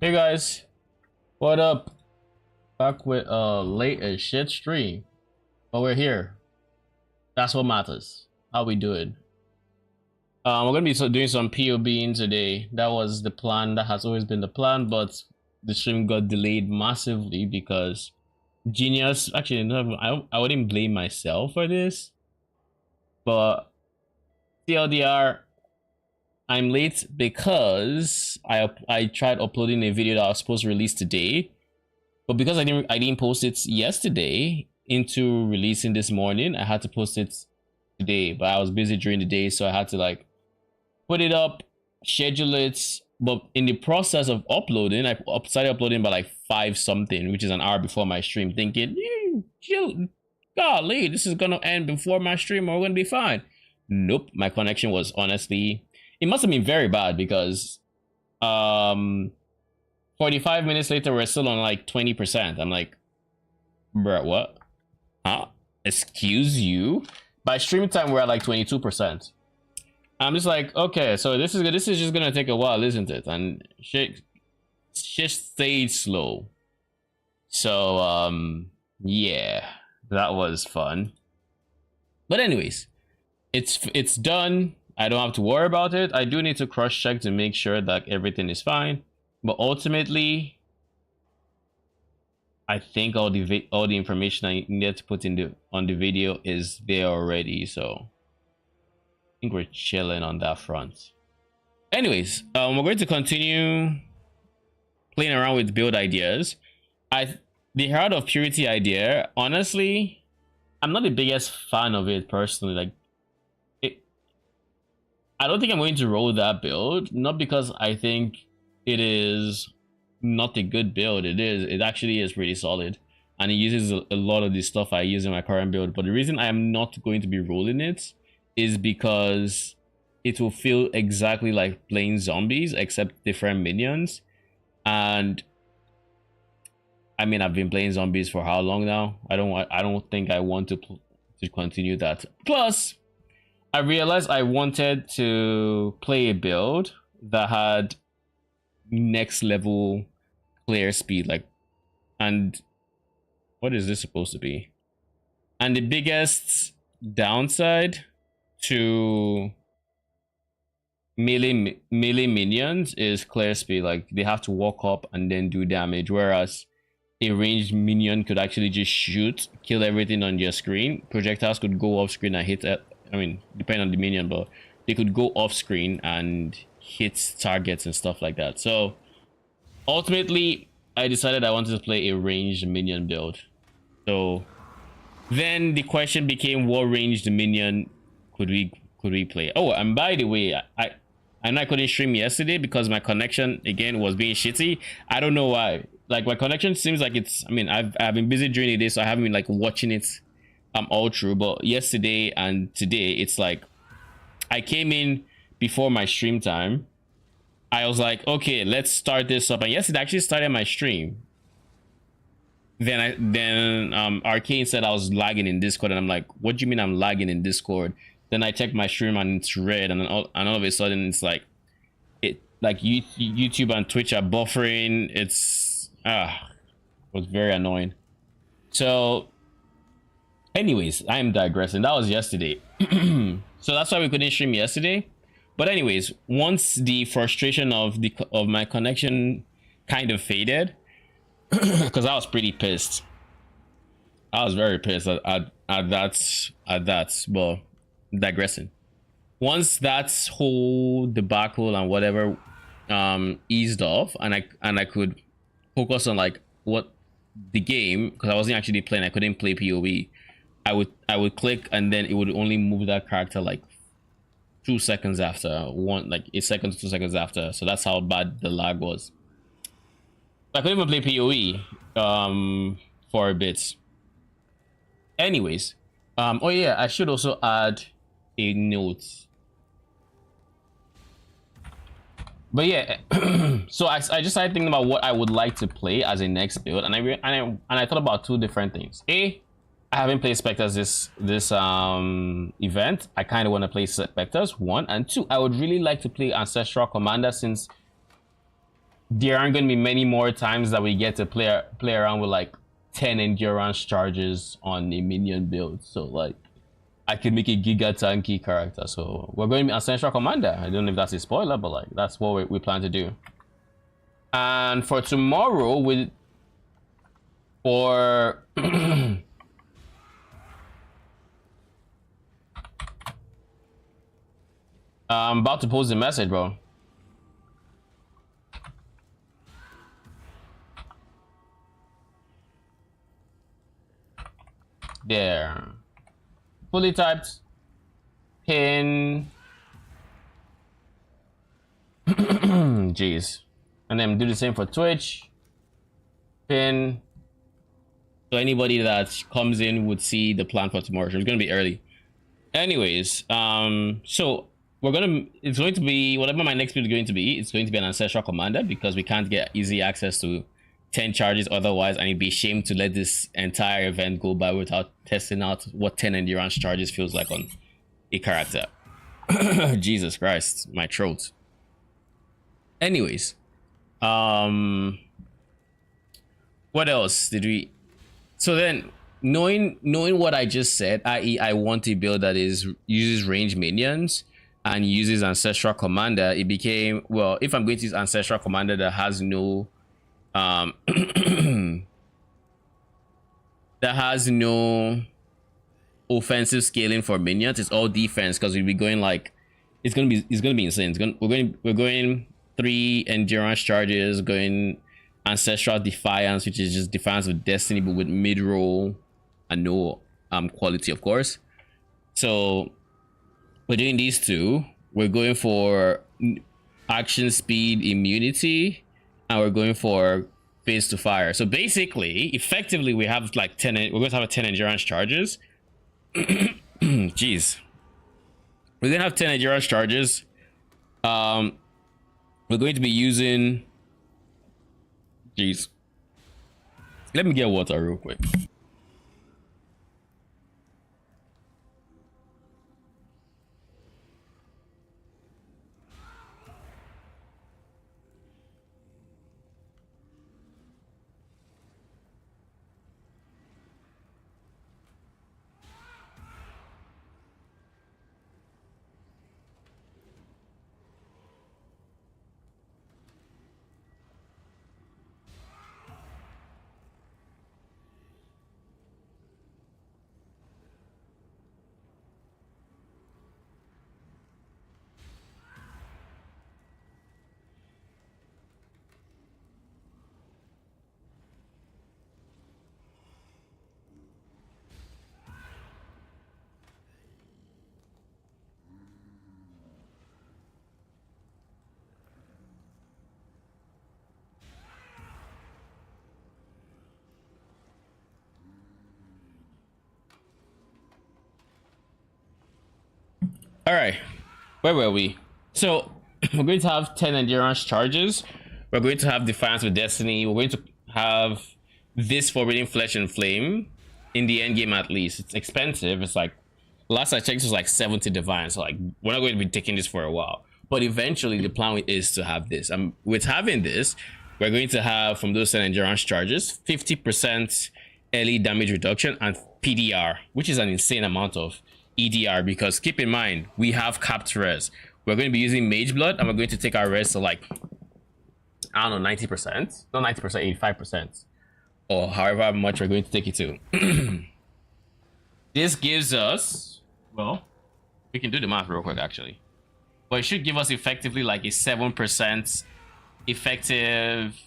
Hey guys, what up? Back with a late as shit stream, but we're here. That's what matters. How we do it. We're gonna be doing some PoBing today. That was the plan. That has always been the plan, but the stream got delayed massively because Genius. Actually, no, I wouldn't blame myself for this, but TLDR. I'm late because I tried uploading a video that I was supposed to release today, but because I didn't post it yesterday into releasing this morning, I had to post it today. But I was busy during the day, so I had to like put it up, schedule it. But in the process of uploading, I started uploading by like 5 something, which is an hour before my stream, thinking, golly, this is gonna end before my stream, or we're gonna be fine. Nope, my connection was honestly. It must have been very bad because 45 minutes later we're still on like 20%. I'm like, bruh, what? Huh? Excuse you? By stream time we're at like 22%. I'm just like, okay, so this is just gonna take a while, isn't it? And shit stayed slow. So yeah, that was fun. But anyways, it's done. I don't have to worry about it. I do need to cross check to make sure that everything is fine, but ultimately I think all the information I need to put on the video is there already, so I think we're chilling on that front. Anyways, we're going to continue playing around with build ideas. The Heart of Purity idea, honestly, I'm not the biggest fan of it personally. Like, I don't think I'm going to roll that build, not because I think it is not a good build. It actually is pretty solid, and it uses a lot of the stuff I use in my current build. But the reason I am not going to be rolling it is because it will feel exactly like playing zombies except different minions. And I mean, I've been playing zombies for how long now? I don't think I want to continue that. Plus, I realized I wanted to play a build that had next level clear speed, like, and what is this supposed to be? And the biggest downside to melee minions is clear speed. Like, they have to walk up and then do damage, whereas a ranged minion could actually just shoot, kill everything on your screen. Projectiles could go off screen and hit it. I mean, depending on the minion, but they could go off screen and hit targets and stuff like that. So ultimately, I decided I wanted to play a ranged minion build. So then the question became, what ranged minion could we play? Oh, and by the way, I know I couldn't stream yesterday because my connection again was being shitty. I don't know why. Like, my connection seems like it's. I mean, I've been busy during the day, so I haven't been like watching it. I'm all true, but yesterday and today it's like I came in before my stream time. I was like, okay, let's start this up, and yesterday I actually started my stream. Then Arcane said I was lagging in Discord, and I'm like, what do you mean I'm lagging in Discord? Then I checked my stream and it's red, and all of a sudden it's like YouTube and Twitch are buffering. It was very annoying. So anyways, I'm digressing. That was yesterday. So that's why we couldn't stream yesterday. But anyways, once the frustration of my connection kind of faded, because I was pretty pissed. I was very pissed at that. But digressing. Once that whole debacle and whatever eased off, and I could focus on like what the game, because I wasn't actually playing. I couldn't play PoE. I would click, and then it would only move that character like 2 seconds after, like 8 seconds, 2 seconds after. So that's how bad the lag was. I couldn't even play PoE for a bit. Anyways, oh yeah, I should also add a note. But yeah, so I just started thinking about what I would like to play as a next build, and I thought about 2 different things. I haven't played Spectres this event. I kind of want to play Spectres, 1, and 2. I would really like to play Ancestral Commander, since there aren't going to be many more times that we get to play around with like 10 endurance charges on a minion build. So like I can make a giga tanky character. So we're going to be Ancestral Commander. I don't know if that's a spoiler, but like that's what we plan to do. And for tomorrow, I'm about to post a message, bro. There. Fully typed. Pin. Jeez. And then do the same for Twitch. Pin. So anybody that comes in would see the plan for tomorrow. So it's gonna be early. Anyways, so it's going to be whatever my next build is going to be. It's going to be an Ancestral Commander because we can't get easy access to 10 charges otherwise, and it'd be a shame to let this entire event go by without testing out what 10 endurance charges feels like on a character. Jesus Christ, my throat. Anyways, what else did we? So then, knowing what I just said, i.e., I want a build that uses range minions and uses Ancestral Commander, it became, well, if I'm going to use Ancestral Commander that has no that has no offensive scaling for minions, it's all defense, because we'll be going like it's gonna be insane. We're going 3 endurance charges, going Ancestral Defiance, which is just Defiance of Destiny but with mid-roll and no quality, of course. So we're doing these two. We're going for action speed immunity, and we're going for phase to fire. So basically, effectively, we have like 10. We're going to have 10 endurance charges. Jeez, we're gonna have 10 endurance charges. We're going to be using. Jeez, let me get water real quick. All right, where were we? So we're going to have 10 endurance charges. We're going to have Defiance with Destiny. We're going to have this Forbidden Flesh and Flame in the end game, at least. It's expensive. It's like, last I checked, it was like 70 divine. So like, we're not going to be taking this for a while. But eventually, the plan is to have this. With having this, we're going to have, from those 10 endurance charges, 50% early damage reduction and PDR, which is an insane amount of EDR, because keep in mind, we have capped res. We're going to be using Mage Blood, and we're going to take our res to like, I don't know, 90%, not 90%, 85%, or however much we're going to take it to. This gives us, well, we can do the math real quick actually, but it should give us effectively like a 7% effective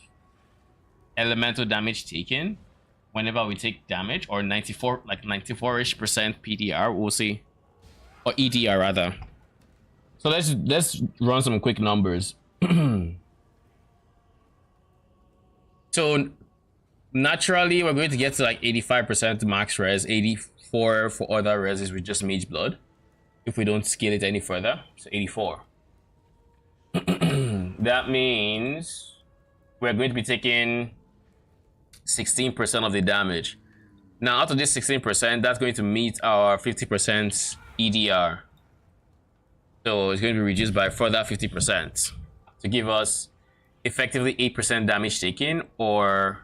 elemental damage taken whenever we take damage, or 94, like 94ish percent PDR. We'll see, or EDR rather. So let's run some quick numbers. So naturally, we're going to get to like 85% max res, 84 for other reses with just Mage Blood, if we don't scale it any further. So 84. That means we're going to be taking 16% of the damage. Now, out of this 16%, that's going to meet our 50% EDR. So it's going to be reduced by further 50% to give us effectively 8% damage taken, or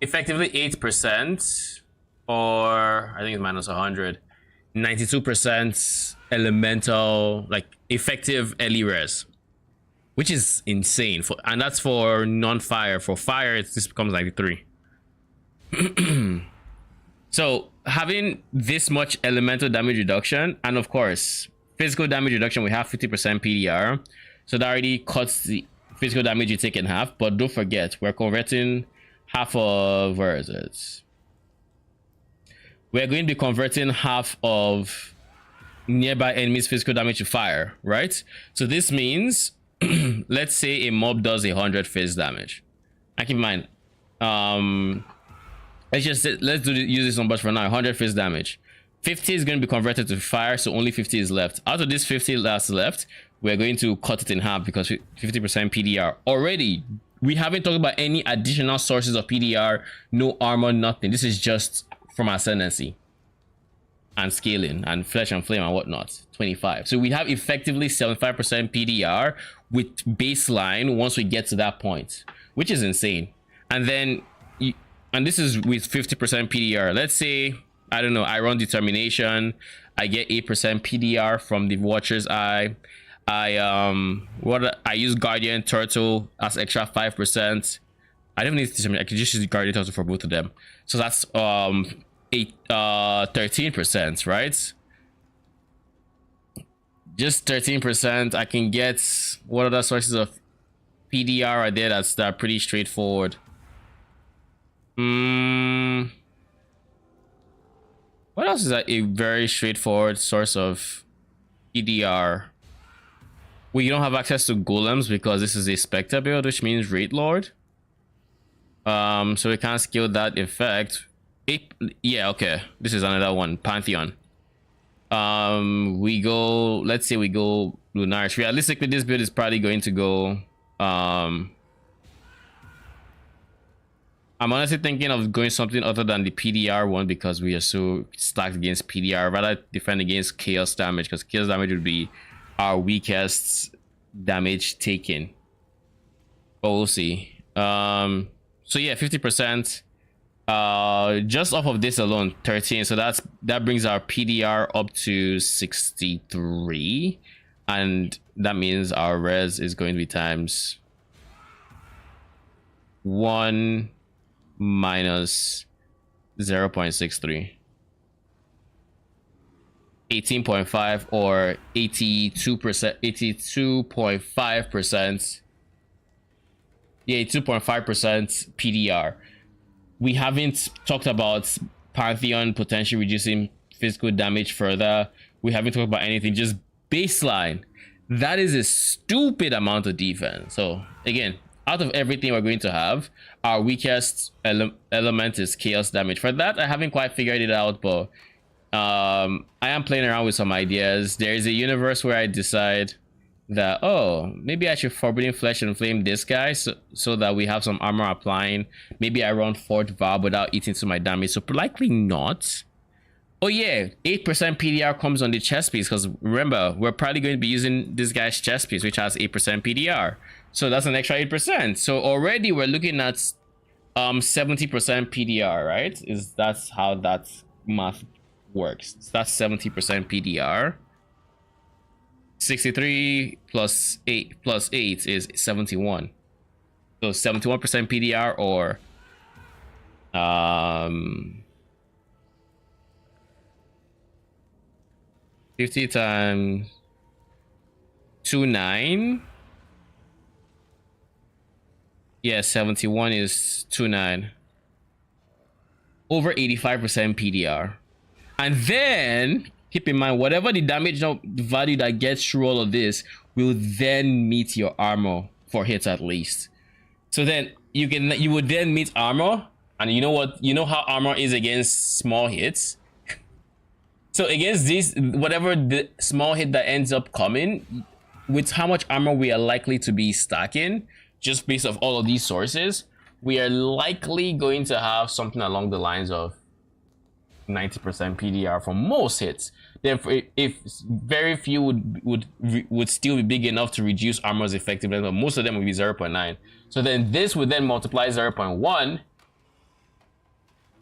effectively 8%, or I think it's minus 100, 92% elemental, like effective early res, which is insane for, and that's for non-fire. For fire, this becomes 93. So having this much elemental damage reduction, and of course physical damage reduction, we have 50% PDR, so that already cuts the physical damage you take in half. But don't forget, we're converting half of, where is it, we're going to be converting half of nearby enemies physical damage to fire, right? So this means let's say a mob does 100 phase damage, and keep in mind, let's use this numbers for now. 100 phase damage, 50 is going to be converted to fire, so only 50 is left. Out of this 50 that's left, we're going to cut it in half because 50% PDR. Already, we haven't talked about any additional sources of PDR, no armor, nothing. This is just from ascendancy and scaling and flesh and flame and whatnot. 25. So we have effectively 75% PDR with baseline once we get to that point, which is insane. And then and this is with 50% PDR. Let's say, I don't know, I run determination, I get 8% PDR from the Watcher's Eye. I use Guardian Turtle as extra 5%. I don't need to, I can just use Guardian Turtle for both of them. So that's 13%, right? Just 13%. I can get, what other sources of PDR are there that are pretty straightforward? What else is that a very straightforward source of PDR? We don't have access to golems because this is a Spectre build, which means Raid Lord. So we can't scale that effect. Yeah, okay. This is another one, Pantheon. We go, let's say we go Lunaris. Realistically, this build is probably going to go I'm honestly thinking of going something other than the PDR one because we are so stacked against PDR. Rather defend against chaos damage, because chaos damage would be our weakest damage taken. But we'll see. So yeah, 50%. Just off of this alone, 13. So that brings our PDR up to 63, and that means our res is going to be times 1 minus 0.63, 18.5 or 82%, 82.5%. Yeah, 2.5% PDR. We haven't talked about Pantheon potentially reducing physical damage further. We haven't talked about anything, just baseline. That is a stupid amount of defense. So again, out of everything we're going to have, our weakest element is chaos damage. For that, I haven't quite figured it out, but I am playing around with some ideas. There is a universe where I decide that, oh, maybe I should Forbidden Flesh and Flame this guy so that we have some armor applying. Maybe I run Fort Valve without eating to my damage, so likely not. Oh yeah, 8% PDR comes on the chest piece, because remember, we're probably going to be using this guy's chest piece, which has 8% PDR. So that's an extra 8%. So already we're looking at 70% PDR, right? That's how that math works. So that's 70% PDR. 63 plus 8 is 71. So 71% PDR, or 50 times 29. Yeah, 71 is 29. Over 85% PDR. And then keep in mind, whatever the damage value that gets through all of this will then meet your armor for hits at least. So then you would then meet armor, and you know what? You know how armor is against small hits. So against this, whatever the small hit that ends up coming, with how much armor we are likely to be stacking, just based off all of these sources, we are likely going to have something along the lines of 90% PDR for most hits, then if very few would still be big enough to reduce armor's effectiveness, but most of them would be 0.9. So then this would then multiply 0.1,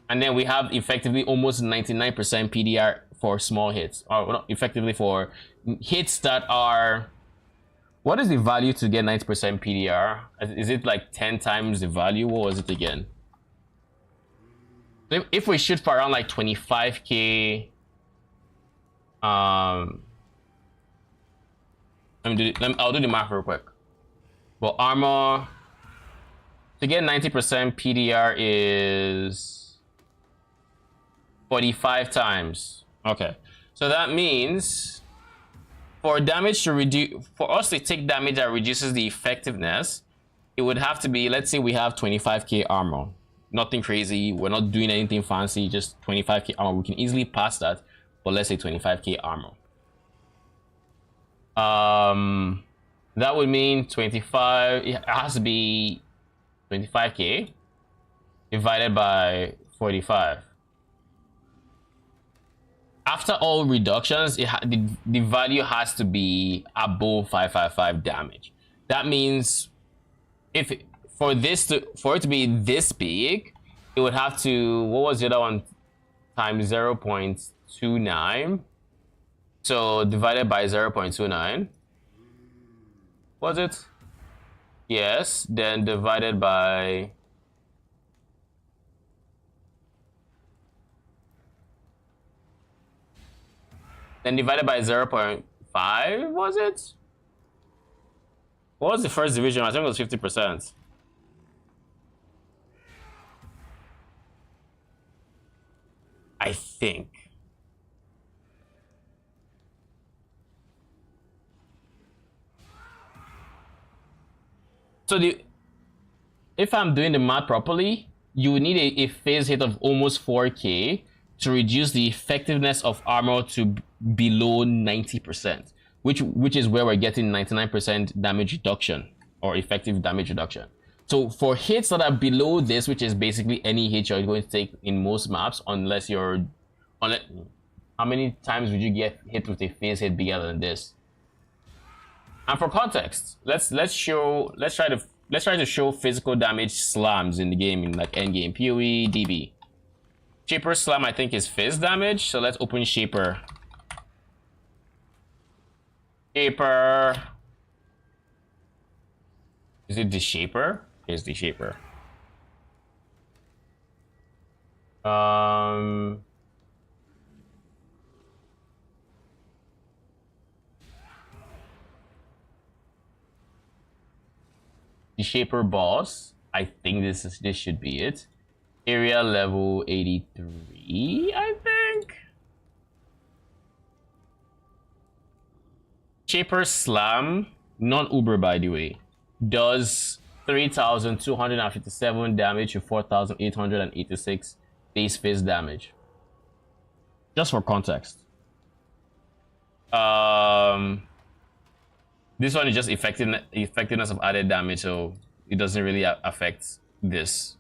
and then we have effectively almost 99% PDR for small hits, or not effectively for hits that are. What is the value to get 90% PDR? Is it like 10 times the value? What was it again? If we shoot for around like 25k, I'll do the math real quick. Well, armor to get 90% PDR is 45 times. Okay, so that means for damage to reduce, for us to take damage that reduces the effectiveness, it would have to be, let's say we have 25k armor. Nothing crazy, we're not doing anything fancy, just 25k armor. We can easily pass that, but let's say 25k armor. That would mean 25, it has to be 25k divided by 45. After all reductions, the value has to be above 555 damage. That means if for it to be this big, it would have to, what was the other one, times 0.29. So divided by 0.29. Was it? Yes, then divided by divided by 0.5, was it? What was the first division? I think it was 50%. I think. So if I'm doing the math properly, you would need a phase hit of almost 4k to reduce the effectiveness of armor to below 90%, which is where we're getting 99% damage reduction or effective damage reduction. So for hits that are below this, which is basically any hit you're going to take in most maps, unless you're how many times would you get hit with a phase hit bigger than this? And for context, let's try to show physical damage slams in the game in like endgame PoE DB. Shaper slam I think is phys damage, so let's open Shaper. Shaper. Is it the Shaper? Here's the Shaper. The Shaper boss. I think this should be it. Area level 83, I think. Shaper slam, non-Uber by the way, does 3,257 damage to 4,886 base phase damage. Just for context. This one is just effectiveness of added damage, so it doesn't really affect this.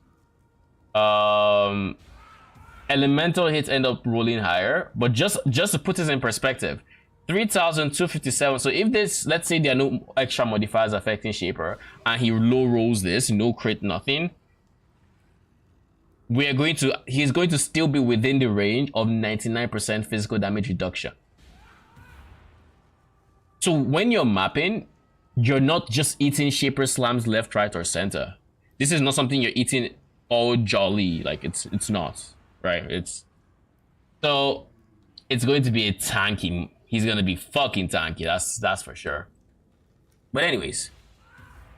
Elemental hits end up rolling higher, but just to put this in perspective, 3,257. So if this, let's say there are no extra modifiers affecting Shaper, and he low rolls this, no crit, nothing, he's going to still be within the range of 99% physical damage reduction. So when you're mapping, you're not just eating Shaper slams left, right, or center. This is not something you're eating all jolly, like it's not, right? So it's going to be a tanky. He's gonna be fucking tanky, that's for sure. But anyways,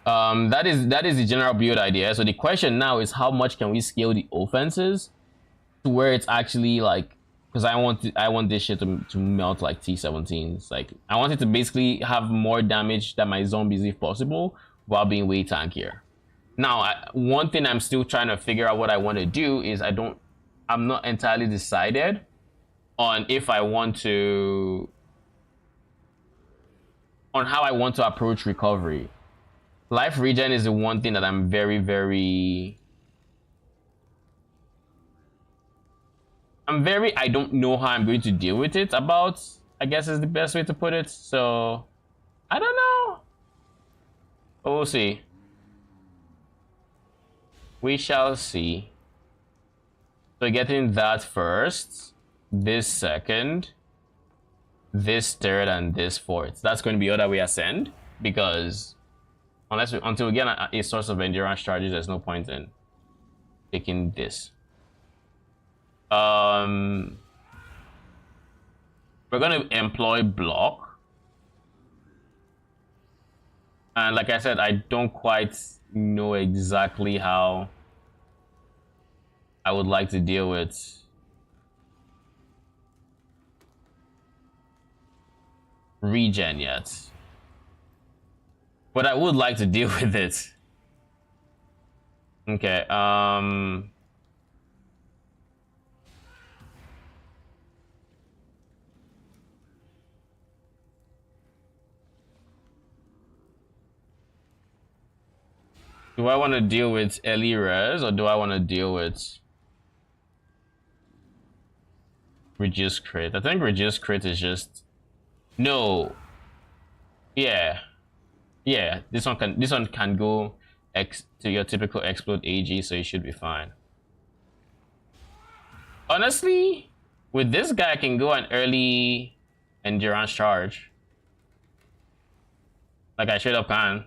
that is the general build idea. So the question now is, how much can we scale the offenses to where it's actually like, because I want this shit to melt like T17s. Like I want it to basically have more damage than my zombies if possible, while being way tankier. Now, one thing I'm still trying to figure out what I want to do is I'm not entirely decided on if I want to, on how I want to approach recovery. Life regen is the one thing that I'm very, very I don't know how I'm going to deal with it about, I guess is the best way to put it. So, I don't know. We'll see. We shall see. So getting that first, this second, this third, and this fourth. That's going to be other way ascend, because until we get a source of endurance charges, there's no point in taking this. We're gonna employ block, and like I said, I don't quite know exactly how I would like to deal with regen yet, but I would like to deal with it. Okay, do I want to deal with early res, or do I want to deal with reduce crit? I think reduce crit is just no. Yeah, this one can go to your typical explode AG, so you should be fine. Honestly, with this guy, I can go an early endurance charge. Like I straight up can.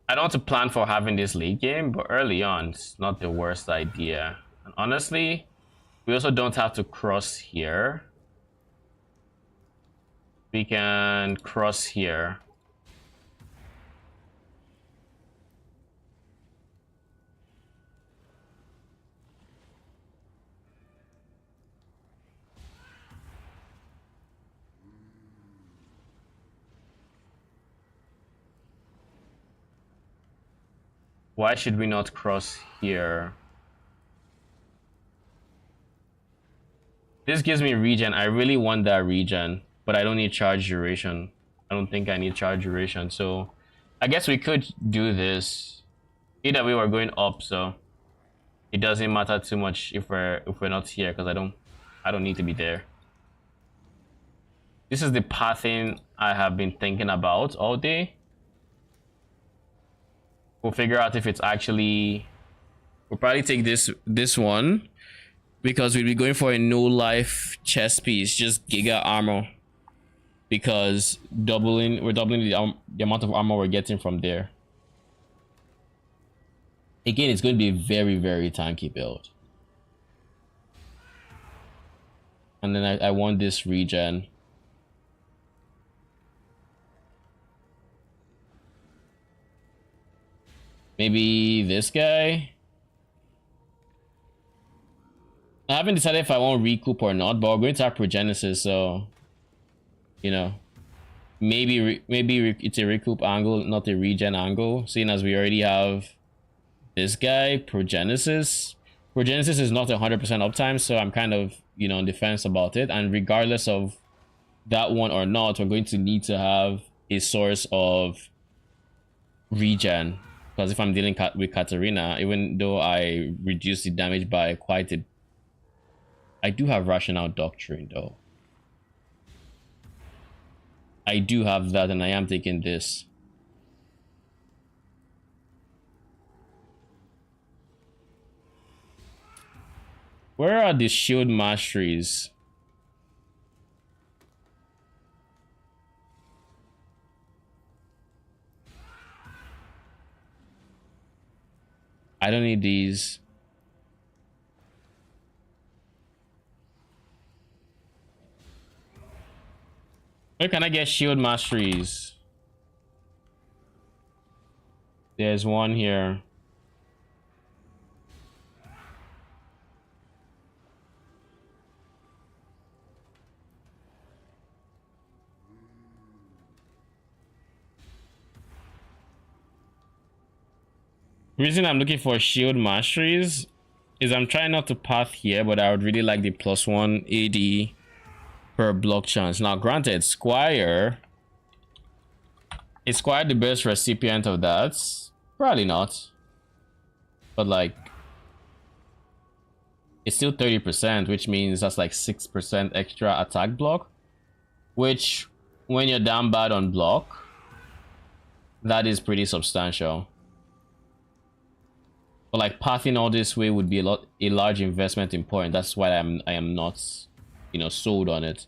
I don't want to plan for having this late game, but early on, it's not the worst idea. And honestly, we also don't have to cross here. We can cross here. Why should we not cross here? This gives me regen. I really want that regen, but I don't need charge duration. I don't think I need charge duration, so I guess we could do this. Either way, we're going up, so it doesn't matter too much if we're not here, because I don't need to be there. This is the pathing I have been thinking about all day. We'll figure out if it's actually. We'll probably take this one, because we'll be going for a no life chest piece, just giga armor, because we're doubling the amount of armor we're getting from there. Again, it's going to be a very, very tanky build. And then I want this regen. Maybe this guy. I haven't decided if I want recoup or not, but we're going to have progenesis, so you know, maybe it's a recoup angle, not a regen angle, seeing as we already have this guy. Progenesis is not 100% uptime, so I'm kind of, you know, on the fence about it. And regardless of that one or not, we're going to need to have a source of regen, because if I'm dealing with Katarina, even though I reduce the damage by quite a, I do have rational doctrine though. I do have that, and I am taking this. Where are the shield masteries? I don't need these. Where can I get shield masteries? There's one here. The reason I'm looking for shield masteries is I'm trying not to path here, but I would really like the +1 AD per block chance. Now granted, is Squire the best recipient of that? Probably not. But like, it's still 30%, which means that's like 6% extra attack block. Which, when you're down bad on block, that is pretty substantial. But like pathing all this way would be a large investment in point. That's why I am not, you know, sold on it.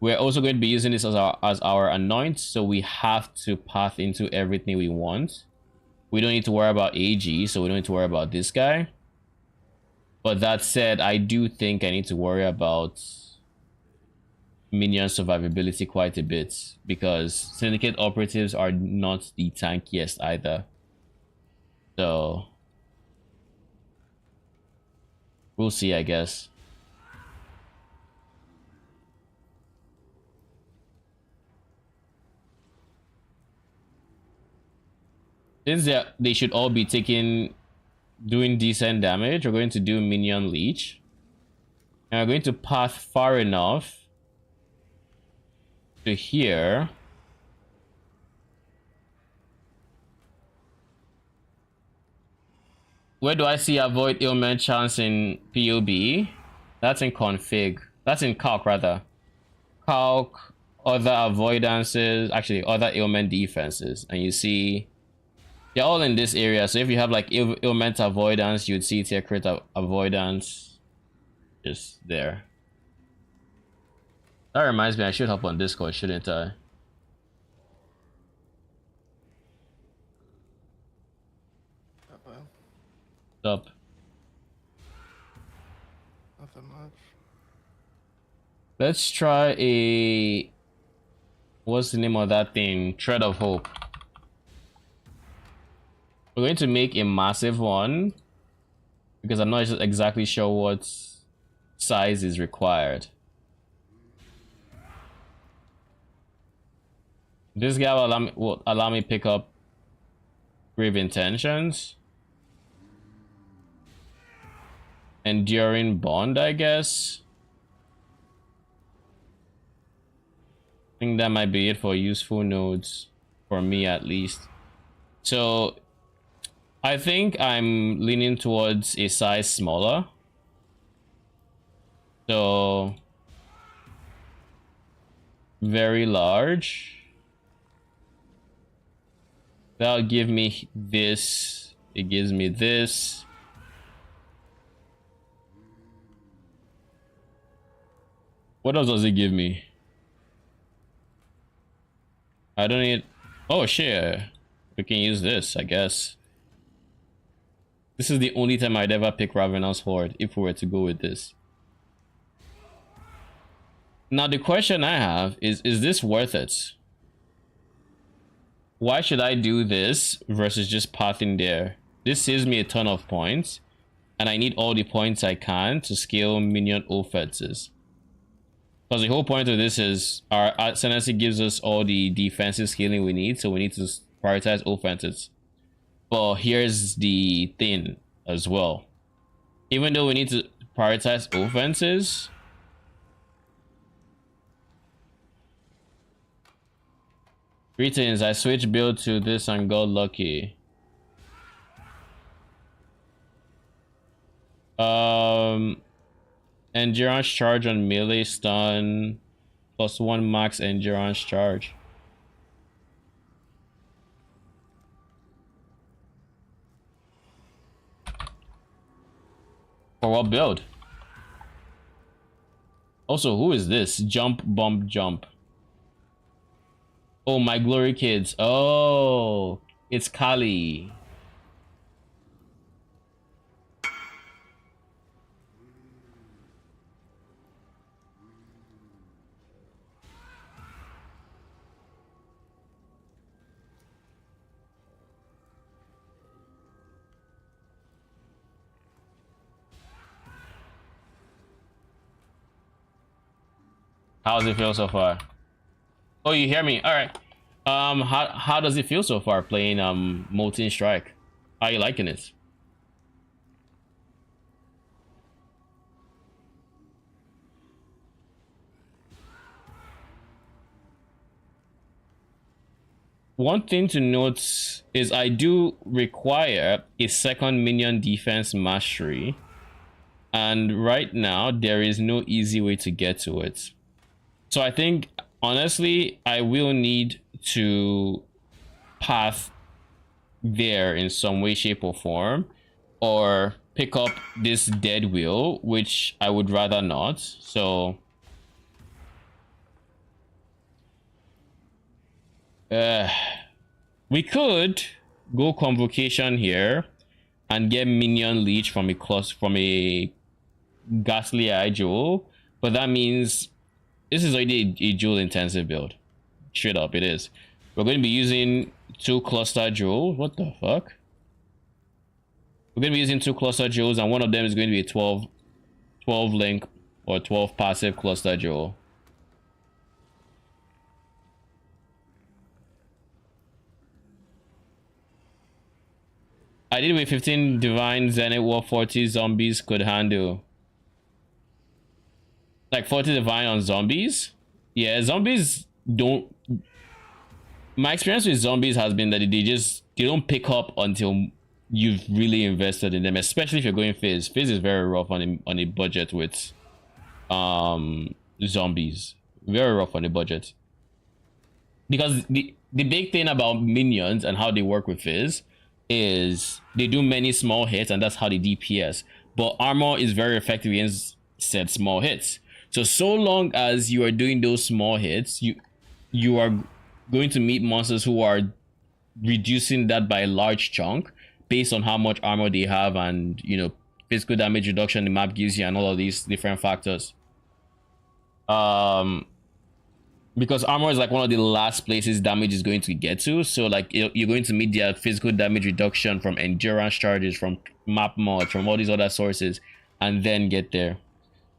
We're also going to be using this as our anoint, so we have to path into everything we want. We don't need to worry about AG, so we don't need to worry about this guy. But that said, I do think I need to worry about minion survivability quite a bit, because Syndicate operatives are not the tankiest either. So we'll see, I guess. Since they should all be doing decent damage, we're going to do minion leech. And we're going to path far enough to here. Where do I see avoid ailment chance in PoB? That's in config. That's in calc rather. Calc, other avoidances, actually other ailment defenses. And you see they're all in this area. So if you have like ailment avoidance, you'd see tier crit avoidance just there. That reminds me, I should hop on Discord, shouldn't I? Up. Nothing much. Let's try a... What's the name of that thing? Thread of Hope. We're going to make a massive one, because I'm not exactly sure what size is required. This guy will allow me pick up Grave Intentions. Enduring Bond, I guess. I think that might be it for useful nodes, for me at least. So I think I'm leaning towards a size smaller. So very large. That'll give me this. It gives me this. What else does it give me? I don't need... Oh shit. We can use this, I guess. This is the only time I'd ever pick Ravenous Horde, if we were to go with this. Now the question I have is this worth it? Why should I do this versus just pathing there? This saves me a ton of points, and I need all the points I can to scale minion offenses. Because the whole point of this is our ascendancy gives us all the defensive scaling we need, so we need to prioritize offenses. But here's the thing as well. Even though we need to prioritize offenses, greetings, I switched build to this and got lucky. Endurance charge on melee stun +1 max endurance charge. For what build? Also, who is this? Jump, bump, jump. Oh, my glory kids. Oh, it's Kali. How does it feel so far? Oh, you hear me? All right. How does it feel so far playing Molten Strike? How are you liking it? one thing to note is I do require a second minion defense mastery, and right now there is no easy way to get to it. So I think honestly I will need to path there in some way, shape, or form, or pick up this dead wheel, which I would rather not. So we could go convocation here and get minion leech from a ghastly eye jewel, but that means this is already a jewel intensive build. Straight up, it is. We're going to be using 2 cluster jewels. What the fuck? We're going to be using 2 cluster jewels, and one of them is going to be a 12 link or 12 passive cluster jewel. I did with 15 divine zenith what 40 zombies could handle. Like 40 divine on zombies? Yeah, zombies don't... My experience with zombies has been that they don't pick up until you've really invested in them, especially if you're going Phys. Phys is very rough on a budget with zombies. Very rough on a budget. Because the big thing about minions and how they work with Phys is they do many small hits, and that's how they DPS. But armor is very effective against said small hits. So long as you are doing those small hits, you are going to meet monsters who are reducing that by a large chunk based on how much armor they have, and you know, physical damage reduction the map gives you, and all of these different factors. Because armor is like one of the last places damage is going to get to, so like you're going to meet their physical damage reduction from endurance charges, from map mods, from all these other sources, and then get there.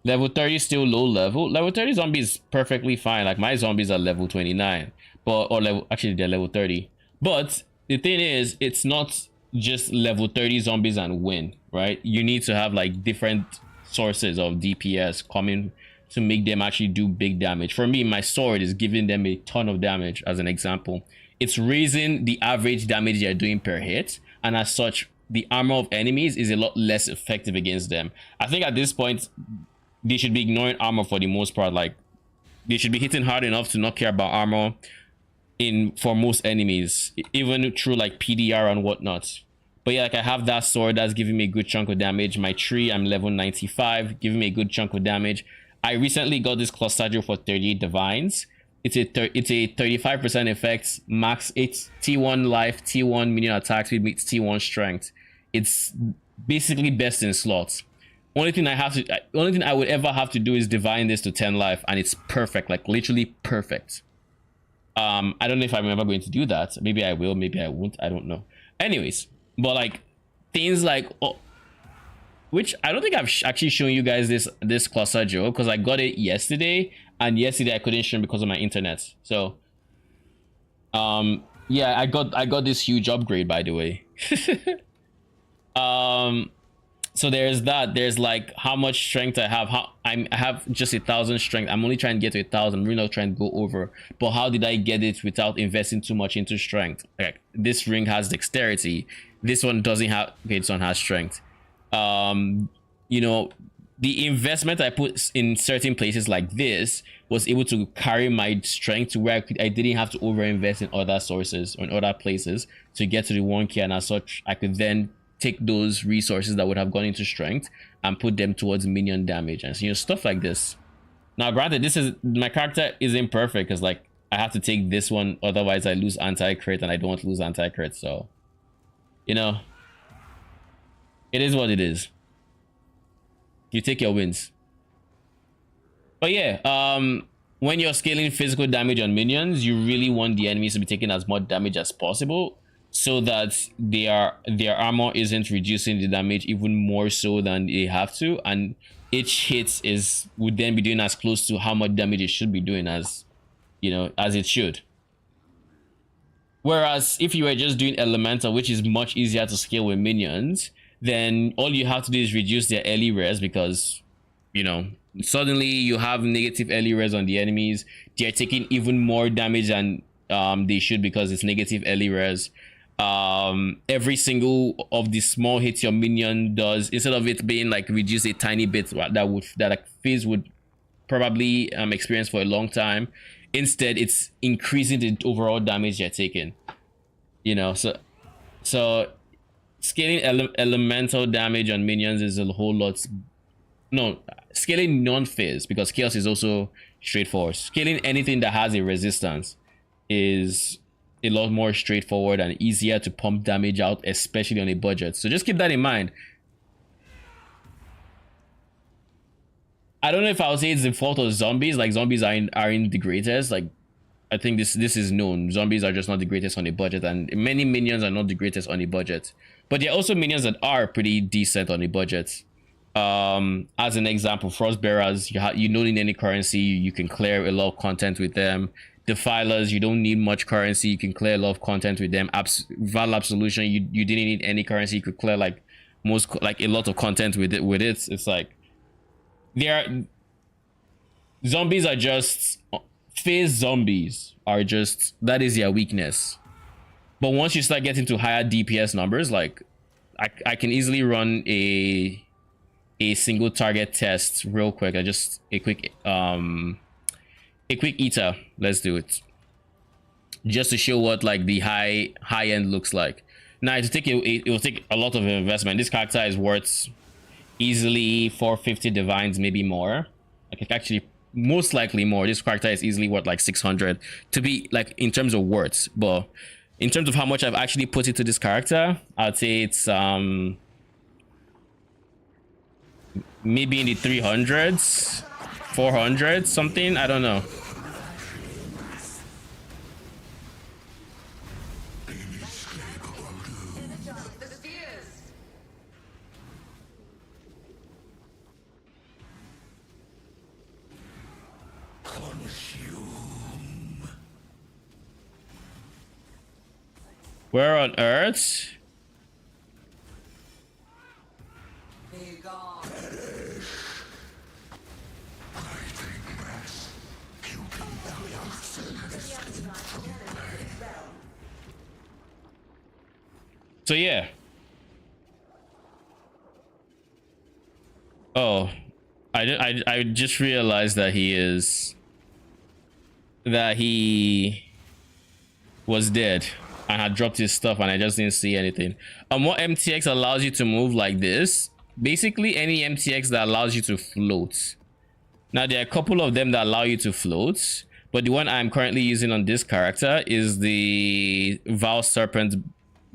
Level 30 is still low level. Level 30 zombies perfectly fine. Like my zombies are level 29, actually they're level 30. But the thing is, it's not just level 30 zombies and win, right? You need to have like different sources of DPS coming to make them actually do big damage. For me, my sword is giving them a ton of damage, as an example. It's raising the average damage they're doing per hit, and as such, the armor of enemies is a lot less effective against them. I think at this point, they should be ignoring armor for the most part. Like, they should be hitting hard enough to not care about armor for most enemies, even through like PDR and whatnot. But yeah, like I have that sword that's giving me a good chunk of damage. My tree, I'm level 95, giving me a good chunk of damage. I recently got this cluster jewel for 38 divines. It's a 35% effect, max 8 T1 life, T1 minion attack speed meets T1 strength. It's basically best in slots. Only thing I would ever have to do is divine this to 10 life, and it's perfect, like literally perfect. I don't know if I'm ever going to do that. Maybe I will, maybe I won't, I don't know. Anyways, but like things like which I don't think I've actually shown you guys this cluster jewel, because I got it yesterday, and yesterday I couldn't show because of my internet. So yeah, I got this huge upgrade, by the way. So there's that. There's like how much strength I have. I have just 1,000 strength. I'm only trying to get to 1,000. I'm really not trying to go over. But how did I get it without investing too much into strength? Like, this ring has dexterity. This one doesn't have. Okay, this one has strength. You know, the investment I put in certain places like this was able to carry my strength to where I didn't have to over invest in other sources or in other places to get to the 1k, and as such I could then take those resources that would have gone into strength and put them towards minion damage, and so, you know, stuff like this. Now granted, this is my character is imperfect, because like I have to take this one, otherwise I lose anti-crit, and I don't want to lose anti-crit. So, you know, it is what it is. You take your wins. But yeah, when you're scaling physical damage on minions, you really want the enemies to be taking as much damage as possible, so that their armor isn't reducing the damage even more so than they have to, and each hit would then be doing as close to how much damage it should be doing as, you know, as it should. Whereas if you were just doing elemental, which is much easier to scale with minions, then all you have to do is reduce their early res, because, you know, suddenly you have negative early res on the enemies. They're taking even more damage than they should, because it's negative early res. Every single of the small hits your minion does, instead of it being like reduced a tiny bit that like phase would probably experience for a long time, instead it's increasing the overall damage you're taking. You know, so scaling elemental damage on minions is a whole lot. No, scaling non-phase, because chaos is also straightforward. Scaling anything that has a resistance is a lot more straightforward and easier to pump damage out, especially on a budget. So just keep that in mind. I don't know if I would say it's the fault of zombies. Like, zombies aren't the greatest. Like, I think this is known. Zombies are just not the greatest on a budget, and many minions are not the greatest on a budget. But there are also minions that are pretty decent on a budget. As an example, Frostbearers, you don't need any currency, you can clear a lot of content with them. Defilers, you don't need much currency, you can clear a lot of content with them. Val Absolution, you didn't need any currency, you could clear like a lot of content with it. It's like zombies are just phase zombies are just, that is their weakness. But once you start getting to higher DPS numbers, like I can easily run a single target test real quick. A quick eater. Let's do it, just to show what like the high end looks like. Now it will take a lot of investment. This character is worth easily 450 divines, maybe more. Like, actually most likely more. This character is easily worth like 600 to be like, in terms of words. But in terms of how much I've actually put into this character, I'd say it's maybe in the 300s, 400 something, I don't know. Where on earth? So yeah. Oh, I just realized that he was dead and had dropped his stuff, and I just didn't see anything. What MTX allows you to move like this? Basically any MTX that allows you to float. Now there are a couple of them that allow you to float, but the one I'm currently using on this character is the Val Serpent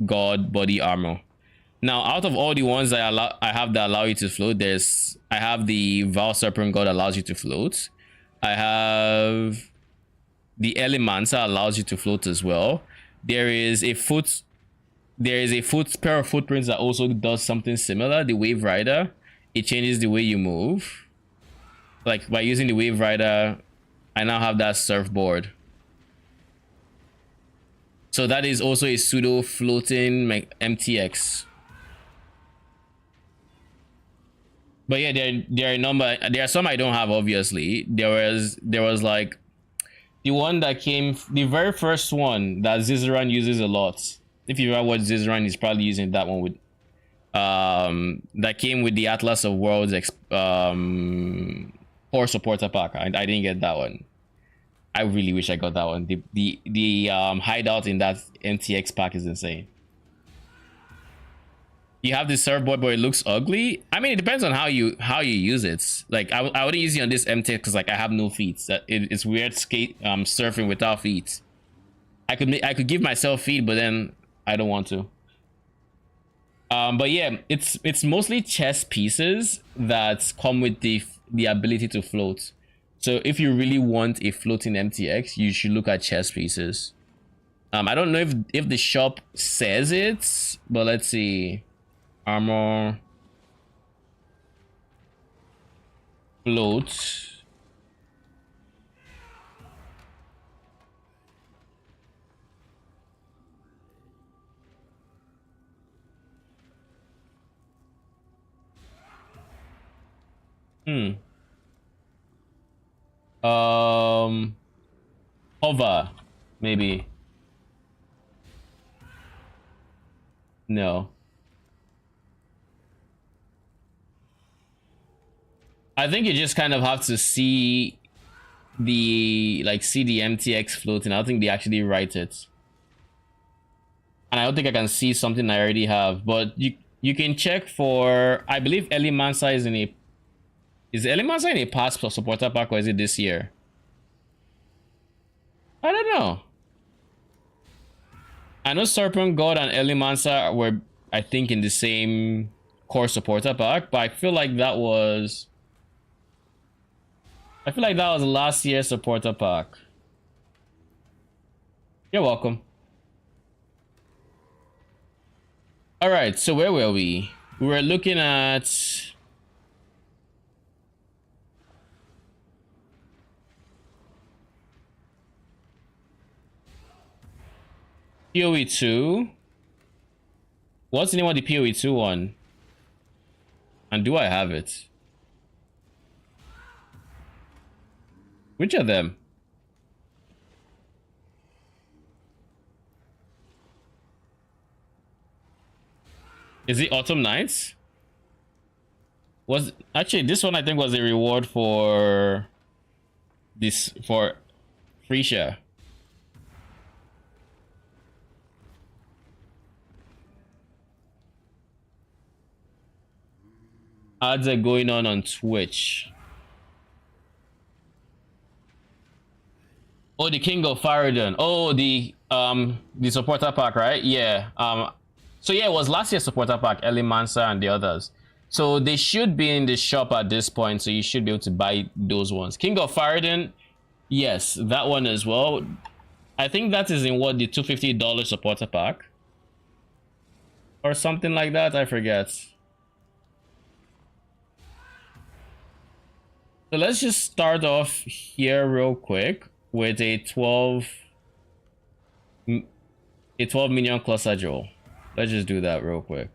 God body armor. Now, out of all the ones I have that allow you to float, I have the Val Serpent God allows you to float. I have the Elemancer allows you to float as well. There is a pair of footprints that also does something similar. The Wave Rider, it changes the way you move. Like, by using the Wave Rider, I now have that surfboard. So that is also a pseudo floating MTX. But yeah, there are a number. There are some I don't have, obviously. There was like the one that came, the very first one that Zizaran uses a lot. If you remember what Zizaran is probably using that one with, that came with the Atlas of Worlds core supporter pack. I didn't get that one. I really wish I got that one. The hideout in that MTX pack is insane. You have this surfboard, but it looks ugly. I mean, it depends on how you use it. Like, I wouldn't use it on this MTX because like I have no feet. It's weird surfing without feet. I could give myself feet, but then I don't want to. But yeah, it's mostly chest pieces that come with the ability to float. So if you really want a floating MTX, you should look at chest pieces. I don't know if the shop says it, but let's see. Armor, float. Hover. Maybe. No. I think you just kind of have to see the MTX floating. I don't think they actually write it. And I don't think I can see something I already have. But you can check for, I believe Elimansa is in a, is Elimansa in a past supporter pack, or is it this year? I don't know. I know Serpent God and Elimansa were, I think, in the same core supporter pack, but I feel like that was last year's supporter pack. You're welcome. All right, so where were we? We were looking at PoE 2. What's the name of the PoE 2 one? And do I have it? Which of them? Is it Autumn Nights? Was actually this one I think was a reward for this for Phrecia. Ads are going on Twitch. Oh, the King of Faradon. Oh, the supporter pack, right? Yeah. So yeah, it was last year's supporter pack, Elimansa and the others. So they should be in the shop at this point, so you should be able to buy those ones. King of Faradon, yes, that one as well. I think that is in what, the $250 supporter pack? Or something like that, I forget. So let's just start off here real quick with a 12 minion cluster Joel. Let's just do that real quick.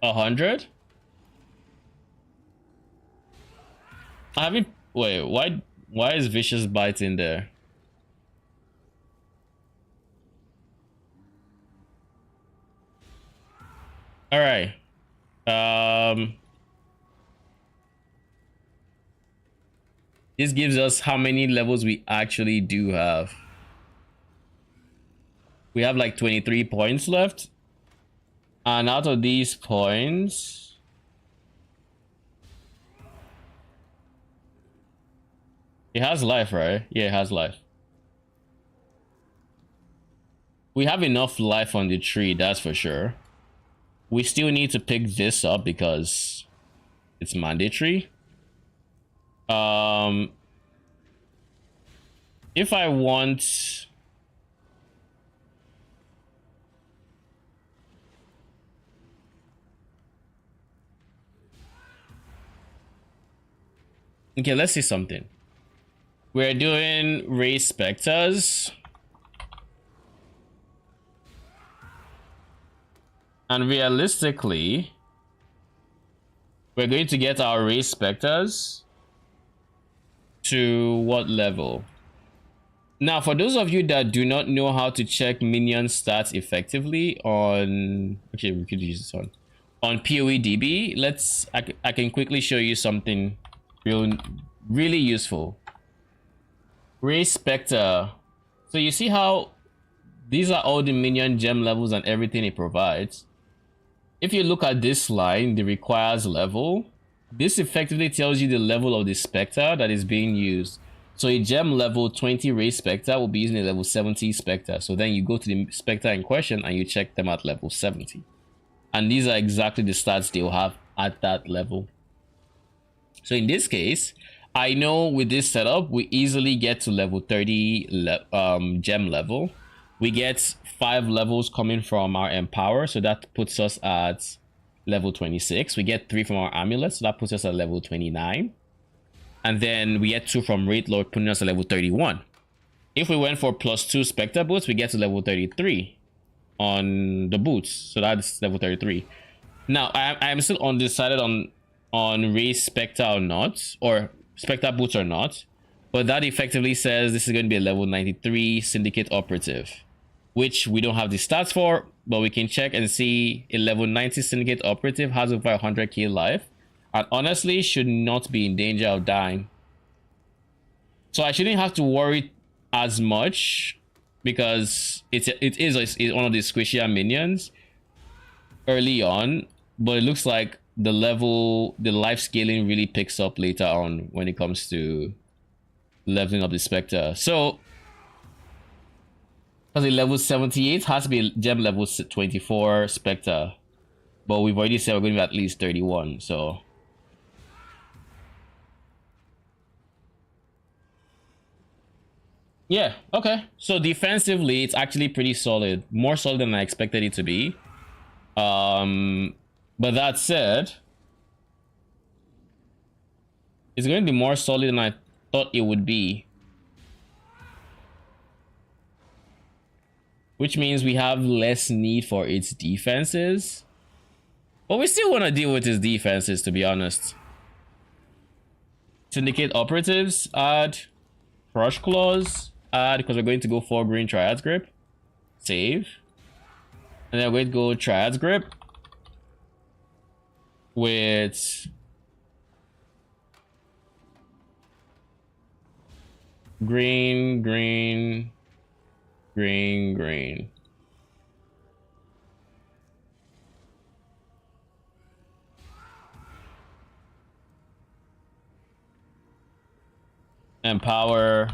100? I haven't, wait, why is Vicious Bite in there? All right. This gives us how many levels we actually do have. We have like 23 points left. And out of these points, it has life, right? Yeah, it has life. We have enough life on the tree, that's for sure. We still need to pick this up because it's mandatory. If I want, okay, let's see something. We're doing race specters. And realistically, we're going to get our race specters to what level? Now, for those of you that do not know how to check minion stats effectively on, okay, we could use this one on PoEDB. I can quickly show you something really useful. Race Spectre. So you see how these are all the minion gem levels and everything it provides. If you look at this line, the requires level, this effectively tells you the level of the Spectre that is being used. So a gem level 20 race Spectre will be using a level 70 Spectre. So then you go to the Spectre in question and you check them at level 70. And these are exactly the stats they'll have at that level. So in this case, I know with this setup, we easily get to level 30 gem level. We get 5 levels coming from our Empower, so that puts us at level 26. We get 3 from our Amulet, so that puts us at level 29. And then we get 2 from Wraith Lord, putting us at level 31. If we went for +2 Spectre boots, we get to level 33 on the boots, so that's level 33. Now, I am still undecided on race Spectre or not, or Spectre boots or not. But that effectively says this is going to be a level 93 Syndicate Operative, which we don't have the stats for, but we can check and see a level 90 Syndicate Operative has over 100k life, and honestly should not be in danger of dying. So I shouldn't have to worry as much because it is one of the squishier minions early on, but it looks like the life scaling really picks up later on when it comes to leveling up the Spectre. So because the level 78 has to be gem level 24 Spectre, but we've already said we're going to be at least 31, so yeah, okay. So defensively, it's actually pretty solid. More solid than I expected it to be. But that said, it's going to be more solid than I thought it would be. Which means we have less need for its defenses. But we still want to deal with its defenses, to be honest. Syndicate Operatives, add. Crush Claws, add, because we're going to go 4 green Triad's Grip. Save. And then we're going to go Triad's Grip. With green, green, green, green. And power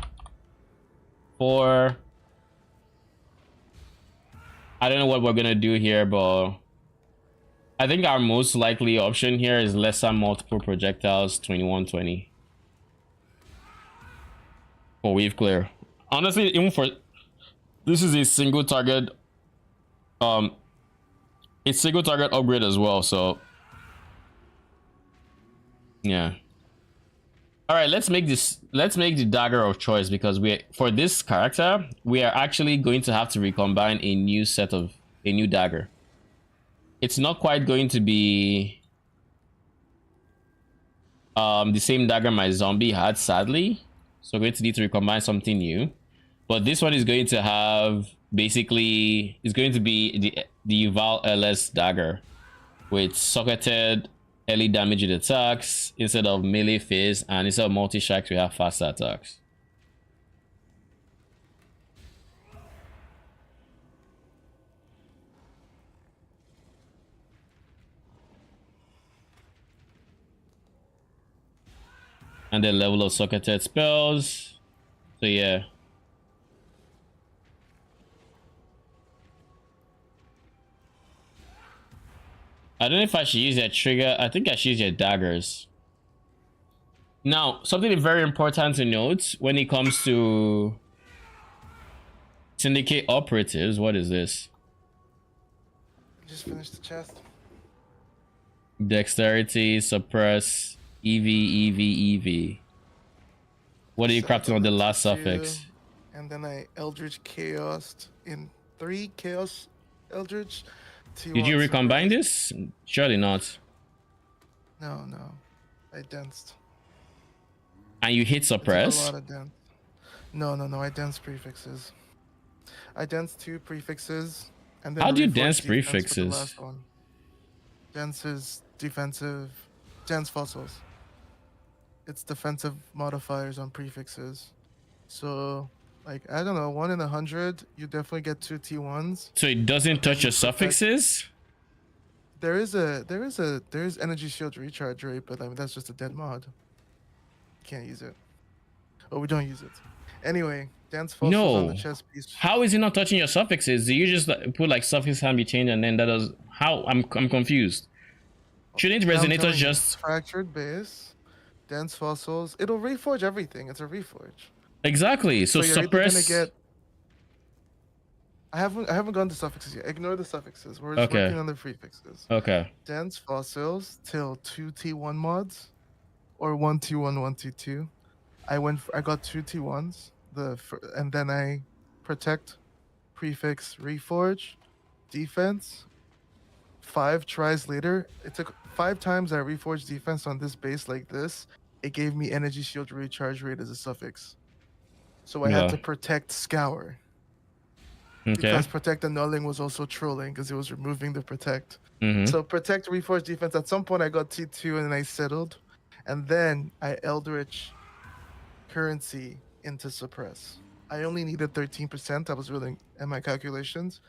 4. I don't know what we're gonna do here, but I think our most likely option here is lesser multiple projectiles 2120 for wave clear. Honestly, even for this is a single target upgrade as well, so yeah. All right, let's make the dagger of choice, because for this character we are actually going to have to recombine a new dagger. It's not quite going to be the same dagger my zombie had, sadly, so we're going to need to recombine something new. But this one is going to have basically, it's going to be the Val LS dagger with socketed early damage it attacks instead of melee phase, and instead of multi-shacks we have faster attacks. And then level of socketed spells. So yeah. I don't know if I should use that trigger. I think I should use your daggers. Now, something very important to note when it comes to Syndicate Operatives. What is this? Just finished the chest. Dexterity, suppress, EV. What are you crafting on the last suffix? And then I Eldritch Chaosed in 3 Chaos Eldritch. Did you recombine this? Surely not. No. I danced. And you hit suppress? A lot of dance. No. I danced prefixes. I danced 2 prefixes. And then how do you dance prefixes? The last one. Dance is defensive. Dance fossils. It's defensive modifiers on prefixes. So, like, I don't know, 1 in 100, you definitely get 2 T1s. So it doesn't touch your suffixes? There is energy shield recharge rate, but I mean that's just a dead mod. Can't use it. Oh, we don't use it. Anyway, dance fossils on the chest piece. How is it not touching your suffixes? Do you just put like suffix can be changed and then that does how? I'm confused. Shouldn't resonators just fractured base, dance fossils? It'll reforge everything. It's a reforge. Exactly. So suppress. I haven't gone to suffixes yet. Ignore the suffixes. We're just working on the prefixes. Okay. Dance fossils till 2 T1 mods, or 1 T1, 1 T2. I got 2 T1s. And then I protect, prefix, reforge, defense. 5 tries later. It took 5 times I reforged defense on this base like this. it gave me energy shield recharge rate as a suffix. So I had Yeah. to protect Scour. Okay. Because protect annulling was also trolling because it was removing the protect. Mm-hmm. So protect reforge defense. At some point I got T2 and then I settled. And then I Eldritch currency into suppress. I only needed 13%. I was willing in my calculations,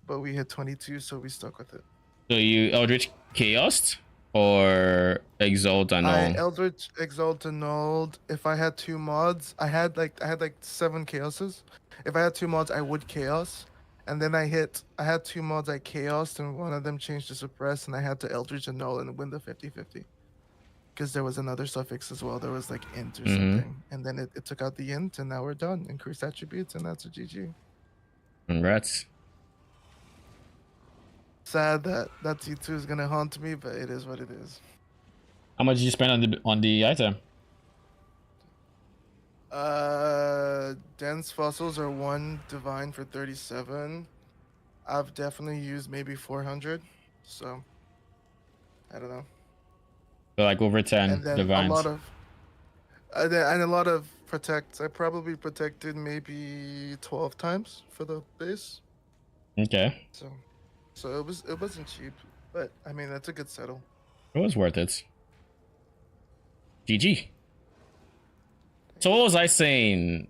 but we hit 22, so we stuck with it. So you Eldritch Chaos or Exalt I Annul? Eldritch Exalt annulled. If I had 2 mods, I had like 7 chaoses. If I had 2 mods, I would chaos. And then I had 2 mods I chaosed and one of them changed to suppress and I had to Eldritch annul and win the 50-50. Because there was another suffix as well. There was like int or something. And then it took out the int and now we're done. Increased attributes and that's a GG. Congrats. Sad that T2 is gonna haunt me, but it is what it is. How much did you spend on the item? Dense fossils are 1 divine for 37. I've definitely used maybe 400, so I don't know. So like over 10 And then divines. and a lot of protects. I probably protected maybe 12 times for the base. Okay. So it wasn't cheap, but I mean that's a good settle. It was worth it. GG. So what was I saying?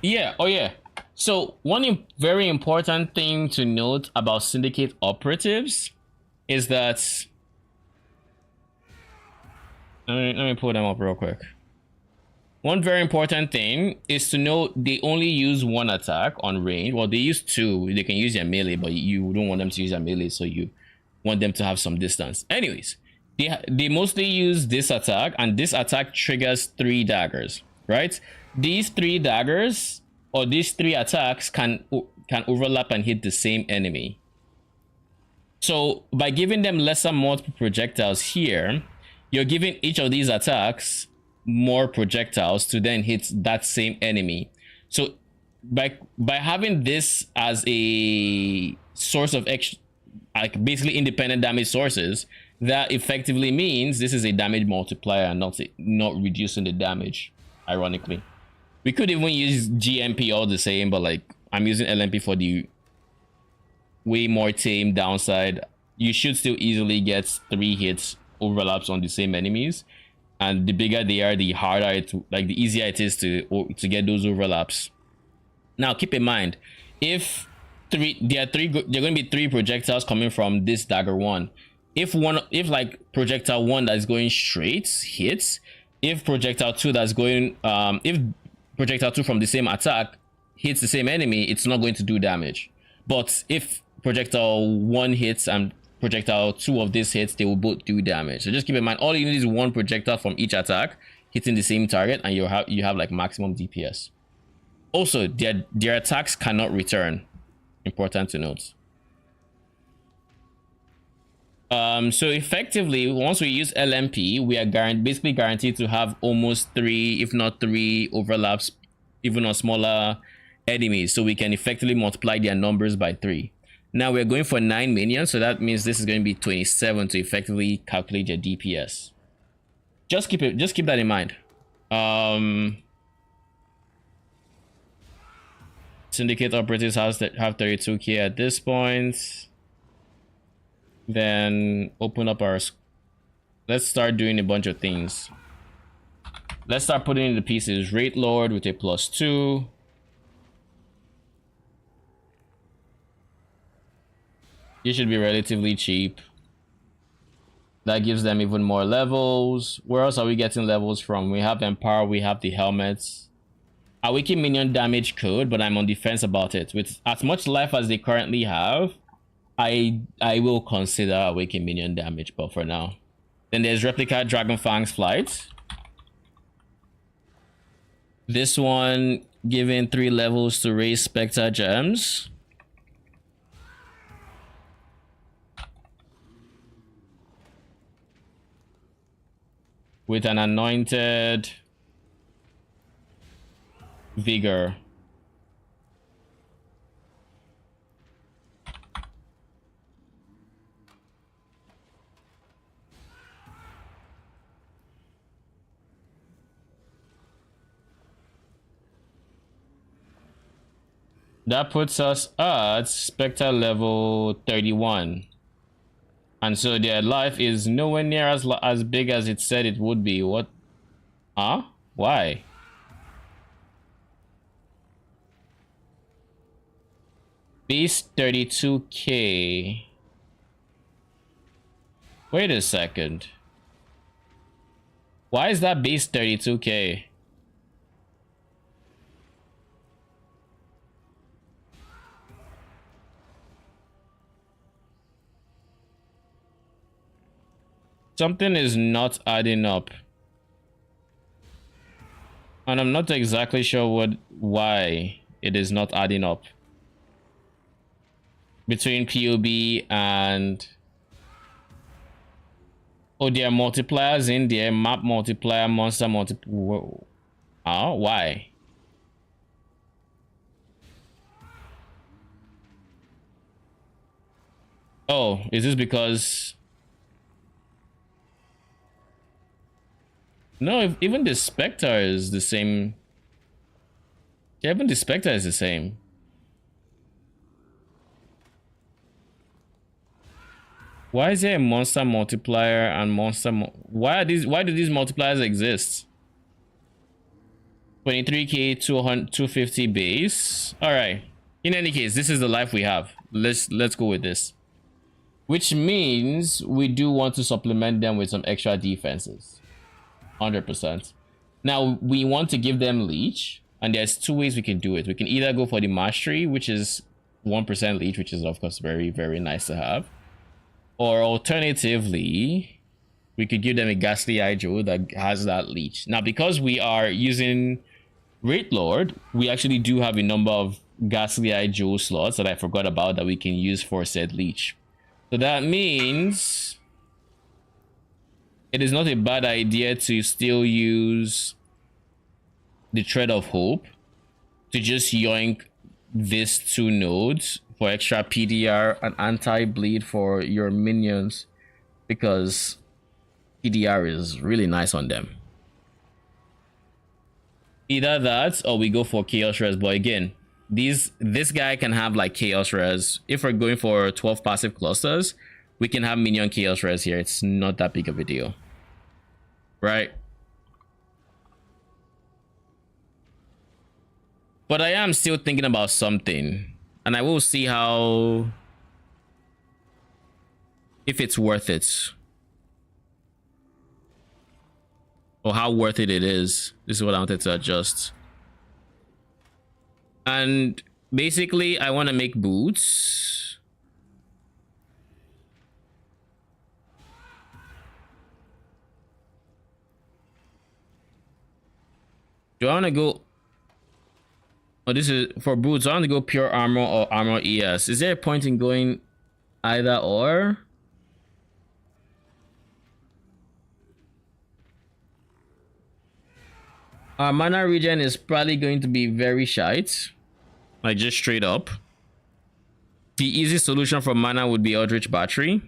Yeah, oh yeah. So one very important thing to note about Syndicate Operatives is that let me pull them up real quick. One very important thing is to know they only use 1 attack on range. Well, they use 2. They can use their melee, but you don't want them to use their melee, so you want them to have some distance. Anyways, they mostly use this attack, and this attack triggers 3 daggers, right? These 3 daggers or these 3 attacks can overlap and hit the same enemy. So by giving them lesser multiple projectiles here, you're giving each of these attacks more projectiles to then hit that same enemy. So by having this as a source of extra, like basically independent damage sources, that effectively means this is a damage multiplier, not reducing the damage. Ironically, we could even use GMP all the same, but like I'm using LMP for the way more tame downside. You should still easily get 3 hits overlaps on the same enemies. And the bigger they are, the harder the easier it is to get those overlaps. Now keep in mind, if there are going to be 3 projectiles coming from this dagger 1. If like projectile 1 that's going straight hits, if projectile 2 that's going if projectile 2 from the same attack hits the same enemy, it's not going to do damage. But if projectile 1 hits and projectile 2 of this hits, they will both do damage. So just keep in mind, all you need is 1 projectile from each attack hitting the same target, and you have like maximum DPS. Also, their attacks cannot return. Important to note. So effectively, once we use LMP, we are basically guaranteed to have almost 3, if not 3 overlaps, even on smaller enemies. So we can effectively multiply their numbers by 3. Now we're going for 9 minions, so that means this is going to be 27 to effectively calculate your DPS. Just keep that in mind. Syndicate Operatives have 32k at this point. Then open up our. Let's start doing a bunch of things. Let's start putting in the pieces. Rate Lord with a +2. You should be relatively cheap. That gives them even more levels. Where else are we getting levels from? We have Empower, we have the helmets. Awaken minion damage code, but I'm on the fence about it. With as much life as they currently have, I will consider Awaken minion damage, but for now. Then there's Replica Dragonfang's Flight. This one giving 3 levels to raise Spectre gems. With an anointed vigor. That puts us at Spectre level 31. And so their life is nowhere near as big as it said it would be. What? Huh? Why? Base 32k. Wait a second. Why is that base 32k? Something is not adding up. And I'm not exactly sure why it is not adding up. Between PoB and... Oh, there are multipliers in there. Map multiplier, monster multiplier. Oh, why? Oh, is this because... No, even the Spectre is the same. Yeah, even the Spectre is the same. Why is there a monster multiplier and monster? Why do these multipliers exist? 23k, 250 base. All right. In any case, this is the life we have. Let's go with this. Which means we do want to supplement them with some extra defenses. 100%. Now we want to give them leech, and there's two ways we can do it. We can either go for the mastery, which is 1% leech, which is of course very, very nice to have. Or alternatively, we could give them a Ghastly Eye Joe that has that leech. Now, because we are using Wraith Lord, we actually do have a number of Ghastly Eye Joe slots that I forgot about that we can use for said leech. So that means it is not a bad idea to still use the Thread of Hope to just yoink these two nodes for extra PDR and anti-bleed for your minions, because PDR is really nice on them. Either that or we go for Chaos Res, but again, this guy can have like Chaos Res. If we're going for 12 passive clusters, we can have minion Chaos Res here. It's not that big of a deal, right? But I am still thinking about something, and I will see how, if it's worth it, or how worth it is. This is what I wanted to adjust. And basically I want to make boots. Do I want to go... Oh, this is for boots. I want to go pure armor or armor ES. Is there a point in going either or? Our mana regen is probably going to be very shite. Like, just straight up. The easy solution for mana would be Eldritch Battery,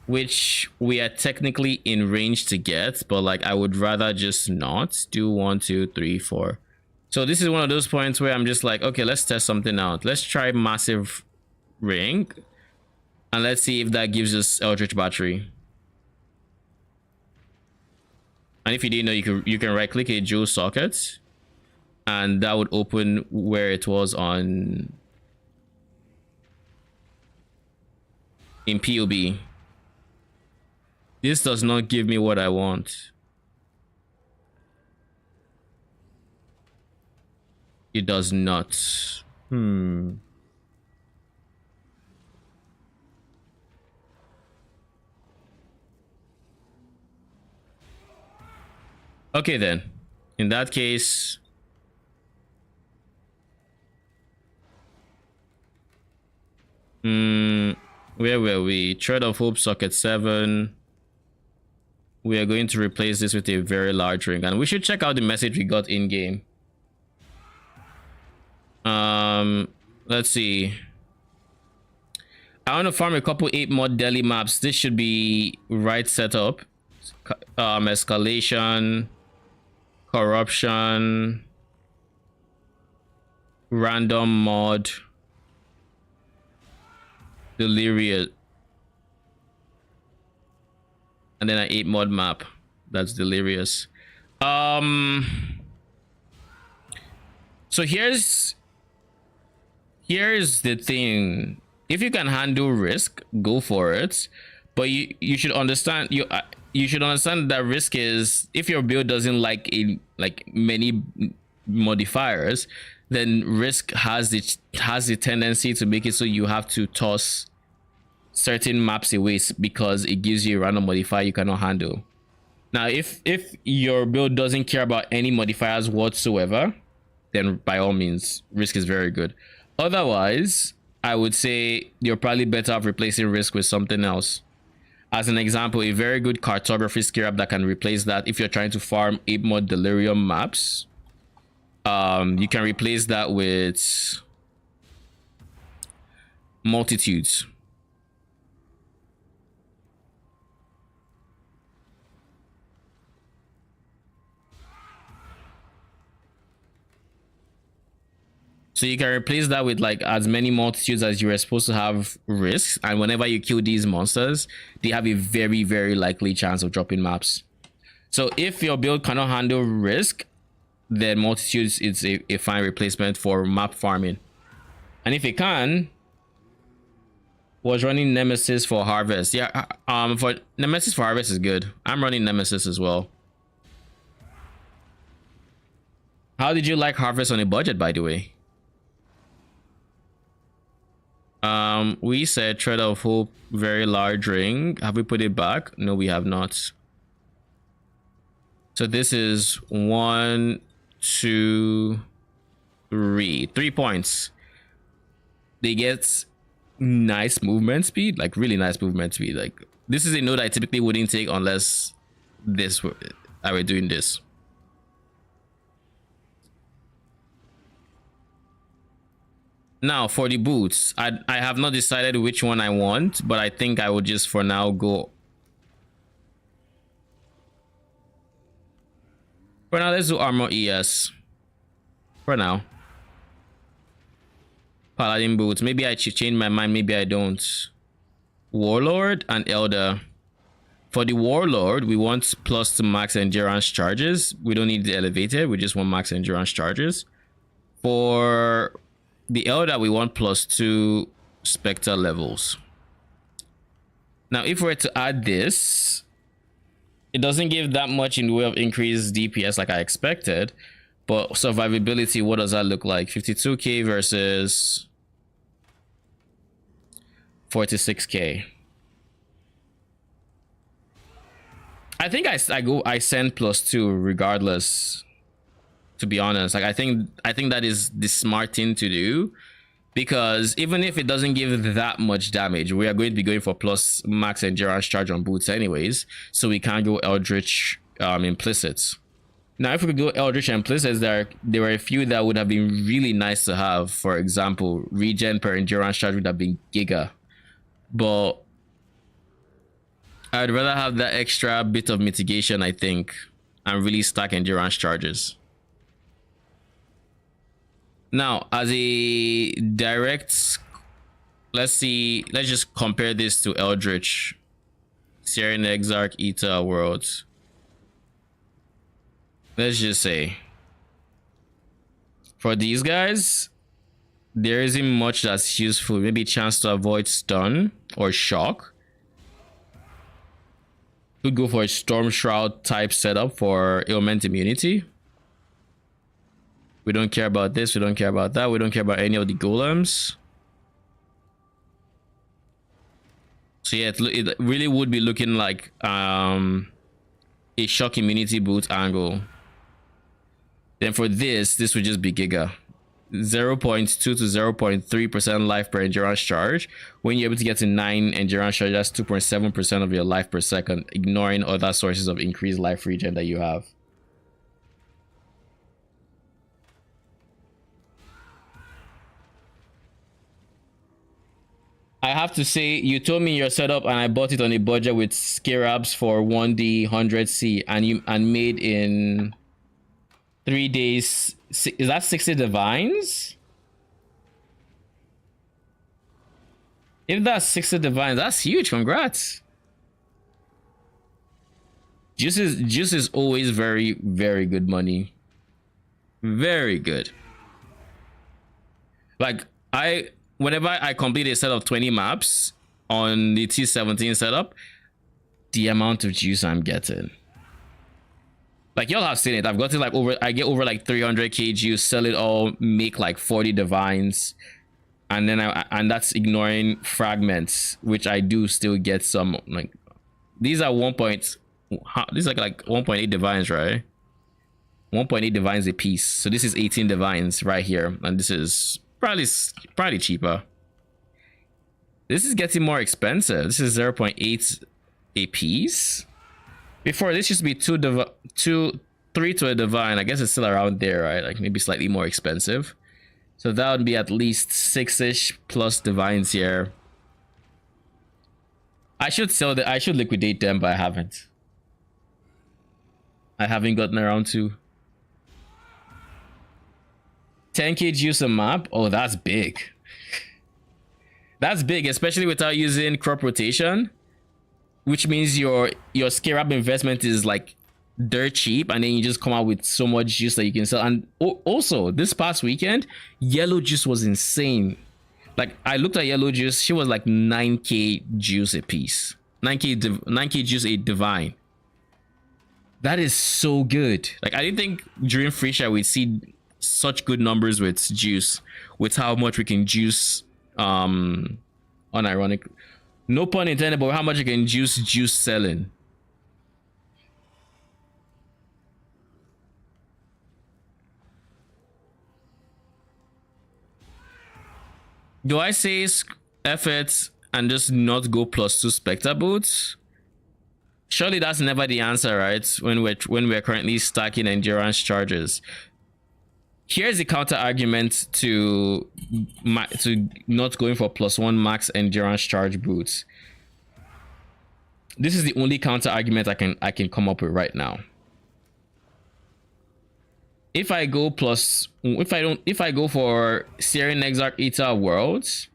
which we are technically in range to get, but like I would rather just not do 1, 2, 3, 4. So this is one of those points where I'm just like, okay, let's test something out. Let's try Massive Ring, and let's see if that gives us Eldritch Battery. And if you didn't know, you can right click a Joe socket, and that would open where it was on in PoB. This does not give me what I want. It does not. Okay then. In that case, where were we? Thread of Hope, socket 7. We are going to replace this with a very large ring, and we should check out the message we got in game. Let's see. I want to farm a couple 8 more daily maps. This should be right setup. Escalation, corruption, random mod delirious, and then an 8 mod map that's delirious. So here's the thing. If you can handle risk, go for it. But you should understand you should understand that risk is, if your build doesn't like many modifiers, then risk has the tendency to make it so you have to toss certain maps away because it gives you a random modifier you cannot handle. Now, if your build doesn't care about any modifiers whatsoever, then by all means, risk is very good. Otherwise, I would say you're probably better off replacing risk with something else. As an example, a very good cartography skill that can replace that if you're trying to farm 8 mod delirium maps, you can replace that with multitudes. So you can replace that with like as many multitudes as you are supposed to have risks, and whenever you kill these monsters, they have a very, very likely chance of dropping maps. So if your build cannot handle risk, then multitudes is a fine replacement for map farming. And if it can, was running Nemesis for Harvest. Yeah, for Nemesis for Harvest is good. I'm running Nemesis as well. How did you like Harvest on a budget, by the way? We said Tread of Hope, very large ring. Have we put it back? No, we have not. So this is 1, 2, 3. 3 points. They get nice movement speed, like really nice movement speed. Like this is a node I typically wouldn't take unless I were doing this. Now for the boots, I have not decided which one I want, but I think I would just for now go. For now, let's do armor ES. For now. Paladin boots. Maybe I should change my mind, maybe I don't. Warlord and Elder. For the Warlord, we want plus to max endurance charges. We don't need the elevated, we just want max endurance charges. For the Elder, we want +2 Spectre levels. Now, if we're to add this, it doesn't give that much in the way of increased DPS like I expected, but survivability, what does that look like? 52k versus 46k. I think I send +2 regardless. To be honest, like I think that is the smart thing to do, because even if it doesn't give that much damage, we are going to be going for plus max endurance charge on boots anyways, so we can't go Eldritch implicits. Now if we could go Eldritch implicits, there were a few that would have been really nice to have. For example, regen per endurance charge would have been giga, but I'd rather have that extra bit of mitigation, I think, and really stack endurance charges. Now, as a direct, let's just compare this to Eldritch, Syrian Exarch, Eta Worlds. Let's just say, for these guys, there isn't much that's useful. Maybe a chance to avoid stun or shock. Could go for a Storm Shroud type setup for ailment immunity. We don't care about this, we don't care about that, we don't care about any of the golems. So yeah, it really would be looking like a shock immunity boot angle. Then for this would just be giga. 0.2 to 0.3% life per endurance charge. When you're able to get to 9 endurance charge, that's 2.7% of your life per second, ignoring other sources of increased life regen that you have. I have to say, you told me your setup and I bought it on a budget with Scarabs for 1D 100C and made in 3 days. Is that 60 divines? If that's 60 divines, that's huge. Congrats. Juice is always very, very good money. Very good. Like whenever I complete a set of 20 maps on the T17 setup, the amount of juice I'm getting. Like y'all have seen it. I've gotten like I get over like 300k juice, sell it all, make like 40 divines. And then and that's ignoring fragments, which I do still get some. Like these are these are like 1.8 divines, right? 1.8 divines a piece. So this is 18 divines right here, and this is probably cheaper. This is getting more expensive. This is 0.8 a piece. Before this used to be 3 to a divine. I guess it's still around there, right? Like maybe slightly more expensive. So that would be at least 6-ish plus divines here. I should sell that. I should liquidate them, but I haven't. I haven't gotten around to. 10k juice a map. Oh, that's big. That's big, especially without using crop rotation, which means your scarab investment is like dirt cheap, and then you just come out with so much juice that you can sell. And also this past weekend, yellow juice was insane. Like I looked at yellow juice, she was like 9k juice a piece. 9k juice a divine. That is so good. Like I didn't think during Phrecia we'd see such good numbers with juice, with how much we can juice. Unironic, no pun intended, but how much you can juice selling. Do I say F it and just not go +2 Spectre boots? Surely that's never the answer, right? When we're currently stacking endurance charges. Here's the counter argument to not going for +1 max endurance charge boots. This is the only counter argument I can come up with right now. If I go for Searing Exarch Eta Worlds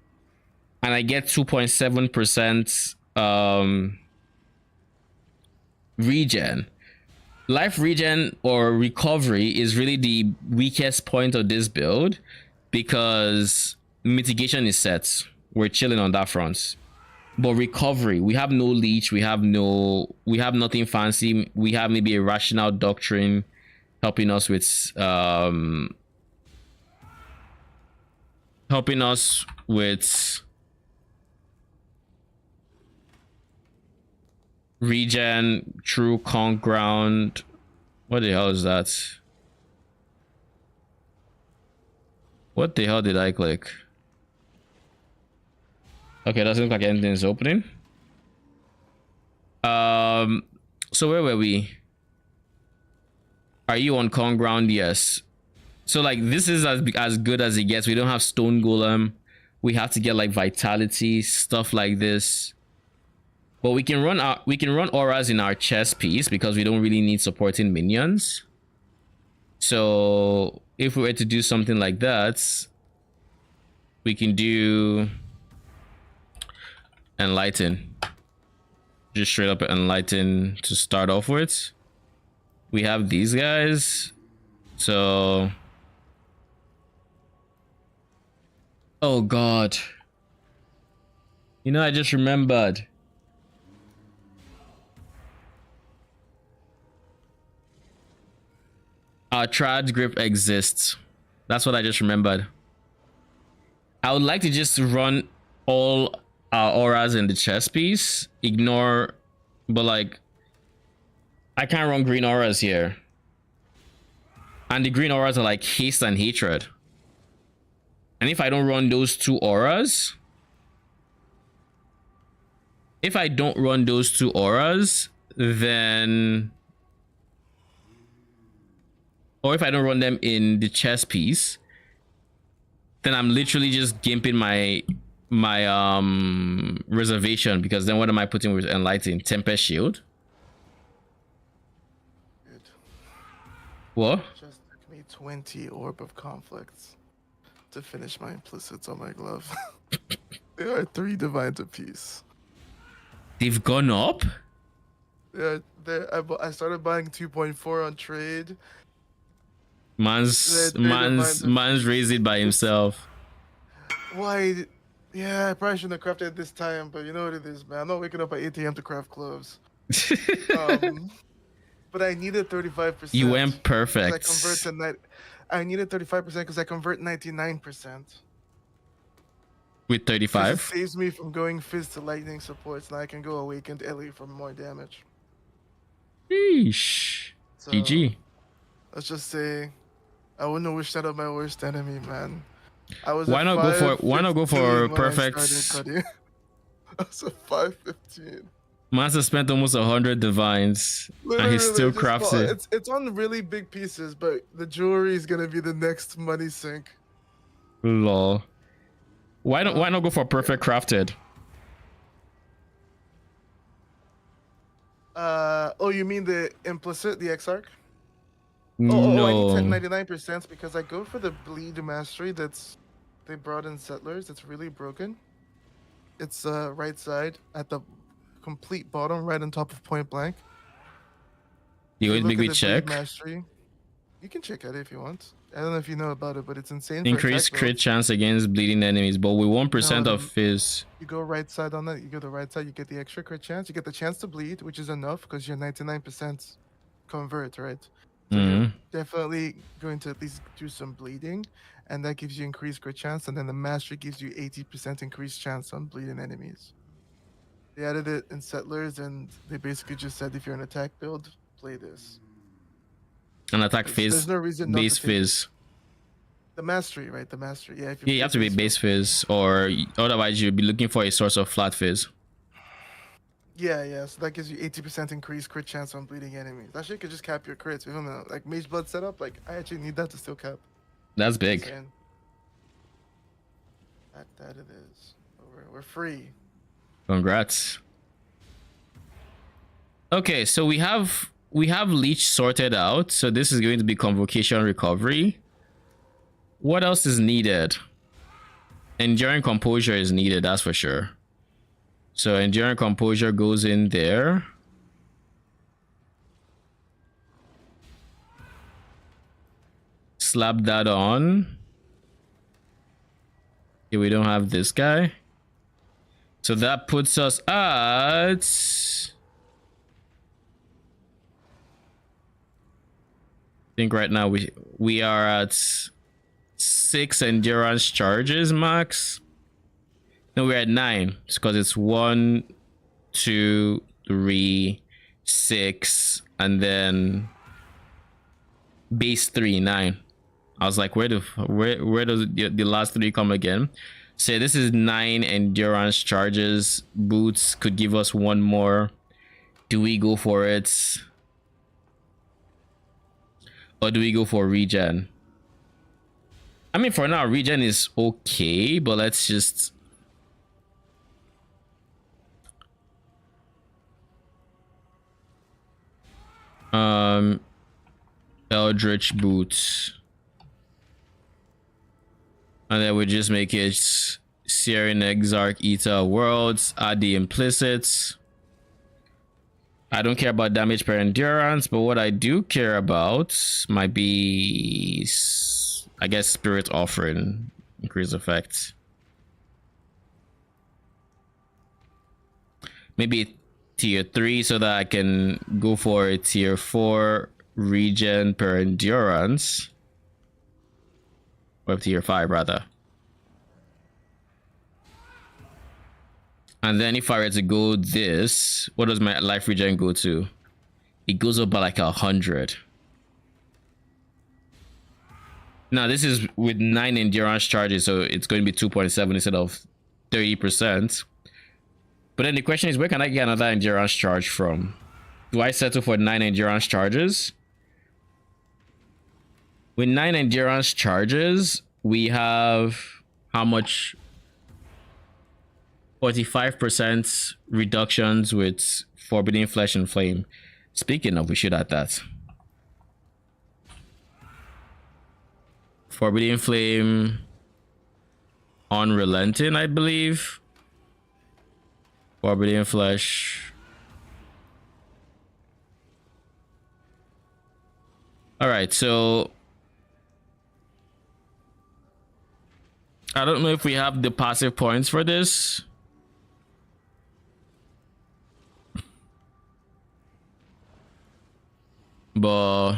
and I get 2.7% regen, life regen or recovery is really the weakest point of this build because mitigation is set. We're chilling on that front. But recovery, we have no leech, we have nothing fancy. We have maybe a rational doctrine helping us with regen, true conk ground. What the hell is that? What the hell did I click? Okay, doesn't look like anything is opening. So where were we? Are you on conk ground? Yes. So like this is as good as it gets. We don't have stone golem. We have to get like vitality, stuff like this. But we can run auras in our chess piece because we don't really need supporting minions. So if we were to do something like that, we can do enlighten. Just straight up enlighten to start off with. We have these guys. So oh god. You know, I just remembered. Our Triad grip exists. That's what I just remembered. I would like to just run all our auras in the chess piece. Ignore, but like, I can't run green auras here. And the green auras are like haste and hatred. And if I don't run those two auras, then, or if I don't run them in the chess piece, then I'm literally just gimping my reservation, because then what am I putting with enlighten? Tempest shield? Dude, What? just took me 20 orb of conflicts to finish my implicits on my glove. They are 3 divines apiece. They've gone up? Yeah, I started buying 2.4 on trade. Man's They're man's divines man's apiece. raised it by himself. Why? Yeah, I probably shouldn't have crafted it this time, but you know what it is, man. I'm not waking up at 8 a.m. to craft cloves. But I needed 35%. You went because I perfect. convert to night. I needed 35% because I convert 99%. With Because it 35. saves me from going fizz to lightning supports. Now I can go awakened Ellie for more damage. Sheesh. So GG. let's just say I wouldn't have wished that on my worst enemy, man. I was Why at not go for when I perfect? started cutting. I was at 515. Mans has spent almost 100 divines and he Literally, still just crafts it. it's on really big pieces, but the jewelry is gonna be the next money sink. Lol. Why not go for perfect crafted? Oh, you mean the implicit, the Exarch? No. I need 99% because I go for the bleed mastery they brought in settlers. It's really broken. It's right side at the complete bottom, right on top of point blank. You If going to make me bleed check? mastery, you can check it if you want. I don't know if you know about it, but it's insane. Increase for attack crit builds. chance against bleeding enemies, but with 1% No, of fizz. You go right side on that. You go the right side. You get the extra crit chance. You get the chance to bleed, which is enough because you're 99% convert, right? So you're definitely going to at least do some bleeding, and that gives you increased crit chance. And then the mastery gives you 80% increased chance on bleeding enemies. They added it in settlers, and they basically just said if you're an attack build, play this. An attack There's fizz. no reason not Base to take fizz. the mastery, right? The mastery. Yeah, Yeah, you have to be base fizz, or otherwise you'll be looking for a source of flat fizz. Yeah. So that gives you 80% increased crit chance on bleeding enemies. That shit could just cap your crits. Even though, like Mage Blood setup, like I actually need that to still cap. That's big. Insane. That it is. We're free. Congrats. Okay, so we have Leech sorted out. So this is going to be Convocation Recovery. What else is needed? Enduring Composure is needed, that's for sure. So Enduring Composure goes in there. Slap that on. Okay, we don't have this guy. So that puts us at... I think right now we are at 6 endurance charges max. No, we're at 9 because it's 1, 2, 3, 6, and then base 3, 9. I was like, where does the last 3 come again? So this is 9 endurance charges. Boots could give us 1 more. Do we go for it? Or do we go for regen? I mean, for now, regen is okay, but let's just... Eldritch Boots. And then we just make it Searing Exarch, Eater of Worlds, add the implicits. I don't care about damage per endurance, but what I do care about might be, I guess, Spirit Offering, increase effect. Maybe tier 3 so that I can go for a tier 4 regen per endurance. Or tier 5 rather. And then if I were to go this, what does my life regen go to? It goes up by like 100. Now this is with 9 endurance charges, so it's going to be 2.7 instead of 30%. But then the question is, where can I get another endurance charge from? Do I settle for 9 endurance charges? With 9 endurance charges, we have how much? 45% reductions with Forbidden Flesh and Flame. Speaking of, we should add that. Forbidden Flame, Unrelenting, I believe. Barbarian flesh. All right, so I don't know if we have the passive points for this. But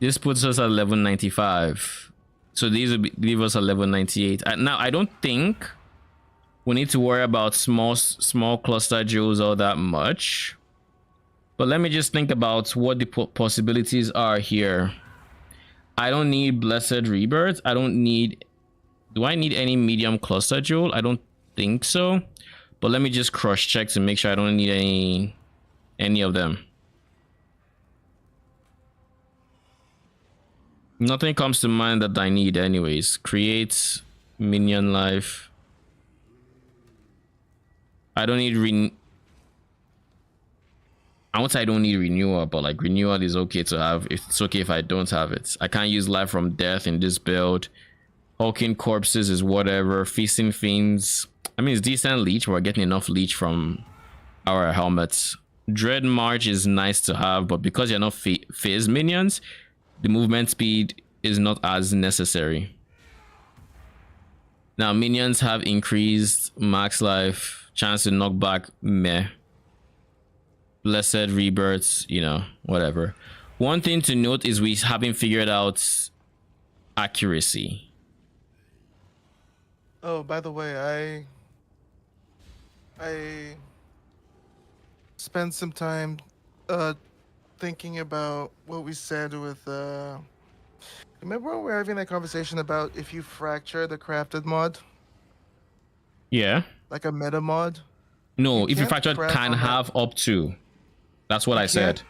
this puts us at level 95. So these will leave us at level 98. Now, I don't think we need to worry about small cluster jewels all that much. But let me just think about what the possibilities are here. I don't need Blessed Rebirth. I don't need... Do I need any medium cluster jewel? I don't think so. But let me just cross check to make sure I don't need any of them. Nothing comes to mind that I need anyways. Create minion life. I don't need I won't say I don't need renewal, but like renewal is okay to have. It's okay if I don't have it. I can't use life from death in this build. Hulking corpses is whatever. Feasting fiends. I mean, it's decent leech. We're getting enough leech from our helmets. Dread March is nice to have, but because you're not phase minions, the movement speed is not as necessary. Now, minions have increased max life, chance to knock back, meh. Blessed Rebirths, you know, whatever. One thing to note is we haven't figured out accuracy. Oh, by the way, I spent some time thinking about what we said with remember when we were having that conversation about if you fracture the crafted mod? Yeah. Like a meta mod? No, if you fracture can have up to. That's what I said.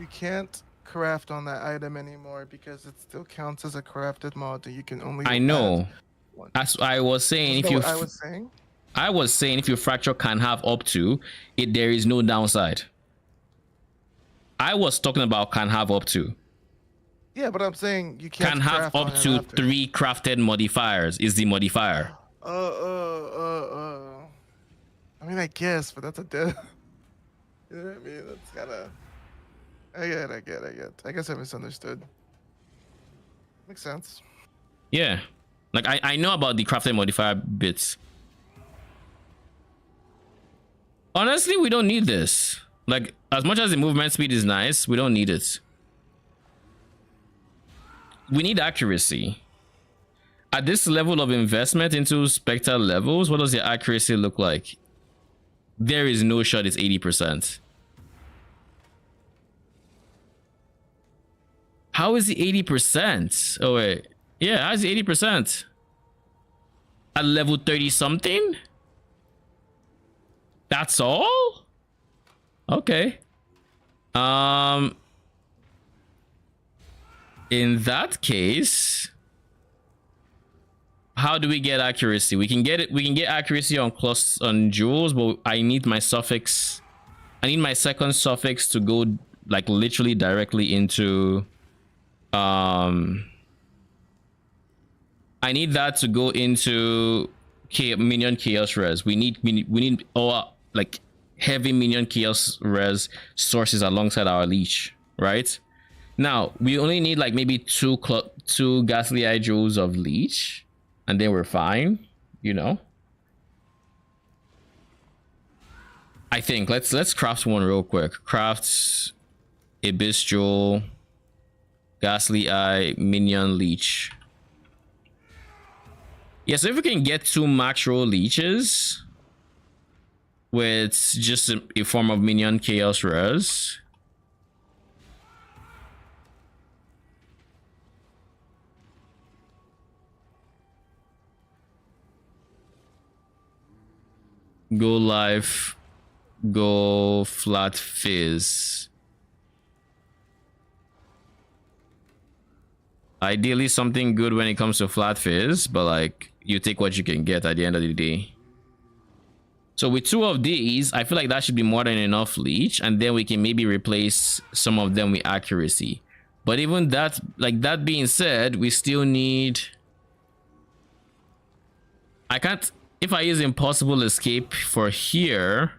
You can't craft on that item anymore because it still counts as a crafted mod. You can only. I know. As I was saying, if you. I was saying. I was saying if you fracture can have up to, there is no downside. I was talking about can have up to. Yeah, but I'm saying you can't. Can have up to 3 crafted modifiers is the modifier. I mean, I guess, but that's a dead. You know what I mean? That's kinda... I get. I guess I misunderstood. Makes sense. Yeah. Like, I know about the crafted modifier bits. Honestly, we don't need this. Like, as much as the movement speed is nice, we don't need it. We need accuracy. At this level of investment into Spectre levels, what does the accuracy look like? There is no shot it's 80%. How is it 80%? Oh wait. Yeah, how's it 80%? At level 30 something? That's all? Okay. In that case, how do we get accuracy? We can get accuracy on jewels, but I need my suffix. I need my second suffix to go like literally directly into I need that to go into minion chaos res. We need all like heavy minion chaos res sources alongside our leech, right? Now we only need like maybe two ghastly eye jewels of leech, and then we're fine, you know. I think let's craft one real quick. Craft abyss jewel, ghastly eye, minion leech. Yeah, so if we can get 2 macro leeches with just a form of minion chaos res. Go life, go flat fizz. Ideally something good when it comes to flat fizz, but like you take what you can get at the end of the day. So with 2 of these, I feel like that should be more than enough leech, and then we can maybe replace some of them with accuracy. But even that, like that being said, we still need I can't. If I use impossible escape for here,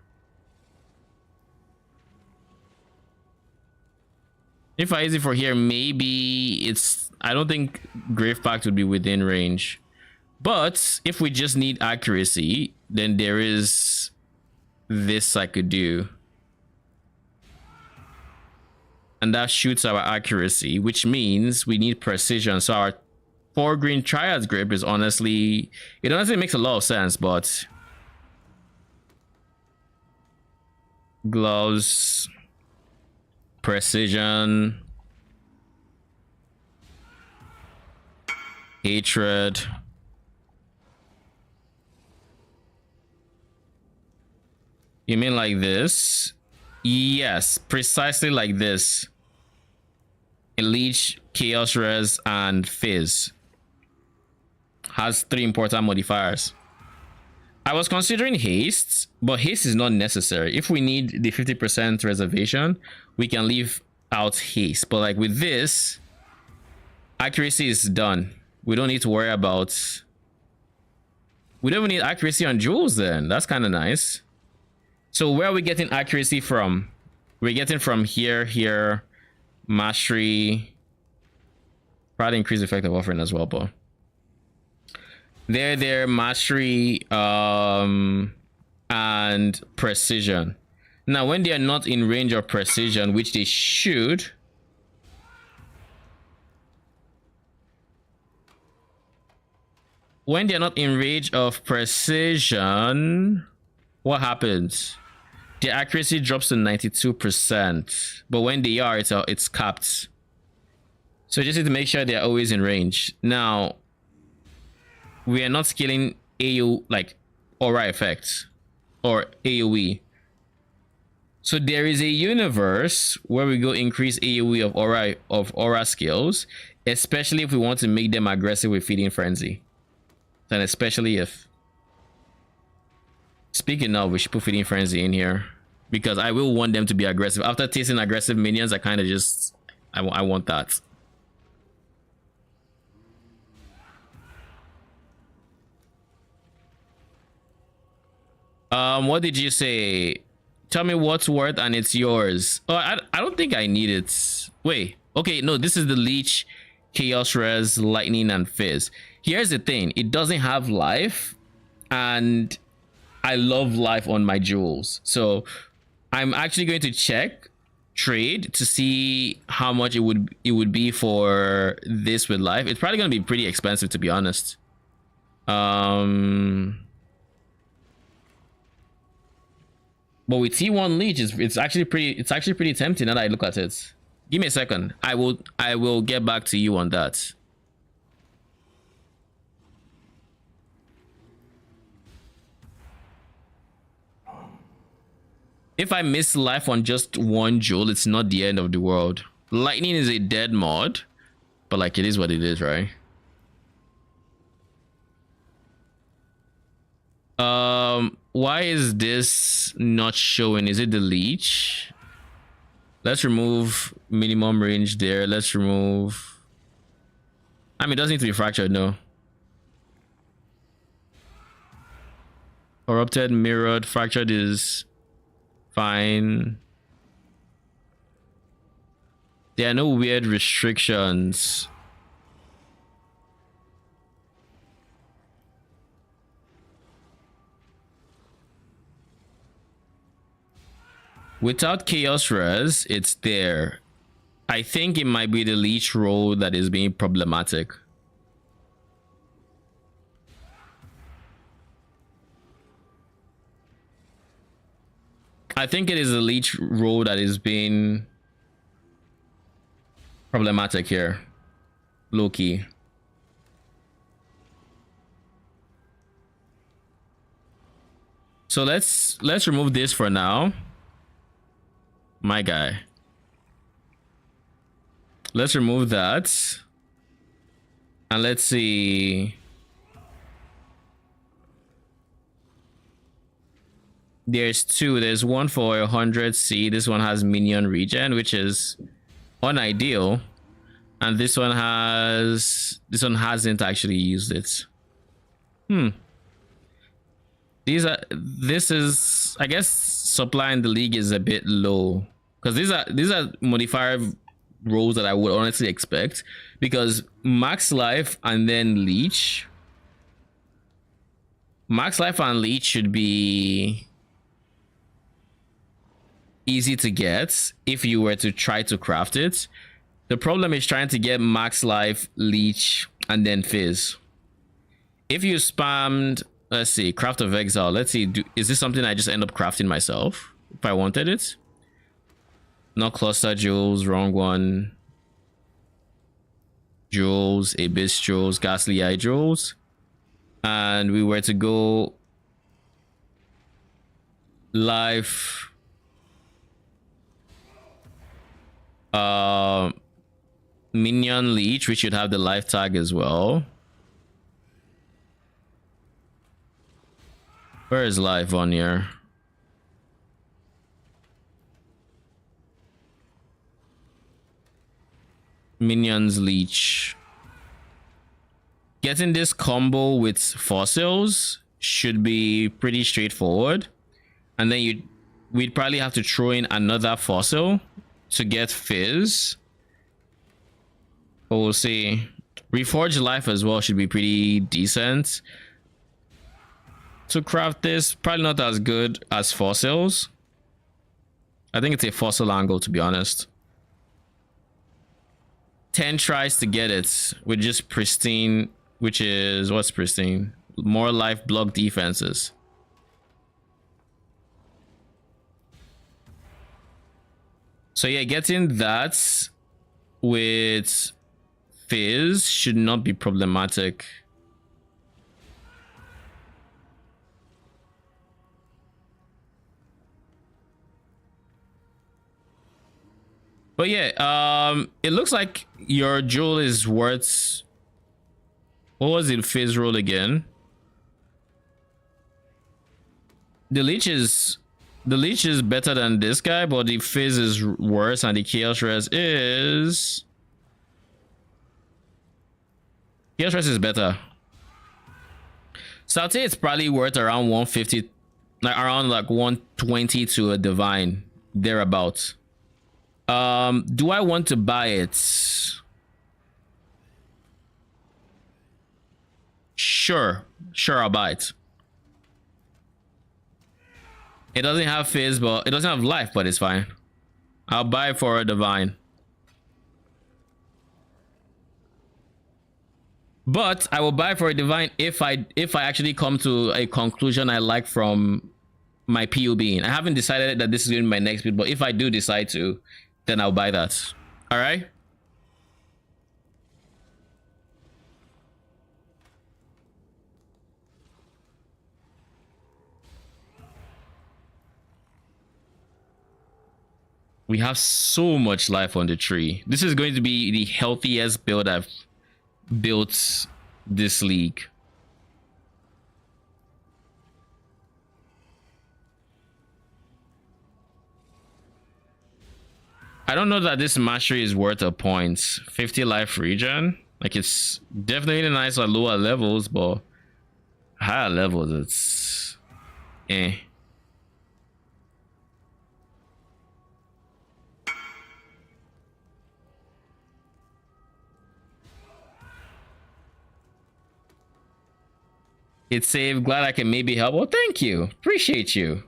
if I use it for here, maybe it's. I don't think Grave Pact would be within range. But if we just need accuracy, then there is this I could do. And that shoots our accuracy, which means we need precision. So our 4 green Triad's grip is honestly, it honestly makes a lot of sense, but gloves, precision, hatred. You mean like this? Yes, precisely like this. Leech, Chaos Res, and Fizz. Has 3 important modifiers. I was considering haste, but haste is not necessary. If we need the 50% reservation, we can leave out haste. But like with this, accuracy is done. We don't need to worry about... We don't even need accuracy on jewels then. That's kind of nice. So where are we getting accuracy from? We're getting from here, mastery. Probably increase the effect of offering as well, but there, mastery, and precision. Now, when they are not in range of precision, which they should, when they're not in range of precision, what happens? The accuracy drops to 92%, but when they are, it's capped. So just need to make sure they're always in range. Now, we are not scaling AO like aura effects or AoE. So there is a universe where we go increase AoE of aura skills, especially if we want to make them aggressive with Feeding Frenzy, and especially if. Speaking of, we should put Feeding Frenzy in here because I will want them to be aggressive. After tasting aggressive minions, I kind of just I want that. What did you say? Tell me what's worth and it's yours. Oh, I don't think I need it. Wait, okay, no, this is the Leech, Chaos Res, Lightning, and Fizz. Here's the thing, it doesn't have life, and I love life on my jewels. So I'm actually going to check trade to see how much it would be for this with life. It's probably gonna be pretty expensive, to be honest. But with T1 Leech, it's actually pretty tempting now that I look at it. Give me a second. I will get back to you on that. If I miss life on just 1 jewel, it's not the end of the world. Lightning is a dead mod, but like it is what it is, right? Why is this not showing? Is it the Leech? Let's remove minimum range there. Let's remove, I mean, it doesn't need to be fractured, no. Corrupted, mirrored, fractured is fine. There are no weird restrictions. Without Chaos Res, it's there. I think it might be the Leech roll that is being problematic. I think it is the Leech roll that is being problematic here. Low key. So let's remove this for now. My guy. Let's remove that. And let's see. There's 2. There's one for 100C. This one has minion regen, which is unideal. And this one hasn't actually used it. This is, I guess, supply in the league is a bit low because these are modifier rolls that I would honestly expect, because max life and then leech. Max life and leech should be easy to get if you were to try to craft it. The problem is trying to get max life, leech, and then fizz. If you spammed, let's see, craft of exile, let's see, is this something I just end up crafting myself if I wanted it? Not cluster jewels, wrong one. Jewels, abyss jewels, ghastly eye jewels. And we were to go life, minion leech, which should have the life tag as well. Where is life on here? Minions leech. Getting this combo with fossils should be pretty straightforward, and then we'd probably have to throw in another fossil to get fizz. But we'll see. Reforged life as well should be pretty decent to craft this. Probably not as good as fossils. I think it's a fossil angle, to be honest. 10 tries to get it with just pristine, which is, what's pristine? More life, block defenses. So yeah, getting that with fizz should not be problematic. But yeah, it looks like your jewel is worth, what was it, fizz roll again? The leech is better than this guy, but the fizz is worse, and the chaos res is better. So I'd say it's probably worth around 150, like around like 120 to a divine, thereabouts. Do I want to buy it? Sure, I'll buy it. It doesn't have fizz, but it doesn't have life, but it's fine. I'll buy it for a divine. But I will buy for a divine if I actually come to a conclusion I like from my PoBing. I haven't decided that this is going to be my next bid, but if I do decide to, then I'll buy that. All right. We have so much life on the tree. This is going to be the healthiest build I've built this league. I don't know that this mastery is worth a point. 50 life regen. Like, it's definitely nice at lower levels, but higher levels, it's eh. It's saved. Glad I can maybe help. Well, thank you. Appreciate you.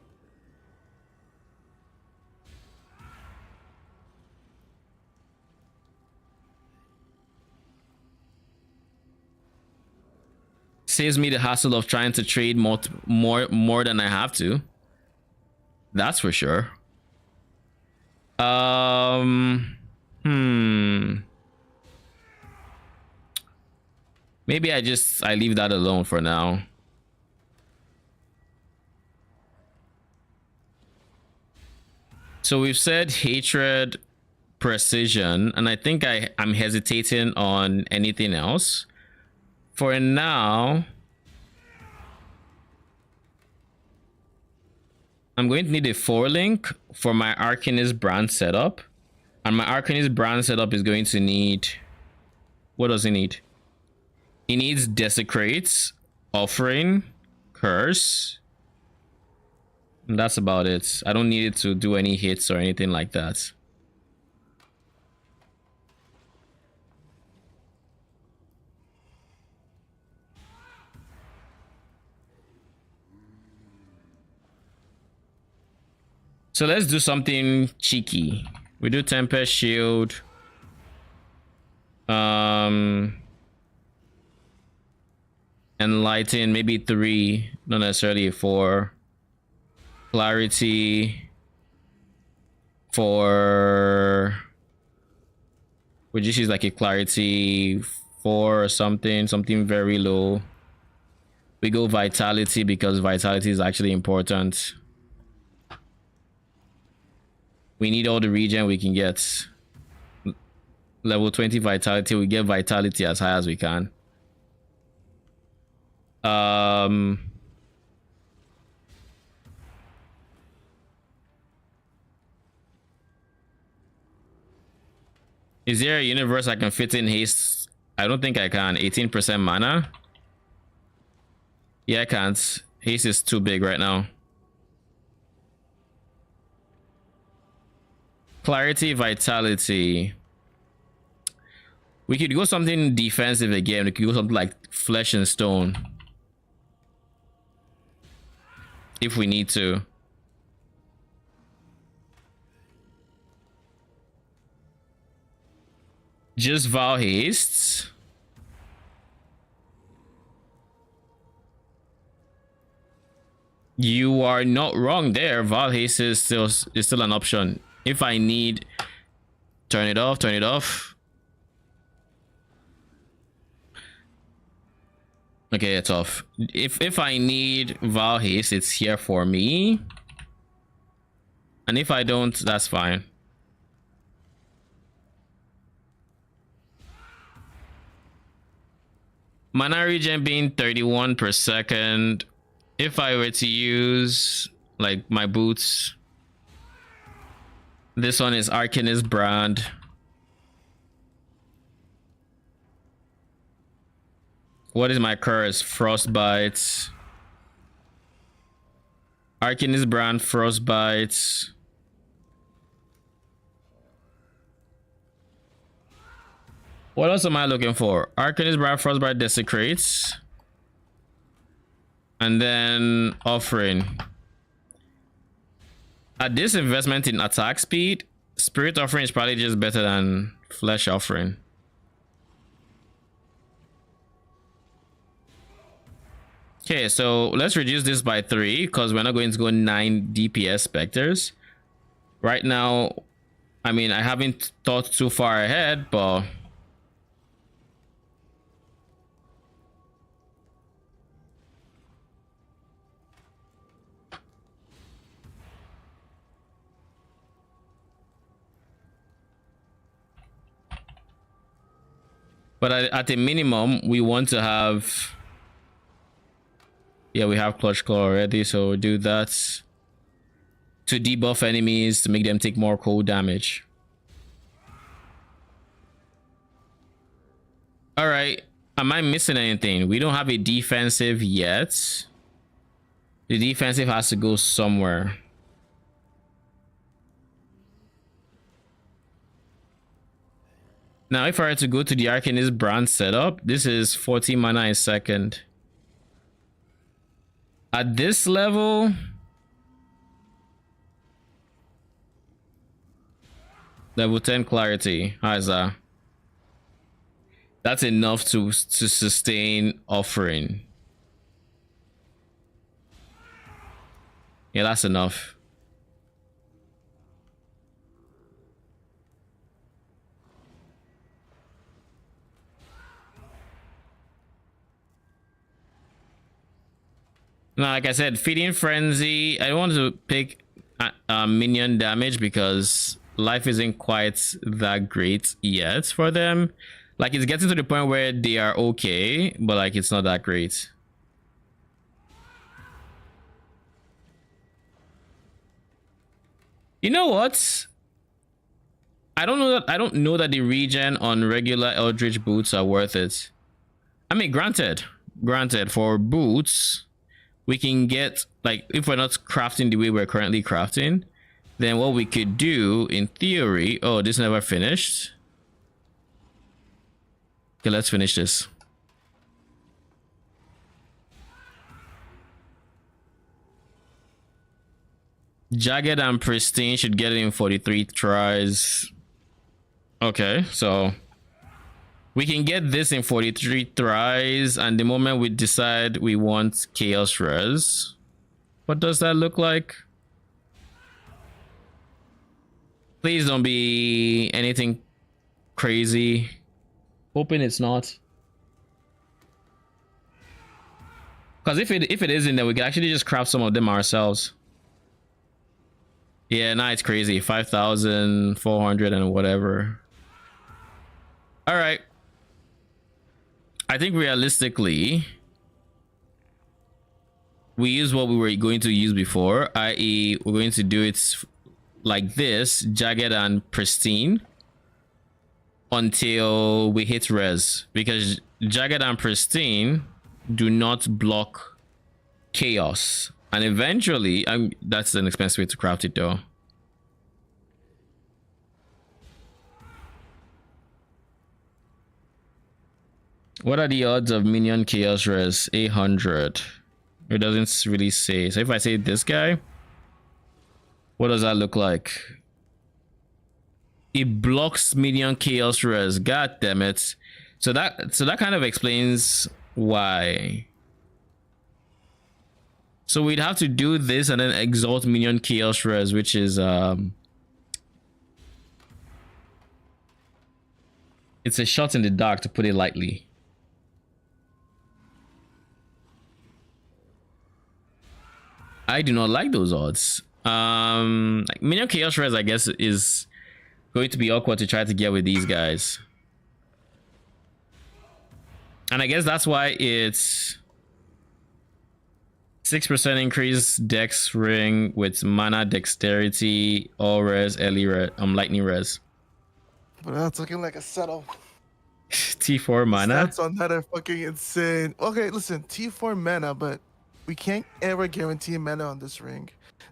Saves me the hassle of trying to trade more than I have to. That's for sure. Maybe I leave that alone for now. So we've said hatred, precision, and I think I'm hesitating on anything else. For now, I'm going to need a 4-link for my Arcanist brand setup. And my Arcanist brand setup is going to need... What does it need? It needs Desecrate, Offering, Curse, And that's about it. I don't need it to do any hits or anything like that. So let's do something cheeky. We do Tempest Shield. Enlighten, maybe 3, not necessarily 4. Clarity for, would you choose like a clarity 4 or something very low? We go vitality because vitality is actually important. We need all the regen we can get. Level 20 vitality, we get vitality as high as we can. Is there a universe I can fit in haste? I don't think I can. 18% mana. Yeah, I can't. Haste is too big right now. Clarity, vitality. We could go something defensive again. We could go something like Flesh and Stone. If we need to. Just Vow Haste. You are not wrong there. Vow Haste is still an option. If I need, turn it off, turn it off. Okay, it's off. If I need Vow Haste, it's here for me. And if I don't, that's fine. Mana regen being 31 per second. If I were to use like my boots, this one is Arcanist brand. What is my curse? Frostbite. Arcanist brand, Frostbite. What else am I looking for? Arcanist brand, Frostbite, Desecrates. And then Offering. At this investment in attack speed, Spirit Offering is probably just better than Flesh Offering. Okay, so let's reduce this by 3 because we're not going to go 9 DPS Spectres. Right now, I mean, I haven't thought too far ahead, but... But at a minimum, we want to have... Yeah, we have Clutch Claw already, so we'll do that. To debuff enemies, to make them take more cold damage. Alright, am I missing anything? We don't have a defensive yet. The defensive has to go somewhere. Now, if I were to go to the Arcanist brand setup, this is 40 mana a second. At this level, level 10 clarity. How is that? That's enough to sustain Offering. Yeah, that's enough. Now, like I said, Feeding Frenzy, I don't want to pick minion damage because life isn't quite that great yet for them. Like, it's getting to the point where they are okay, but like, it's not that great. You know what? I don't know that the regen on regular Eldritch boots are worth it. I mean, granted, for boots, we can get, like, if we're not crafting the way we're currently crafting, then what we could do in theory, oh, this never finished. Okay, let's finish this. Jagged and pristine should get it in 43 tries. Okay, so we can get this in 43 tries, and the moment we decide we want chaos res, what does that look like? Please don't be anything crazy. Hoping it's not. Because if it isn't, then we can actually just craft some of them ourselves. Yeah, now it's crazy. 5,400 and whatever. All right. I think realistically, we use what we were going to use before, i.e. we're going to do it like this, jagged and pristine, until we hit res, because jagged and pristine do not block chaos. And eventually, that's an expensive way to craft it though. What are the odds of minion chaos res? 800. It doesn't really say. So if I say this guy, what does that look like? It blocks minion chaos res. God damn it. So that kind of explains why. So we'd have to do this and then exalt minion chaos res, which is it's a shot in the dark, to put it lightly. I do not like those odds. Like minion chaos res, I guess, is going to be awkward to try to get with these guys. And I guess that's why it's 6% increase dex ring with mana, dexterity, all res, early res, lightning res. But that's looking like a settle. T4 mana. Stats on that are fucking insane. Okay, listen, T4 mana, but we can't ever guarantee mana on this ring.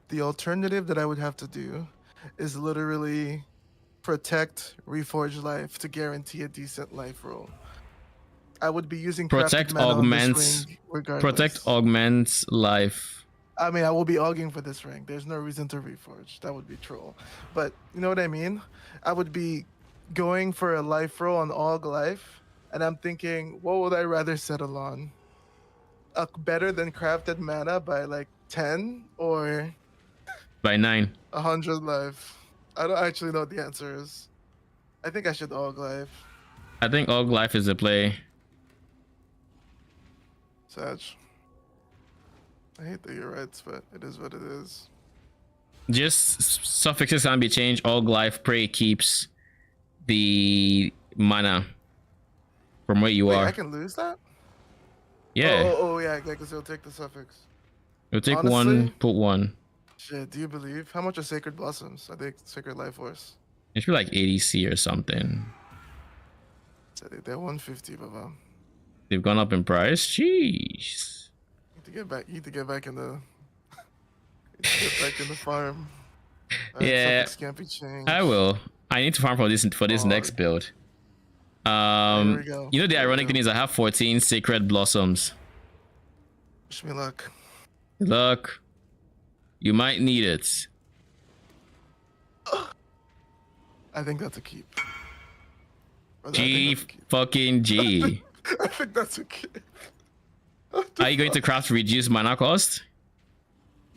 The alternative that I would have to do is literally protect Reforge Life to guarantee a decent life roll. I would be using protect augments, protect augments life. I mean, I will be auging for this ring. There's no reason to reforge. That would be troll. But you know what I mean? I would be going for a life roll on aug life, and I'm thinking, what would I rather settle on? A better than crafted mana by like 10 or by 9? 100 life. I don't actually know what the answer is. I think I should aug life. I think aug life is the play. Sag. I hate that you're right, but it is what it is. Just suffixes can be changed. Aug life pray keeps the mana from where you are. I can lose that? Yeah. Oh yeah, because it'll take the suffix. It'll take one, put one. Shit, do you believe? How much are Sacred Blossoms? I think Sacred Life Force. It should be like 80C or something. So they're 150, Baba. They've gone up in price. Jeez. You need to get back. You need to get back in the. Get back in the farm. Yeah, can't be changed. I will. I need to farm for this next build. You know the ironic thing is I have 14 Sacred Blossoms. Wish me luck. Good luck. You might need it. I think that's a keep. G fucking G. I think that's a keep. Are you going to craft reduced mana cost?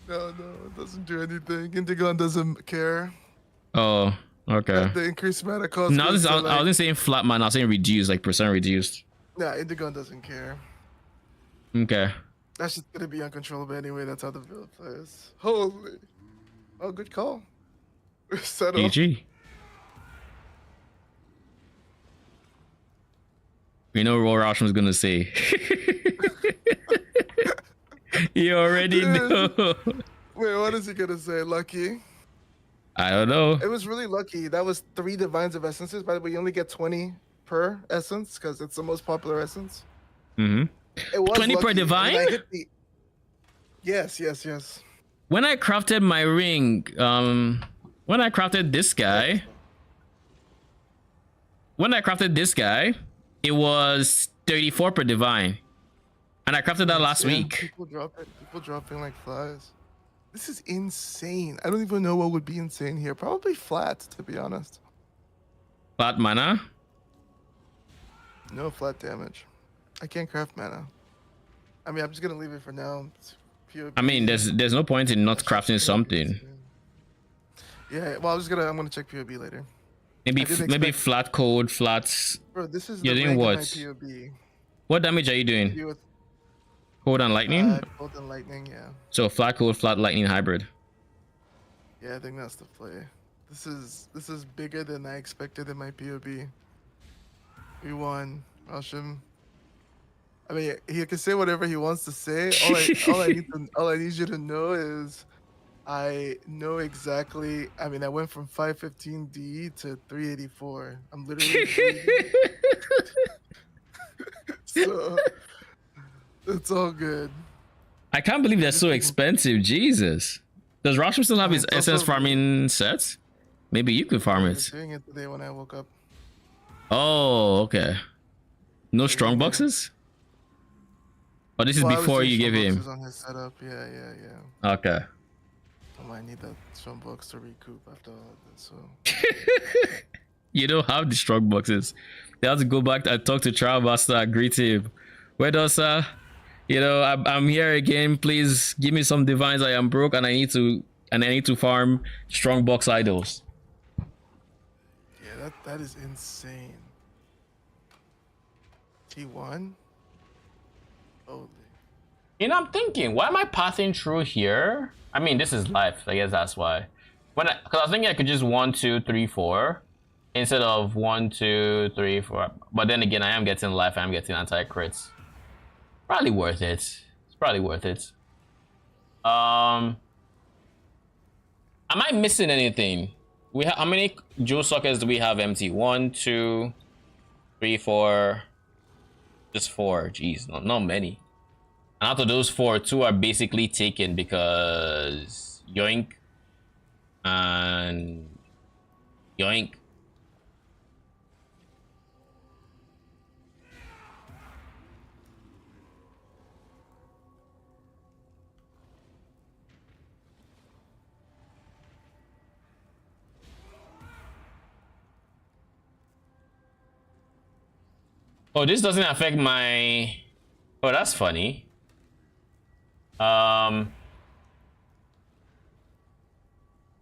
No, it doesn't do anything. Indigon doesn't care. Oh, okay. The increased mana cost. No, I wasn't saying flat mana. I was saying reduced, like percent reduced. Nah, Indigon doesn't care. Okay. That's just gonna be uncontrollable anyway. That's how the build plays. Holy. Oh, good call. Settle. GG. You know what Rosh was gonna say. You already know. Wait, what is he gonna say? Lucky? I don't know. It was really lucky. That was 3 Divines of Essences. By the way, you only get 20 per essence because it's the most popular essence. Mm-hmm. It was 20 per divine? Yes, yes, yes. When I crafted my ring, when I crafted this guy, it was 34 per divine. And I crafted that last week. People dropping like flies. This is insane. I don't even know what would be insane here. Probably flat, to be honest. Flat mana? No flat damage. I can't craft mana. I mean, I'm just gonna leave it for now. I mean, there's no point in not crafting something. Yeah, well, I'm gonna check POB later. Maybe flat code, flats. Bro, this is You're doing what? POB. What damage are you doing? Cold and lightning? Cold and lightning, yeah. So flat code, flat lightning hybrid. Yeah, I think that's the play. This is bigger than I expected in my POB. We won. Rush him. I mean, he can say whatever he wants to say. All I need you to know is, I know exactly. I mean, I went from 515D to 384. I'm literally. So it's all good. I can't believe they're so expensive. Jesus. Does Rasham still have his essence farming sets? Maybe you could farm I it. was doing it today when I woke up. Oh, okay. No strong boxes? Oh, this is before you give him. On his setup. Yeah. Okay. I need that strong box to recoup after all of this. So you don't have the strong boxes. You have to go back and talk to Trial Master, greet him. Where does I'm here again. Please give me some divines. I am broke and I need to farm strong box idols. Yeah, that is insane. T1. Holy. I'm thinking, why am I passing through here? I mean, this is life. I guess that's why. Because I was thinking I could just 1, 2, 3, 4 instead of 1, 2, 3, 4. But then again, I am getting life. I am getting anti-crits. Probably worth it. It's probably worth it. Am I missing anything? How many jewel sockets do we have empty? 1, 2, 3, 4. Just 4. Jeez, not many. And out of those 4, 2 are basically taken because yoink and yoink. Oh, this doesn't affect my... Oh, that's funny.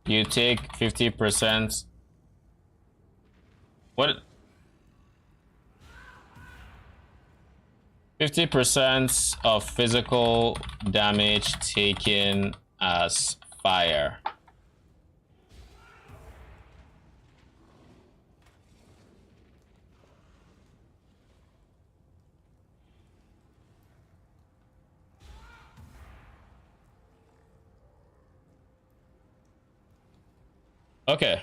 You take 50%. What? 50% of physical damage taken as fire. Okay.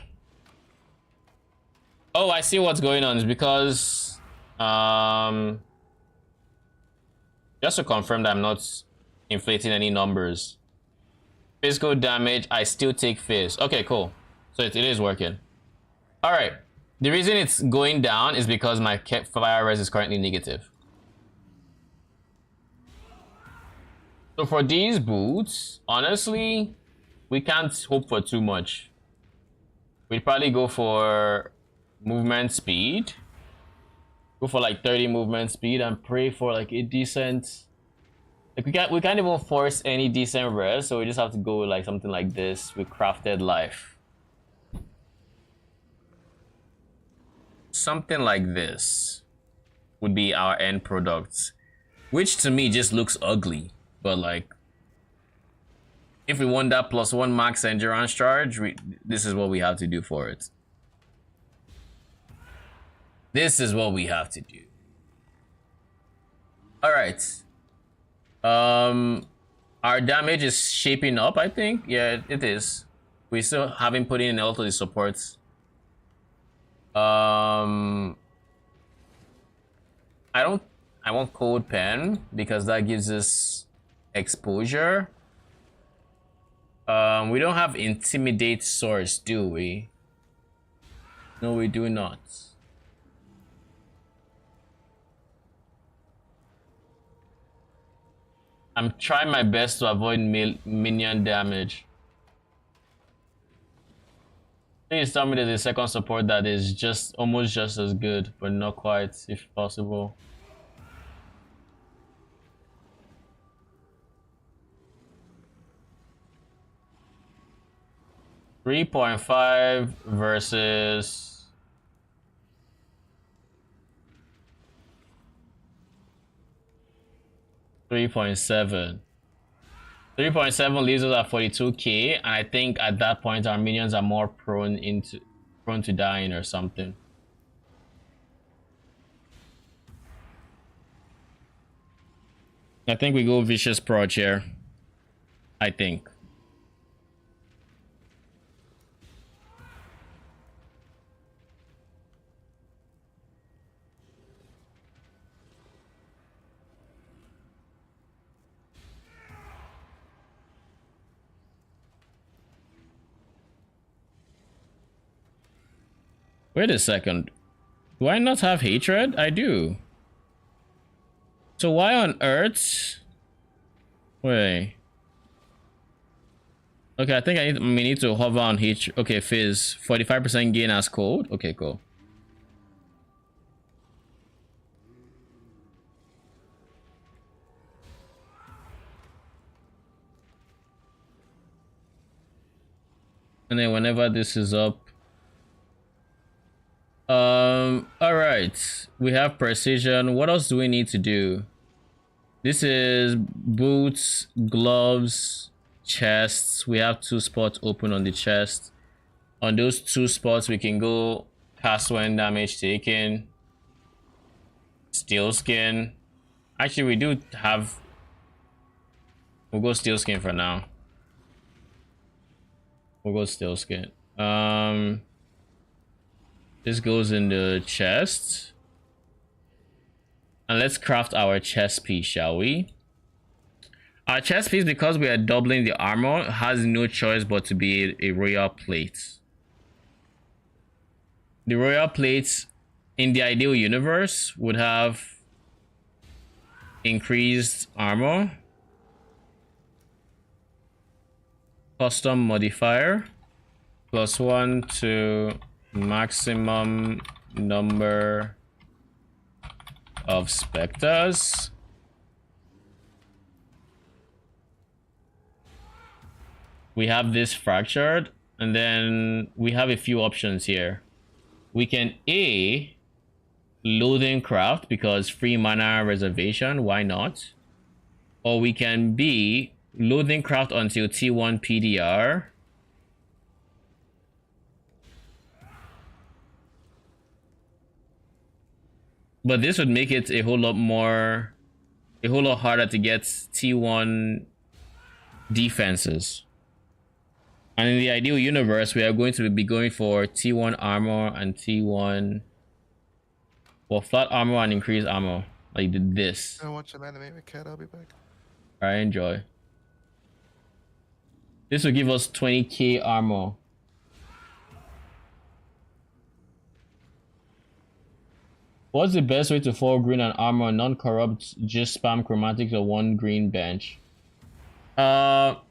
Oh, I see what's going on. It's because just to confirm that I'm not inflating any numbers. Physical damage, I still take fizz. Okay, cool. So it is working. All right. The reason it's going down is because my fire res is currently negative. So for these boots, honestly, we can't hope for too much. We'd probably go for movement speed. Go for like 30 movement speed and pray for like a decent... Like we can't even force any decent res, so we just have to go like something like this with crafted life. Something like this would be our end product, which to me just looks ugly, but like if we want that +1 max endurance charge, this is what we have to do for it. This is what we have to do. All right. Our damage is shaping up, I think. Yeah, it is. We still haven't put in a lot of the supports. I want code pen because that gives us exposure. We don't have intimidate source, do we? No, we do not. I'm trying my best to avoid minion damage. Please tell me there's a second support that is just almost just as good, but not quite, if possible. $3.5 versus 3.7. 3.7 leaves us at 42k, and I think at that point our minions are more prone to dying or something. I think we go vicious proj here. I think. Wait a second. Do I not have hatred? I do. So why on earth? Wait. Okay, I think we need to hover on hatred. Okay, fizz. 45% gain as cold. Okay, cool. And then whenever this is up. All right. We have precision. What else do we need to do? This is boots, gloves, chests. We have 2 spots open on the chest. On those 2 spots, we can go cast when damage taken. Steel skin. Actually, we do have. We'll go steel skin for now. We'll go steel skin. This goes in the chest. And let's craft our chest piece, shall we? Our chest piece, because we are doubling the armor, has no choice but to be a royal plate. The royal plates in the ideal universe would have increased armor, custom modifier, +1 to maximum number of specters. We have this fractured, and then we have a few options here. We can A, loathing craft, because free mana reservation, why not? Or we can B, loathing craft until T1 PDR. But this would make it a whole lot harder to get T1 defenses. And in the ideal universe, we are going to be going for T1 armor and T1, well, flat armor and increased armor, like this. I watch an anime with Cat. I'll be back. Alright, enjoy. This will give us 20k armor. What's the best way to 4 green and armor, non-corrupt, just spam chromatics or 1 green bench? What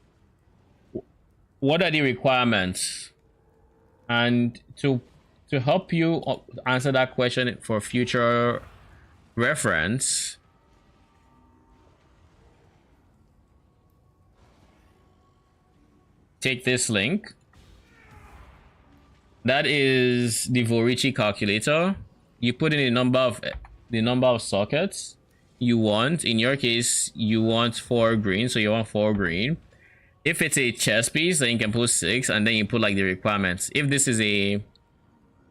are the requirements? And to help you answer that question for future reference, take this link. That is the Phrecia calculator. You put in the number of sockets you want. In your case, you want 4 green, so you want 4 green. If it's a chest piece, then you can put 6, and then you put like the requirements. If this is a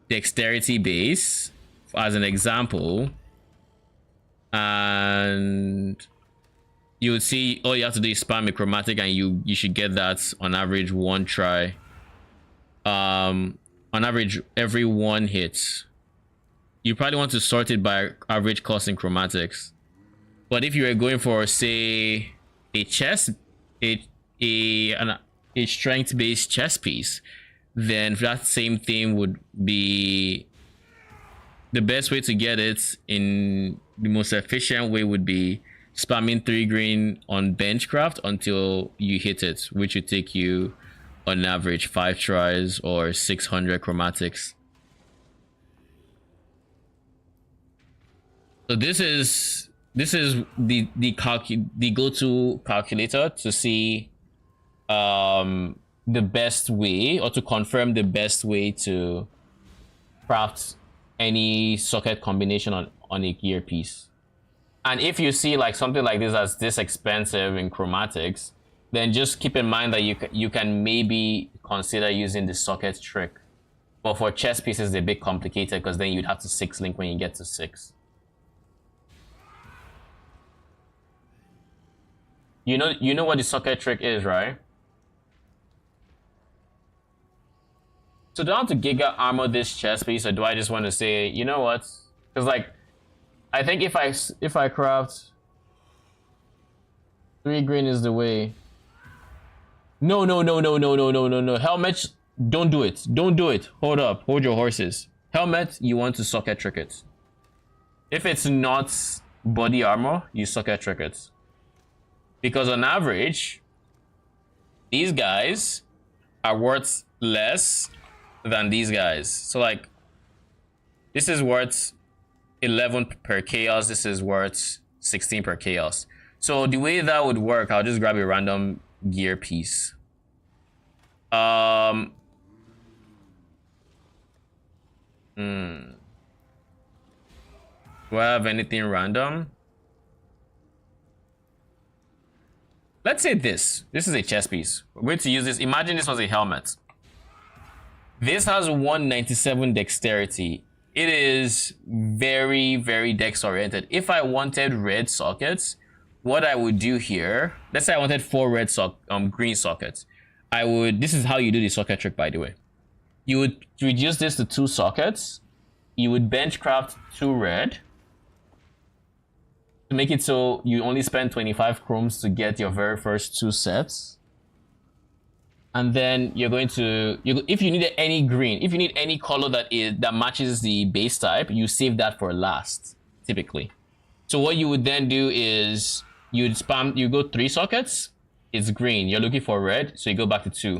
dexterity base, as an example, and you would see all you have to do is spam a chromatic, and you should get that on average 1 try. On average, every 1 hit. You probably want to sort it by average cost in chromatics. But if you were going for, say, a chest, a strength-based chess piece, then that same thing would be the best way to get it in the most efficient way would be spamming 3 green on benchcraft until you hit it, which would take you on average 5 tries or 600 chromatics. So this is the go-to calculator to see the best way, or to confirm the best way to craft any socket combination on a gear piece. And if you see like something like this as this expensive in chromatics, then just keep in mind that you can maybe consider using the socket trick. But for chess pieces, they're a bit complicated because then you'd have to 6 link when you get to 6. You know what the socket trick is, right? So do I want to giga armor this chess piece, or do I just want to say, you know what? Because like, I think if I craft 3 green is the way. No. Helmet, don't do it. Don't do it. Hold up. Hold your horses. Helmet, you want to socket trick it. If it's not body armor, you socket trick it. Because on average, these guys are worth less than these guys. So like, this is worth 11 per chaos, this is worth 16 per chaos. So the way that would work, I'll just grab a random gear piece. Do I have anything random? Let's say this is a chess piece. We're going to use this. Imagine this was a helmet. This has 197 dexterity. It is very, very dex oriented. If I wanted red sockets, what I would do here, let's say I wanted 4 green sockets. This is how you do the socket trick, by the way. You would reduce this to 2 sockets. You would benchcraft 2 red. To make it so you only spend 25 chromes to get your very first 2 sets. And then you're going to, if you need any green, if you need any color that matches the base type, you save that for last, typically. So what you would then do is you go 3 sockets, it's green, you're looking for red, so you go back to 2.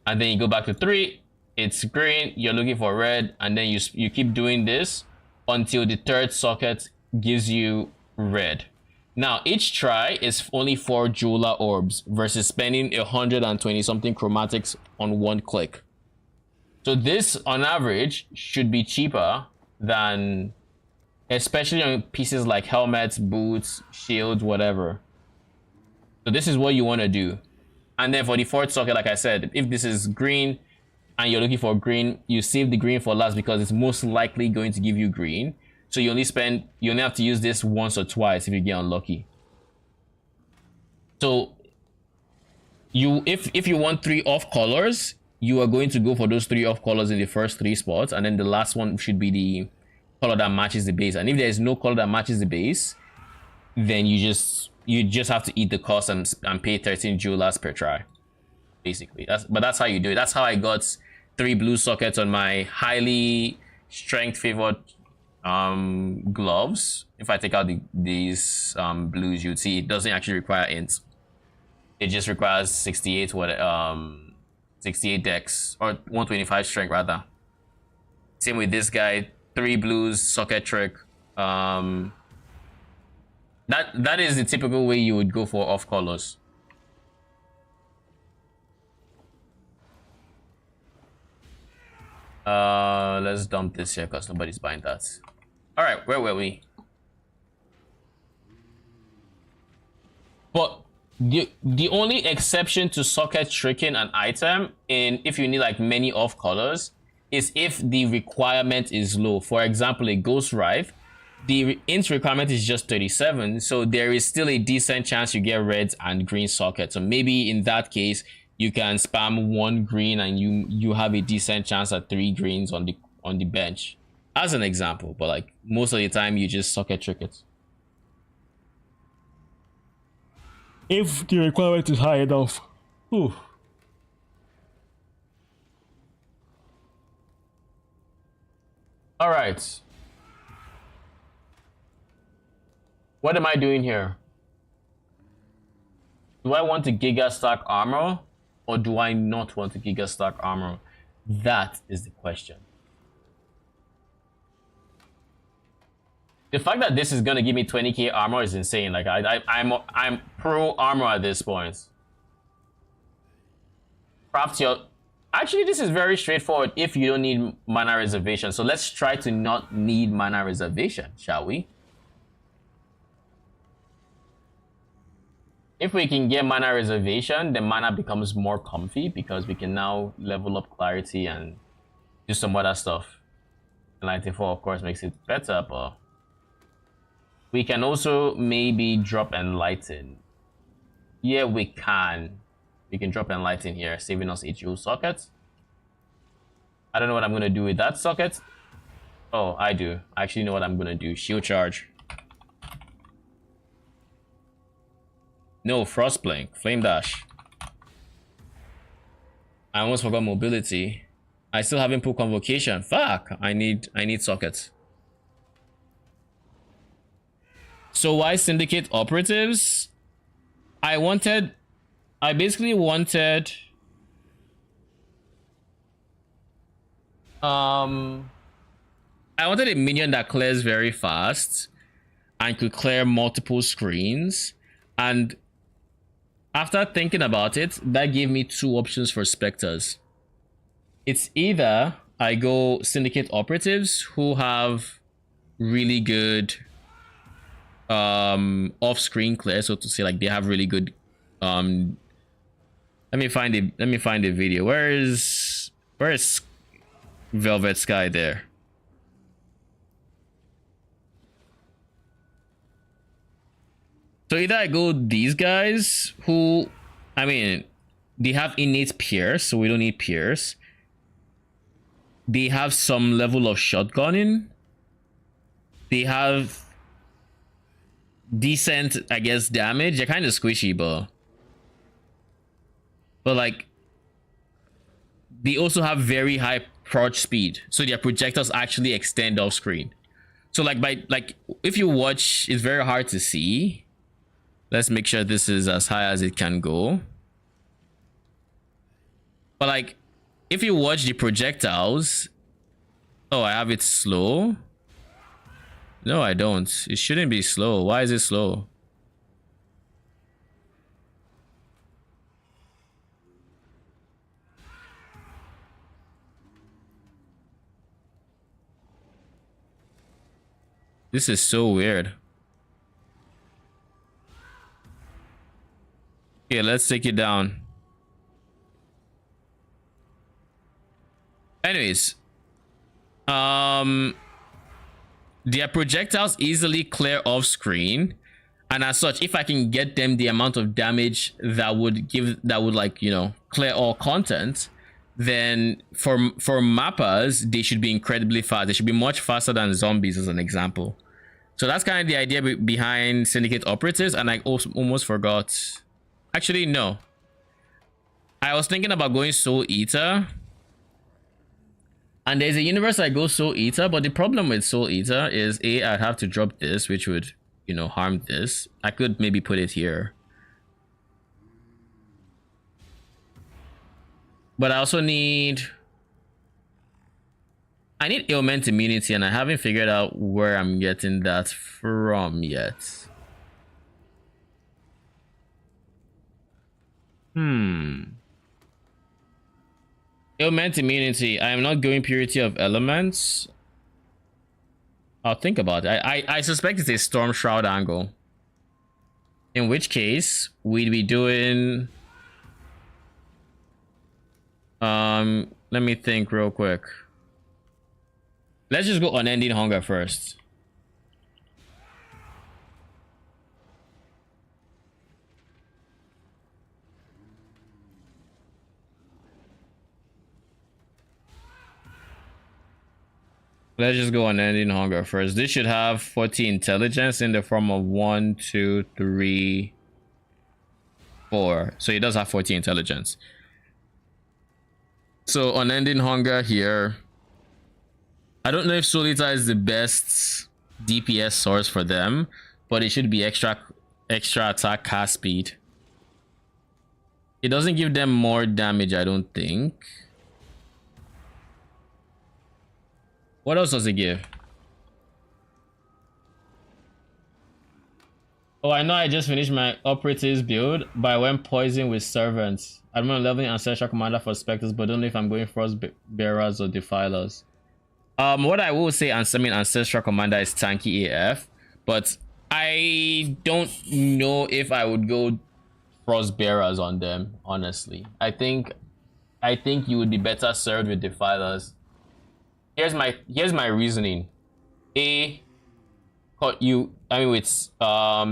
And then you go back to 3, it's green, you're looking for red, and then you keep doing this until the 3rd socket gives you red. Now, each try is only 4 jeweler orbs versus spending 120 something chromatics on 1 click. So this, on average, should be cheaper than, especially on pieces like helmets, boots, shields, whatever. So this is what you want to do. And then for the 4th socket, like I said, if this is green and you're looking for green, you save the green for last because it's most likely going to give you green. So you only have to use this once or twice if you get unlucky. So if you want 3 off colors, you are going to go for those 3 off colors in the first 3 spots, and then the last one should be the color that matches the base. And if there is no color that matches the base, then you just have to eat the cost and pay 13 jewelers per try. Basically, that's how you do it. That's how I got 3 blue sockets on my highly strength favored gloves. If I take out these blues, you'd see it doesn't actually require int. It just requires 68 dex, or 125 strength rather. Same with this guy, 3 blues, socket trick. That is the typical way you would go for off colors. Let's dump this here because nobody's buying that. All right, where were we? But the only exception to socket tricking an item, if you need like many off colors, is if the requirement is low. For example, a ghost rife, the int requirement is just 37, so there is still a decent chance you get reds and green sockets. So maybe in that case, you can spam 1 green and you have a decent chance at 3 greens on the bench, as an example. But like most of the time, you just socket trick it. If the requirement is high enough. Ooh. All right. What am I doing here? Do I want to giga stack armor or do I not want to giga stack armor? That is the question. The fact that this is gonna give me 20k armor is insane. Like I'm pro armor at this point. Craft your. Actually, this is very straightforward if you don't need mana reservation. So let's try to not need mana reservation, shall we? If we can get mana reservation, then mana becomes more comfy because we can now level up clarity and do some other stuff. 94 of course makes it better, but we can also maybe drop enlighten. Yeah, we can. We can drop enlighten here, saving us a jewel socket. I don't know what I'm gonna do with that socket. Oh, I do. I actually know what I'm gonna do. Shield charge. No, Frostblink, Flame Dash. I almost forgot mobility. I still haven't put convocation. Fuck, I need sockets. So why Syndicate Operatives? I basically wanted I wanted a minion that clears very fast and could clear multiple screens, and after thinking about it, that gave me two options for Spectres. It's either I go Syndicate Operatives, who have really good off-screen clear, so to say, like they have really good let me find the video. Where is Velvet Sky there? So either I go these guys who, I mean, they have innate pierce, so we don't need pierce. They have some level of shotgunning. They have decent, I guess, damage. They're kind of squishy, but like they also have very high approach speed, so their projectiles actually extend off screen. So like if you watch, it's very hard to see. Let's make sure this is as high as it can go. But like, if you watch the projectiles, oh, I have it slow. No, I don't. It shouldn't be slow. Why is it slow? This is so weird. Yeah, let's take it down. Anyways, their projectiles easily clear off screen, and as such, if I can get them the amount of damage that would like, you know, clear all content, then for mappers they should be incredibly fast. They should be much faster than zombies, as an example. So that's kind of the idea behind Syndicate Operatives. And I also almost forgot. Actually, no. I was thinking about going Soul Eater. And there's a universe I go Soul Eater, but the problem with Soul Eater is I'd have to drop this, which would, you know, harm this. I could maybe put it here. But I also need ailment immunity, and I haven't figured out where I'm getting that from yet. Ailment immunity. I am not going purity of elements. I'll think about it. I suspect it's a Storm Shroud angle. In which case, we'd be doing... let me think real quick. Let's just go Unending Hunger first. Let's just go Unending Hunger first. This should have 40 intelligence in the form of 1, 2, 3, 4. So it does have 40 intelligence. So Unending Hunger here. I don't know if Solita is the best DPS source for them, but it should be extra attack cast speed. It doesn't give them more damage, I don't think. What else does it give? Oh, I know I just finished my Operatives build, but I went poison with Servants. I'm on leveling Ancestral Commander for Spectres, but don't know if I'm going Frost Bearers or Defilers. What I will say, Ancestral Commander is tanky AF, but I don't know if I would go Frost Bearers on them, honestly. I think you would be better served with Defilers. Here's my reasoning. With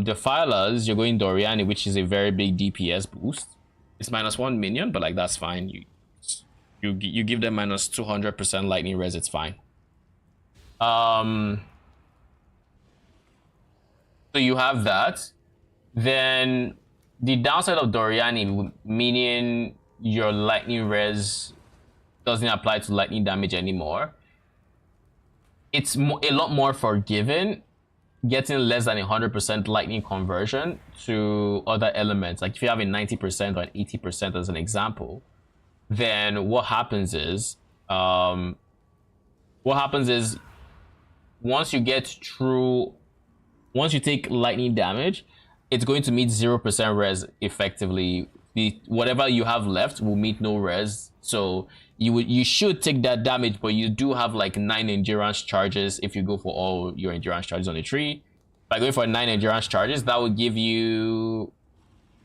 Defilers, you're going Doriani, which is a very big DPS boost. It's -1 minion, but like that's fine. You give them -200% lightning res, it's fine. So you have that. Then the downside of Doriani, meaning your lightning res doesn't apply to lightning damage anymore. It's a lot more forgiving, getting less than 100% lightning conversion to other elements. Like if you have a 90% or an 80% as an example, then what happens is once you take lightning damage, it's going to meet 0% res effectively. Whatever you have left will meet no res. So you should take that damage, but you do have like 9 endurance charges if you go for all your endurance charges on the tree. By going for 9 endurance charges, that will give you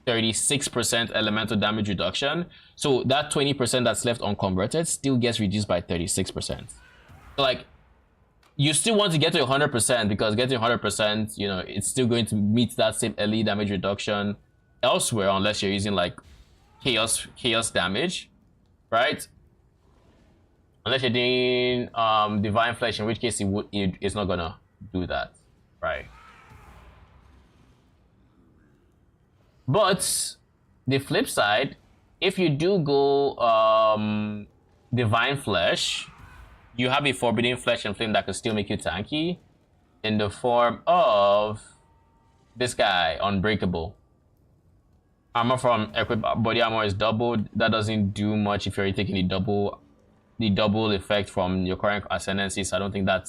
36% elemental damage reduction. So that 20% that's left unconverted still gets reduced by 36%. So like, you still want to get to 100% because getting 100%, you know, it's still going to meet that same early damage reduction elsewhere, unless you're using like chaos damage, right? Unless you're doing divine flesh, in which case it's not gonna do that, right? But the flip side, if you do go divine flesh, you have a forbidden flesh and flame that can still make you tanky in the form of this guy, Unbreakable. Armor from equipped body armor is doubled. That doesn't do much if you're taking the double effect from your current ascendancy. So I don't think that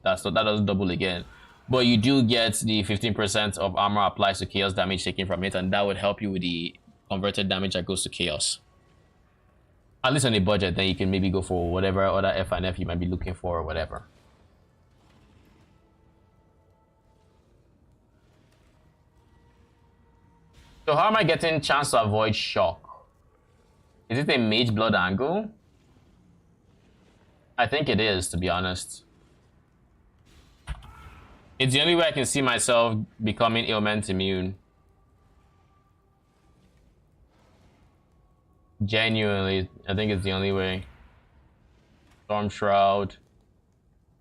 doesn't double again. But you do get the 15% of armor applies to chaos damage taken from it, and that would help you with the converted damage that goes to chaos. At least on a budget, then you can maybe go for whatever other F&F you might be looking for or whatever. So how am I getting chance to avoid shock? Is it a mage blood angle? I think it is, to be honest. It's the only way I can see myself becoming ailment immune. Genuinely, I think it's the only way. Storm Shroud.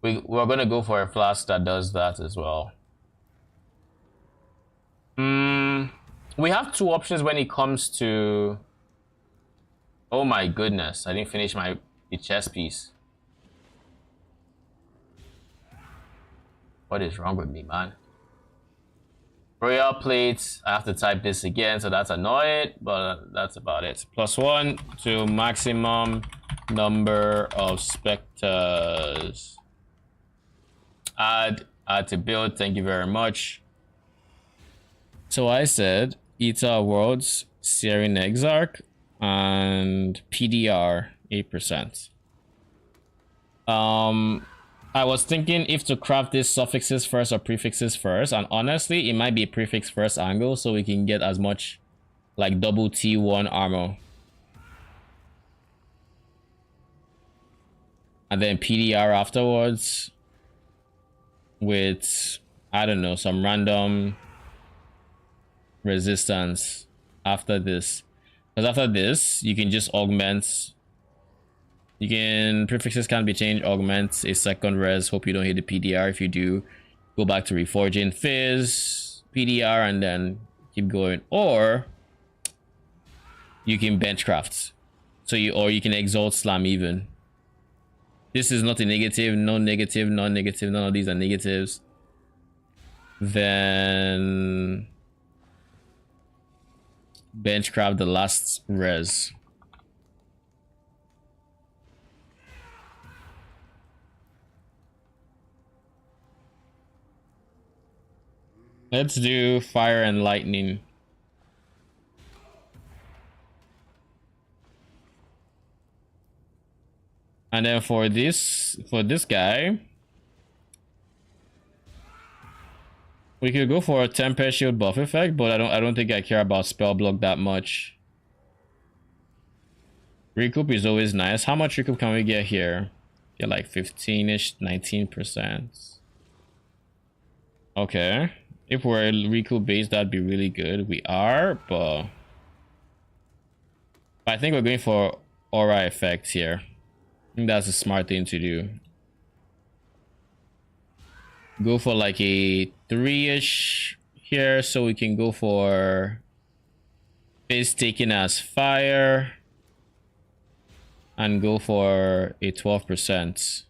We're gonna go for a flask that does that as well. We have 2 options when it comes to... Oh my goodness, I didn't finish the chest piece. What is wrong with me, man? Royal plates, I have to type this again, so that's annoying, but that's about it. +1 to maximum number of specters. Add to build, thank you very much. So I said Eta Worlds, Searing Exarch, and PDR 8%. I was thinking if to craft this suffixes first or prefixes first, and honestly it might be a prefix first angle so we can get as much like double T1 armor, and then PDR afterwards with, I don't know, some random resistance after this, because after this you can just augment. Prefixes can be changed, augment a second res. Hope you don't hit the PDR. If you do, go back to Reforging Fizz, PDR, and then keep going. Or you can benchcraft. So you can exalt slam even. this is not a negative, no negative, non-negative, none of these are negatives, then benchcraft the last res. Let's do fire and lightning. And then for this guy, we could go for a temper shield buff effect, but I don't think I care about spell block that much. Recoup is always nice. How much recoup can we get here? Get like 15-ish, 19%. Okay. If we're recoup based, that'd be really good. We are, but I think we're going for aura effects here. I think that's a smart thing to do. Go for like a 3-ish here, so we can go for face taken as fire and go for a 12%.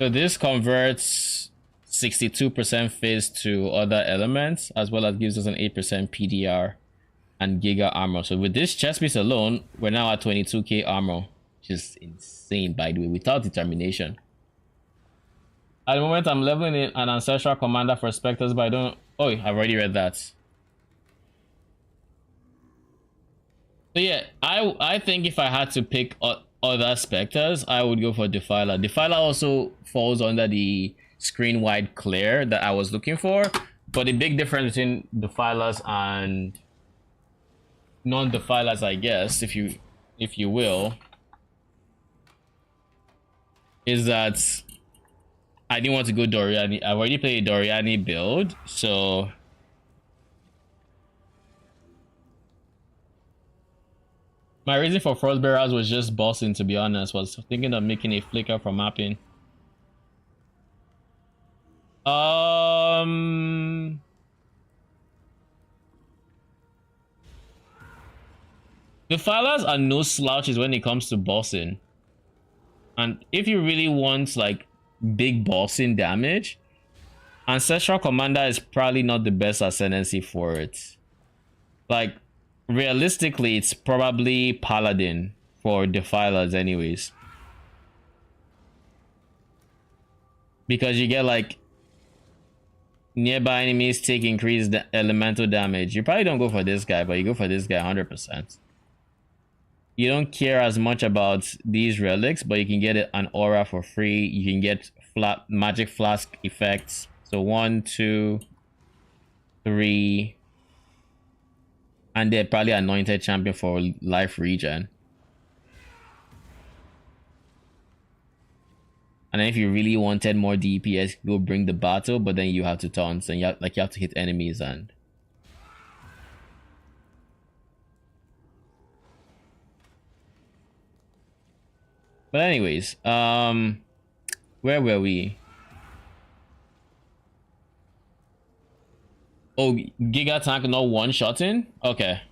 So this converts 62% phase to other elements, as well as gives us an 8% PDR and Giga armor. So with this chest piece alone, we're now at 22k armor, which is insane, by the way, without determination. At the moment, I'm leveling in an ancestral commander for specters, but I don't. Oh, I've already read that. So yeah, I think if I had to pick other specters, I would go for Defiler. Defiler also falls under the screen wide clear that I was looking for, but the big difference between Defilers and non-Defilers, I guess, if you will, is that I didn't want to go Doriani. I've already played a Doriani build, so my reason for Frostbearers was just bossing, to be honest. Was thinking of making a flicker for mapping. Defilers are no slouches when it comes to bossing. And if you really want like big bossing damage, Ancestral Commander is probably not the best ascendancy for it. Like, realistically, it's probably Paladin for Defilers anyways. Because you get like nearby enemies take increased elemental damage. You probably don't go for this guy, but you go for this guy 100%. You don't care as much about these relics, but you can get an aura for free. You can get magic flask effects. So 1, 2, 3, and they're probably anointed champion for life regen. And then if you really wanted more DPS, go bring the battle, but then you have to taunt and you have to hit enemies and. But anyways, where were we? Oh, Giga tank not one-shotting? Okay.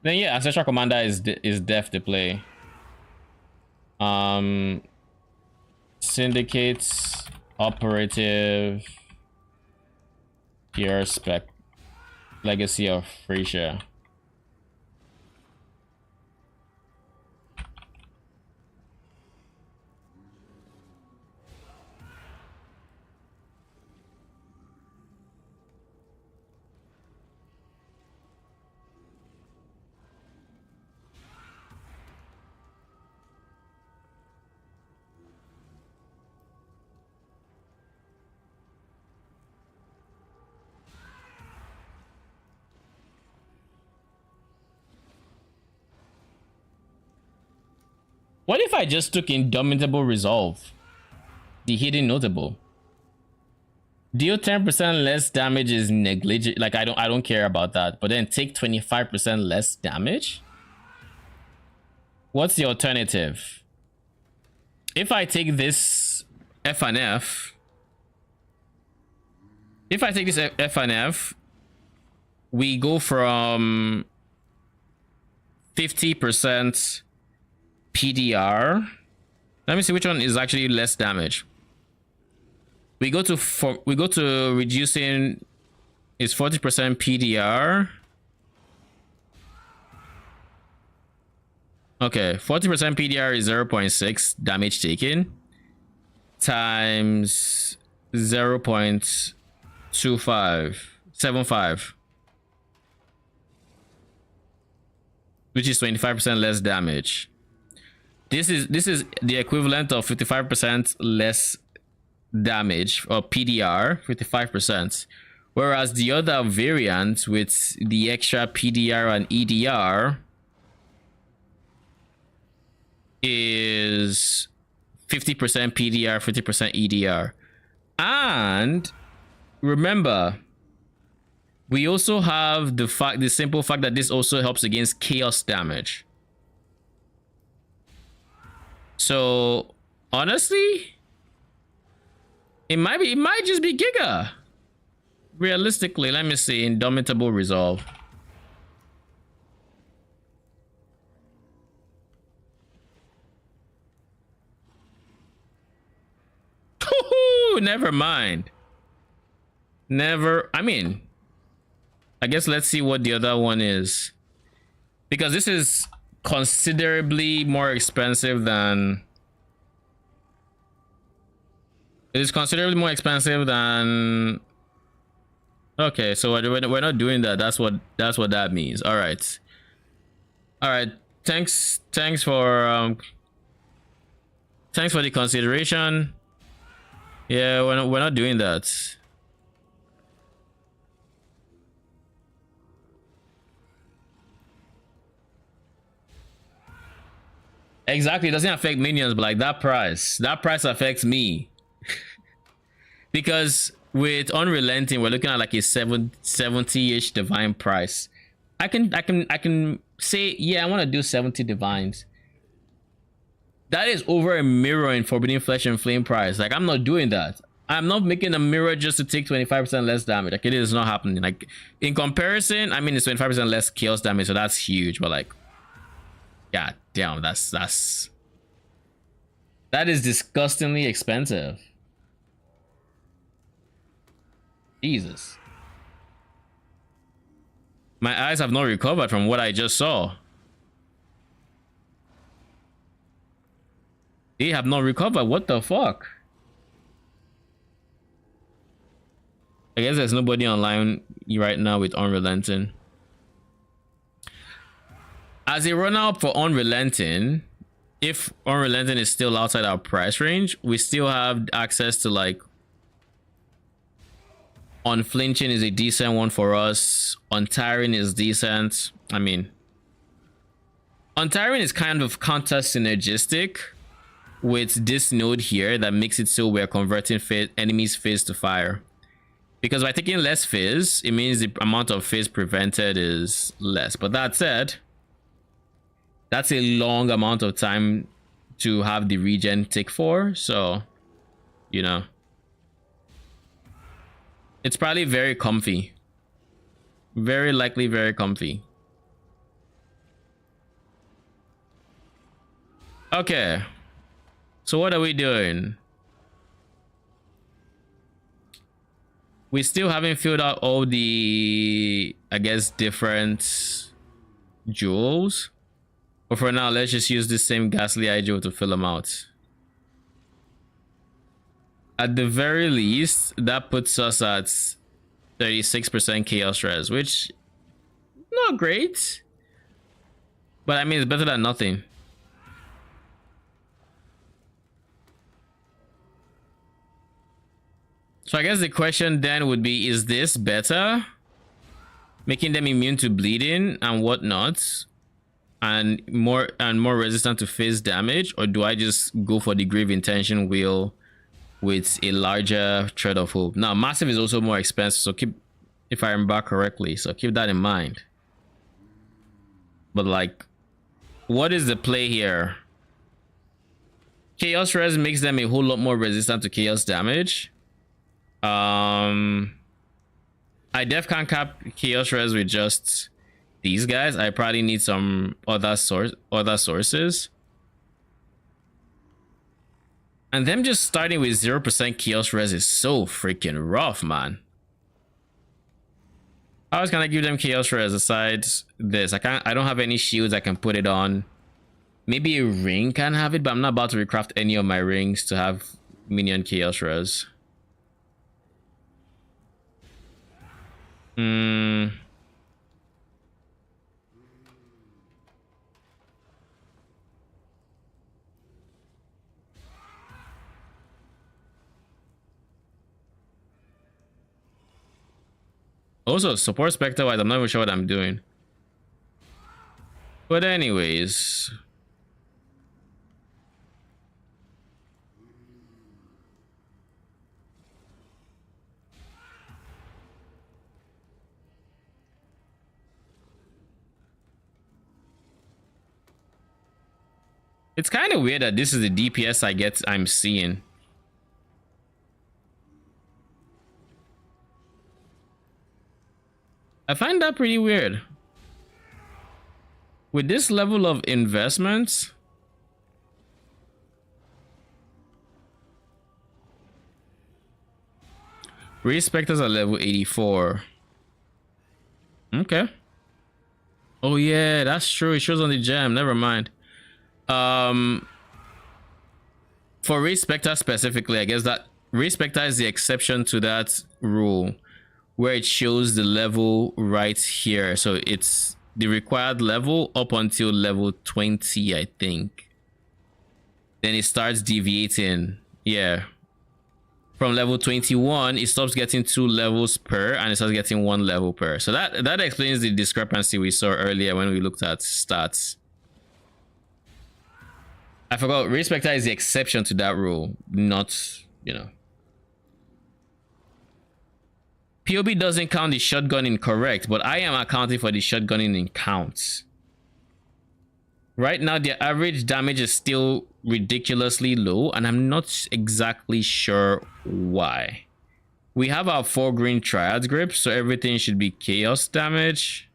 Then yeah, Ancestral Commander is def to play. Syndicates, Operative, Pure Spec, Legacy of Phrecia. What if I just took Indomitable Resolve? The hidden notable. Deal 10% less damage is negligible. Like I don't care about that. But then take 25% less damage? What's the alternative? If I take this F and F, we go from 50% PDR. Let me see which one is actually less damage. We go to reducing is 40% PDR. Okay, 40% PDR is 0.6 damage taken times 0.2575, which is 25% less damage. This is the equivalent of 55% less damage, or PDR, 55%. Whereas the other variant with the extra PDR and EDR is 50% PDR, 50% EDR. And remember, we also have the simple fact that this also helps against chaos damage. So honestly, it might just be Giga. Realistically, let me see. Indomitable Resolve. Never mind. I mean, I guess let's see what the other one is, because this is considerably more expensive than okay, so we're not doing that. That's what that means. All right. Thanks for the consideration. Yeah, we're not doing that. Exactly, it doesn't affect minions, but like that price affects me. Because with Unrelenting, we're looking at like a 70-ish divine price. I can say, yeah, I want to do 70 divines. That is over a mirror in Forbidden Flesh and Flame price. Like, I'm not doing that. I'm not making a mirror just to take 25% less damage. Like, it is not happening. Like, in comparison, I mean, it's 25% less chaos damage, so that's huge. But like, god damn, that is disgustingly expensive. Jesus. My eyes have not recovered from what I just saw. They have not recovered. What the fuck? I guess there's nobody online right now with Unrelenting. As a run-up for Unrelenting, if Unrelenting is still outside our price range, we still have access to like Unflinching is a decent one for us. Untiring is decent. I mean, Untiring is kind of counter synergistic with this node here that makes it so we're converting enemies fizz to fire. Because by taking less fizz, it means the amount of fizz prevented is less. But that said, that's a long amount of time to have the regen tick for. So, you know, it's probably very comfy. Very likely very comfy. Okay. So what are we doing? We still haven't filled out all the, I guess, different jewels. But for now, let's just use the same Ghastly Eye jewel to fill them out. At the very least, that puts us at 36% chaos res, which not great. But I mean, it's better than nothing. So I guess the question then would be, is this better? Making them immune to bleeding and whatnot, and more resistant to phase damage, or do I just go for the Grave Intention wheel with a larger Thread of Hope? Now, Massive is also more expensive, so keep, if I remember correctly, so keep that in mind. But like, what is the play here? Chaos Res makes them a whole lot more resistant to chaos damage. I def can't cap Chaos Res with just these guys, I probably need some other sources. And them just starting with 0% chaos res is so freaking rough, man. How else can I give them chaos res aside this? I don't have any shields I can put it on. Maybe a ring can have it, but I'm not about to recraft any of my rings to have minion chaos res. Also, support spectre wise, I'm not even sure what I'm doing. But anyways. It's kind of weird that this is the DPS I'm seeing. I find that pretty weird. With this level of investment, Respecters are level 84. Okay. Oh yeah, that's true. It shows on the gem. Never mind. For Respecter specifically, I guess that Respecter is the exception to that rule, where it shows the level right here. So it's the required level up until level 20, I think. Then it starts deviating. Yeah. From level 21, it stops getting 2 levels per, and it starts getting 1 level per. So that explains the discrepancy we saw earlier when we looked at stats. I forgot, Respecter is the exception to that rule, not, you know. POB doesn't count the shotgunning correct, but I am accounting for the shotgunning in counts. Right now, the average damage is still ridiculously low, and I'm not exactly sure why. We have our 4 green triad grips, so everything should be chaos damage.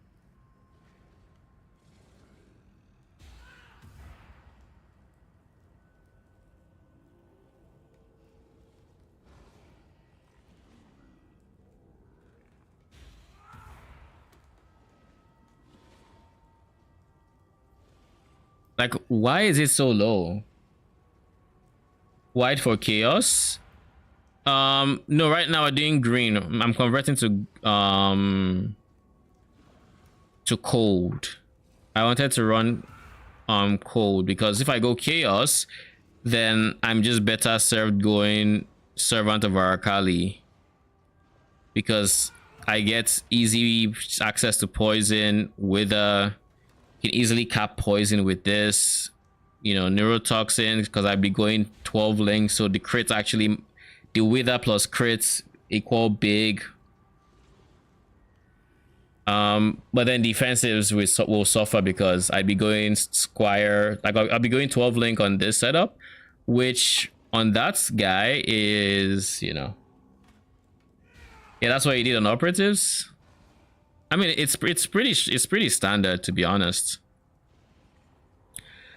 Like, why is it so low? White for chaos? No, right now we're doing green. I'm converting to cold. I wanted to run cold because if I go chaos, then I'm just better served going Servant of Arakali, because I get easy access to poison with can easily cap poison with this, you know, neurotoxin, because I'd be going 12 links, so the crits actually, the wither plus crits equal big. But then defensives will suffer because I'd be going squire, like I'll be going 12 link on this setup, which on that guy is, you know, yeah, that's what you did on operatives. I mean, it's pretty standard, to be honest.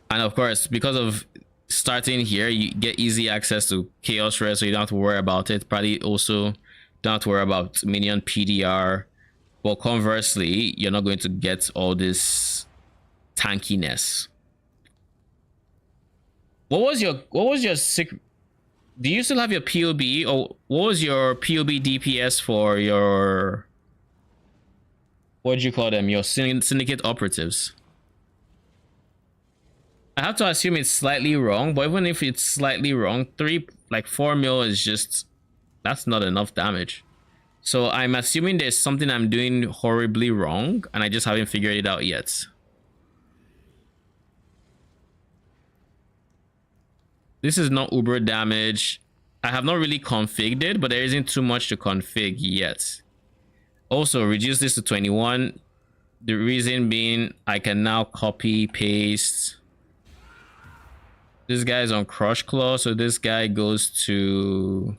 And of course, because of starting here, you get easy access to chaos res, so you don't have to worry about it. Probably also don't have to worry about minion PDR. But conversely, you're not going to get all this tankiness. What was your secret? Do you still have your POB, or what was your POB DPS for your, what do you call them, your syndicate operatives? I have to assume it's slightly wrong, but even if it's slightly wrong, 4 mil is just, that's not enough damage. So I'm assuming there's something I'm doing horribly wrong, and I just haven't figured it out yet. This is not uber damage. I have not really configured it, but there isn't too much to config yet. Also, reduce this to 21. The reason being, I can now copy, paste. This guy's on Crush Claw, so this guy goes to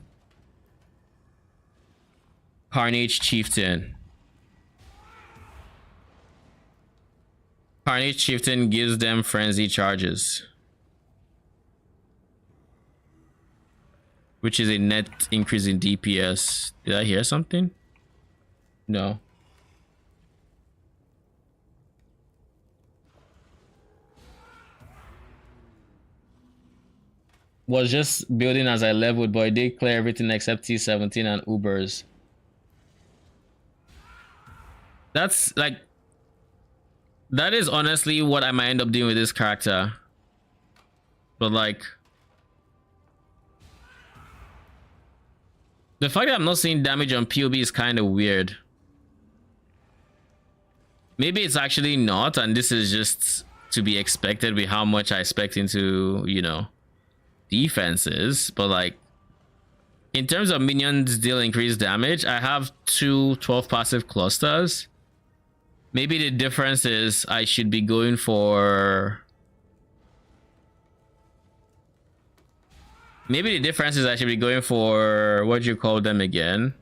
Carnage Chieftain. Carnage Chieftain gives them frenzy charges, which is a net increase in DPS. Did I hear something? No. Was just building as I leveled, but I did clear everything except T17 and Ubers. That's like, that is honestly what I might end up doing with this character. But like, the fact that I'm not seeing damage on PoB is kind of weird. Maybe it's actually not, and this is just to be expected with how much I expect into, you know, defenses. But like, in terms of minions deal increased damage, I have two 12 passive clusters. Maybe the difference is I should be going for... Maybe the difference is I should be going for... What do you call them again?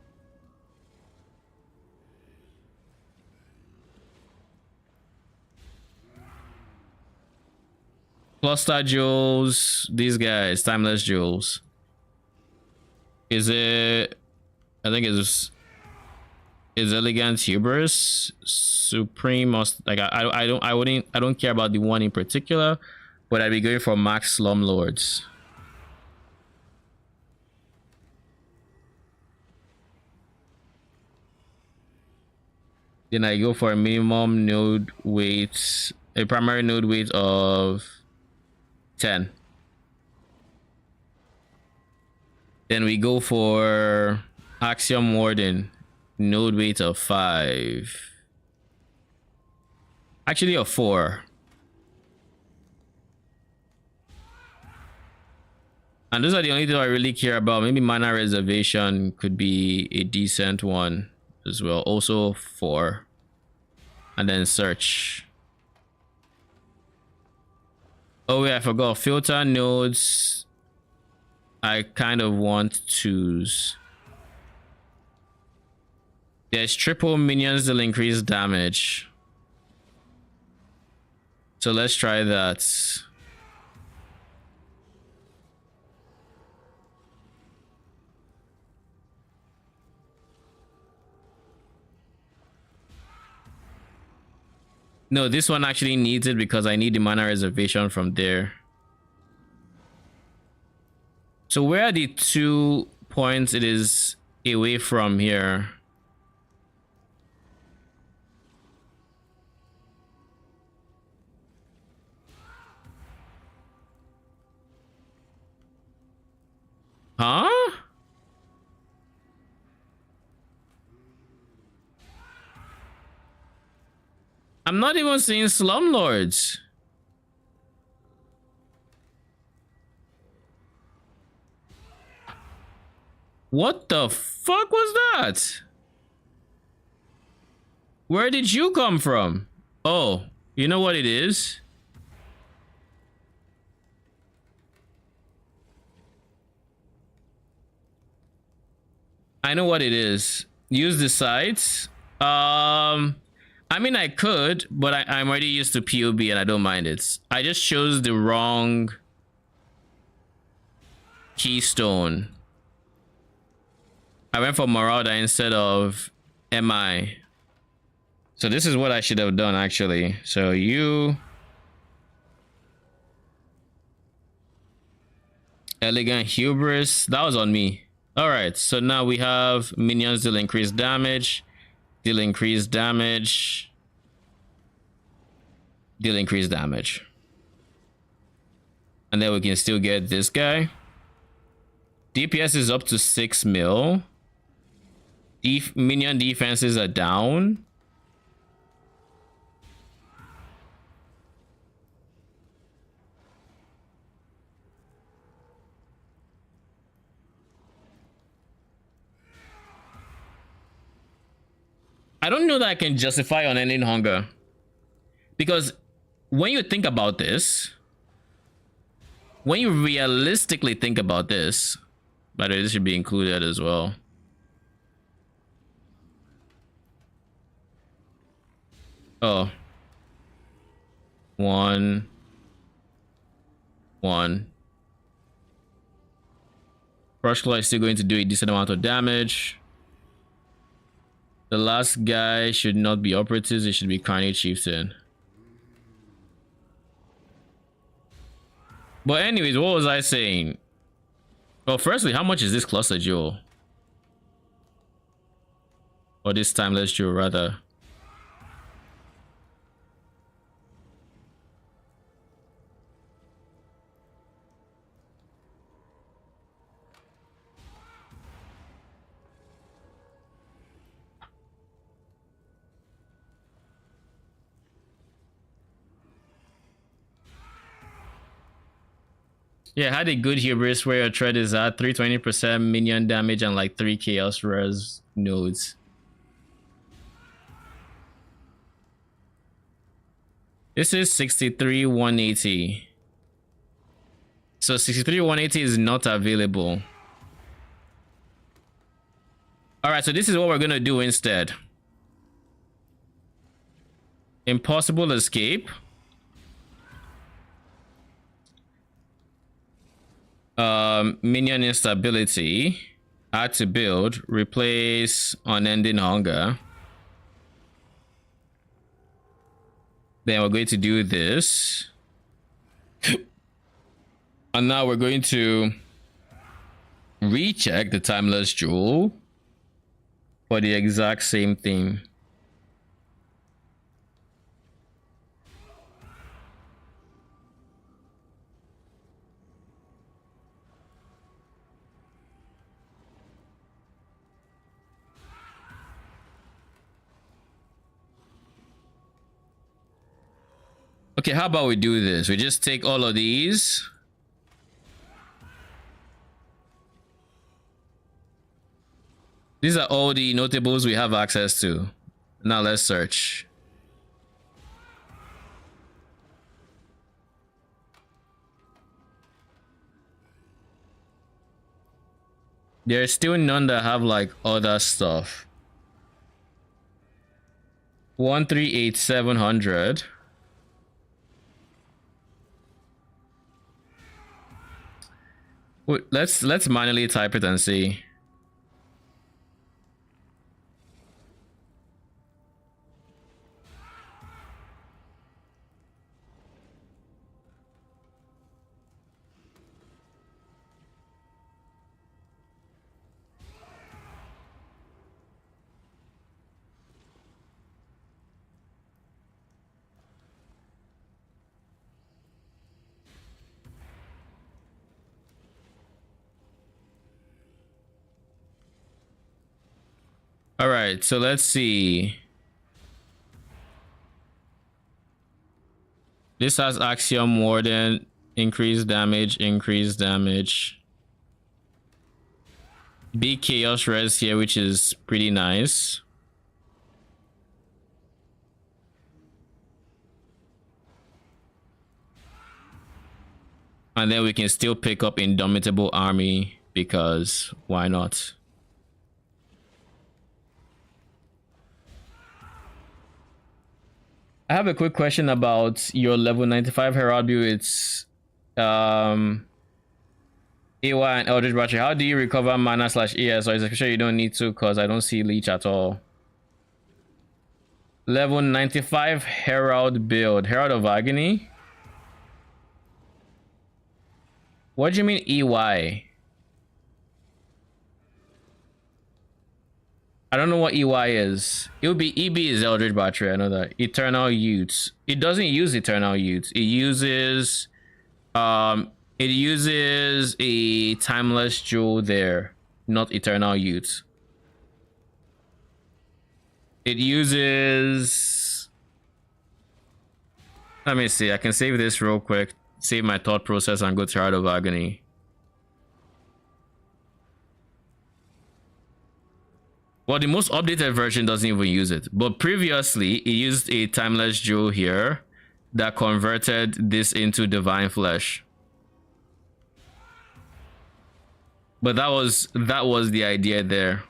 Cluster jewels. These guys. Timeless jewels. Is it... I think it's... Is elegant hubris supreme or like I don't care about the one in particular, but I'd be going for max slumlords. Then I go for a minimum node weight, a primary node weight of 10. Then we go for Axiom Warden, node weight of 5. Actually a 4. And those are the only two I really care about. Maybe Mana Reservation could be a decent one as well. Also 4. And then Search. Oh yeah, I forgot. Filter nodes. I kind of want twos. There's triple minions that'll increase damage. So let's try that. No, this one actually needs it because I need the mana reservation from there. So where are the 2 points it is away from here? Huh? I'm not even seeing slumlords. What the fuck was that? Where did you come from? Oh, you know what it is? I know what it is. Use the sites. I mean, I could, but I'm already used to PoB and I don't mind it. I just chose the wrong keystone. I went for Marauder instead of MI. So this is what I should have done, actually. So you... Elegant Hubris. That was on me. Alright, so now we have minions deal increased damage. Deal increased damage. Deal increased damage. And then we can still get this guy. DPS is up to 6 mil. Minion defenses are down. I don't know that I can justify unending hunger. Because when you think about this, when you realistically think about this, by the way, this should be included as well. Oh. 1, 1. Crush Claw is still going to do a decent amount of damage. The last guy should not be Operatives, it should be Carnage Chieftain. But anyways, what was I saying? Well, firstly, how much is this Cluster Jewel? Or this Timeless Jewel, rather. Yeah, had a good hubris where your threat is at 320% minion damage and like 3 chaos res nodes. This is 63,180. So 63,180 is not available. Alright, so this is what we're gonna do instead. Impossible Escape. Minion Instability. Add to build. Replace Unending Hunger. Then we're going to do this. And now we're going to recheck the Timeless Jewel for the exact same thing. Okay, how about we do this? We just take all of these. These are all the notables we have access to. Now let's search. There's still none that have like other stuff. 138,700. Wait, let's manually type it and see. All right, so let's see. This has Axiom Warden, increased damage, Big Chaos Res here, which is pretty nice. And then we can still pick up Indomitable Army because why not? I have a quick question about your level 95 Herald build. It's AY and Eldritch Battery. How do you recover mana / ES? Or is it sure you don't need to because I don't see Leech at all. Level 95 Herald build. Herald of Agony? What do you mean EY? I don't know what EY is. It would be EB is Eldritch Battery. I know that. Eternal Youths. It doesn't use Eternal Youths. It uses a Timeless Jewel there, not Eternal Youths. It uses, let me see, I can save this real quick, save my thought process and go to Heart of Agony. Well, the most updated version doesn't even use it, but previously it used a Timeless Jewel here that converted this into Divine Flesh. But that was the idea there.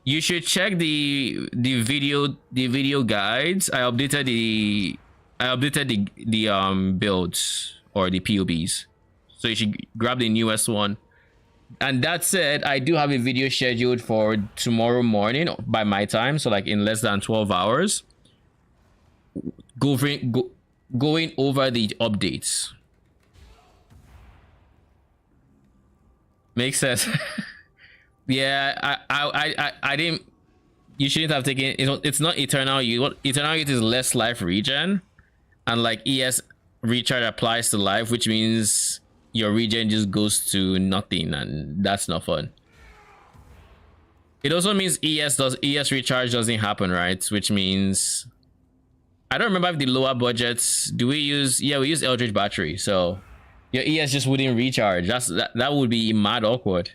You should check the video guides. I updated I updated the builds or the POBs, so you should grab the newest one. And that said, I do have a video scheduled for tomorrow morning by my time, so like in less than 12 hours, going over the updates. Makes sense. Yeah, I didn't. You shouldn't have taken it. It's not eternal youth. Eternal youth is less life regen, and like ES recharge applies to life, which means your regen just goes to nothing, and that's not fun. It also means ES recharge doesn't happen, right? Which means I don't remember if the lower budgets do we use. Yeah, we use Eldritch battery, so your ES just wouldn't recharge. That would be mad awkward.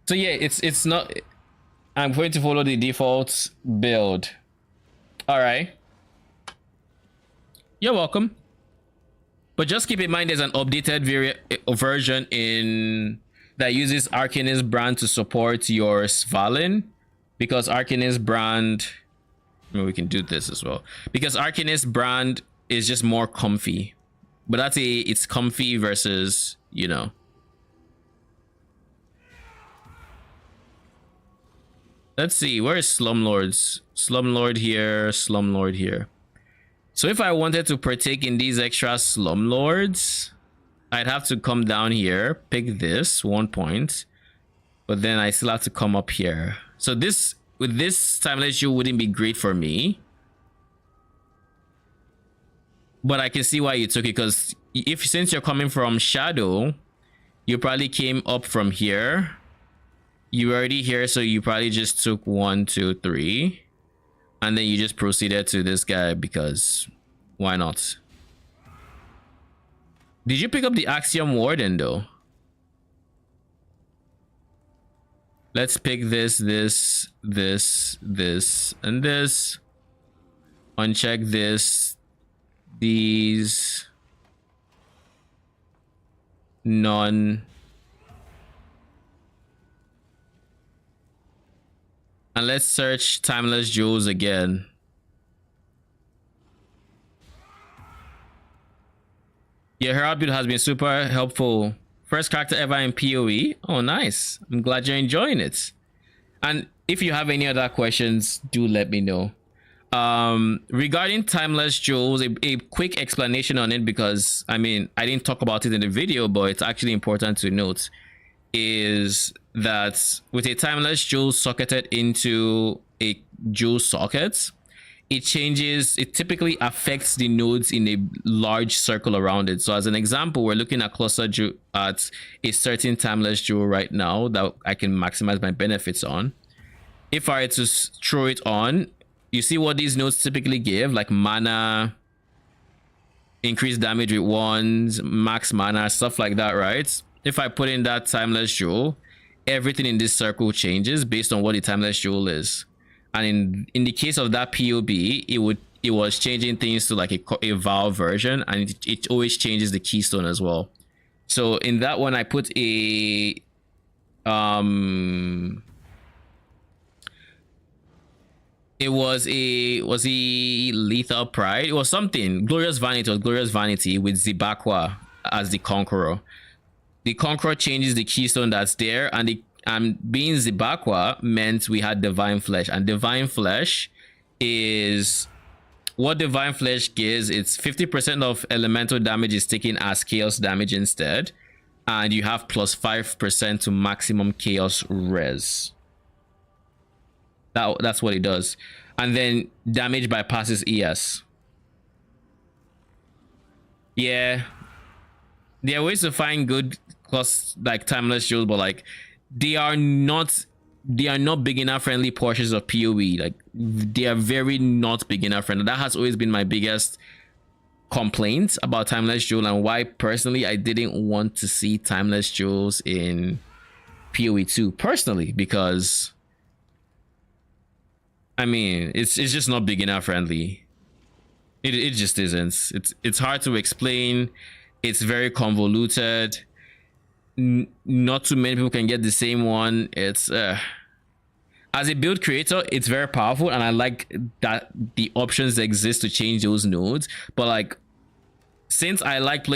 So yeah, it's not. I'm going to follow the default build. All right. You're welcome. But just keep in mind there's an updated version in that uses Arcanist brand to support your Svalin, because Arcanist brand. I mean, we can do this as well because Arcanist brand is just more comfy, but it's comfy versus, you know. Let's see, where is Slumlords? Slumlord here, Slumlord here. So if I wanted to partake in these extra Slumlords, I'd have to come down here, pick this 1 point, but then I still have to come up here. So this, with this timeless jewel, wouldn't be great for me. But I can see why you took it, because since you're coming from Shadow, you probably came up from here. You were already here, so you probably just took 1, 2, 3, and then you just proceeded to this guy because why not? Did you pick up the Axiom Warden though? Let's pick this, and this. Uncheck this, these, none. And let's search Timeless Jewels again. Your Herald build has been super helpful. First character ever in PoE. Oh, nice. I'm glad you're enjoying it. And if you have any other questions, do let me know. Regarding Timeless Jewels, a quick explanation on it, because I mean, I didn't talk about it in the video, but it's actually important to note, is that with a Timeless Jewel socketed into a Jewel socket, it typically affects the nodes in a large circle around it. So as an example, we're looking at at a certain Timeless Jewel right now that I can maximize my benefits on. If I were to throw it on, you see what these nodes typically give, like mana, increased damage with wands, max mana, stuff like that, right? If I put in that Timeless Jewel, everything in this circle changes based on what the Timeless Jewel is. And in the case of that POB, it was changing things to like a Val version, and it always changes the keystone as well. So in that one, I put a it was a Lethal Pride? It was something. Glorious Vanity. It was Glorious Vanity with Zibakwa as the Conqueror. The Conqueror changes the keystone that's there, and being Zibakwa meant we had Divine Flesh. And Divine Flesh is what Divine Flesh gives. It's 50% of elemental damage is taken as chaos damage instead. And you have plus 5% to maximum chaos res. That's what it does. And then damage bypasses ES. Yeah. There are ways to find good cost like Timeless Jewels, but like they are not beginner friendly portions of PoE. Like they are very not beginner friendly. That has always been my biggest complaint about Timeless Jewel, and why personally I didn't want to see Timeless Jewels in PoE 2 personally, because I mean it's just not beginner friendly. It just isn't. It's hard to explain. It's very convoluted. Not too many people can get the same one. It's as a build creator, it's very powerful, and I like that the options exist to change those nodes. But like, since I like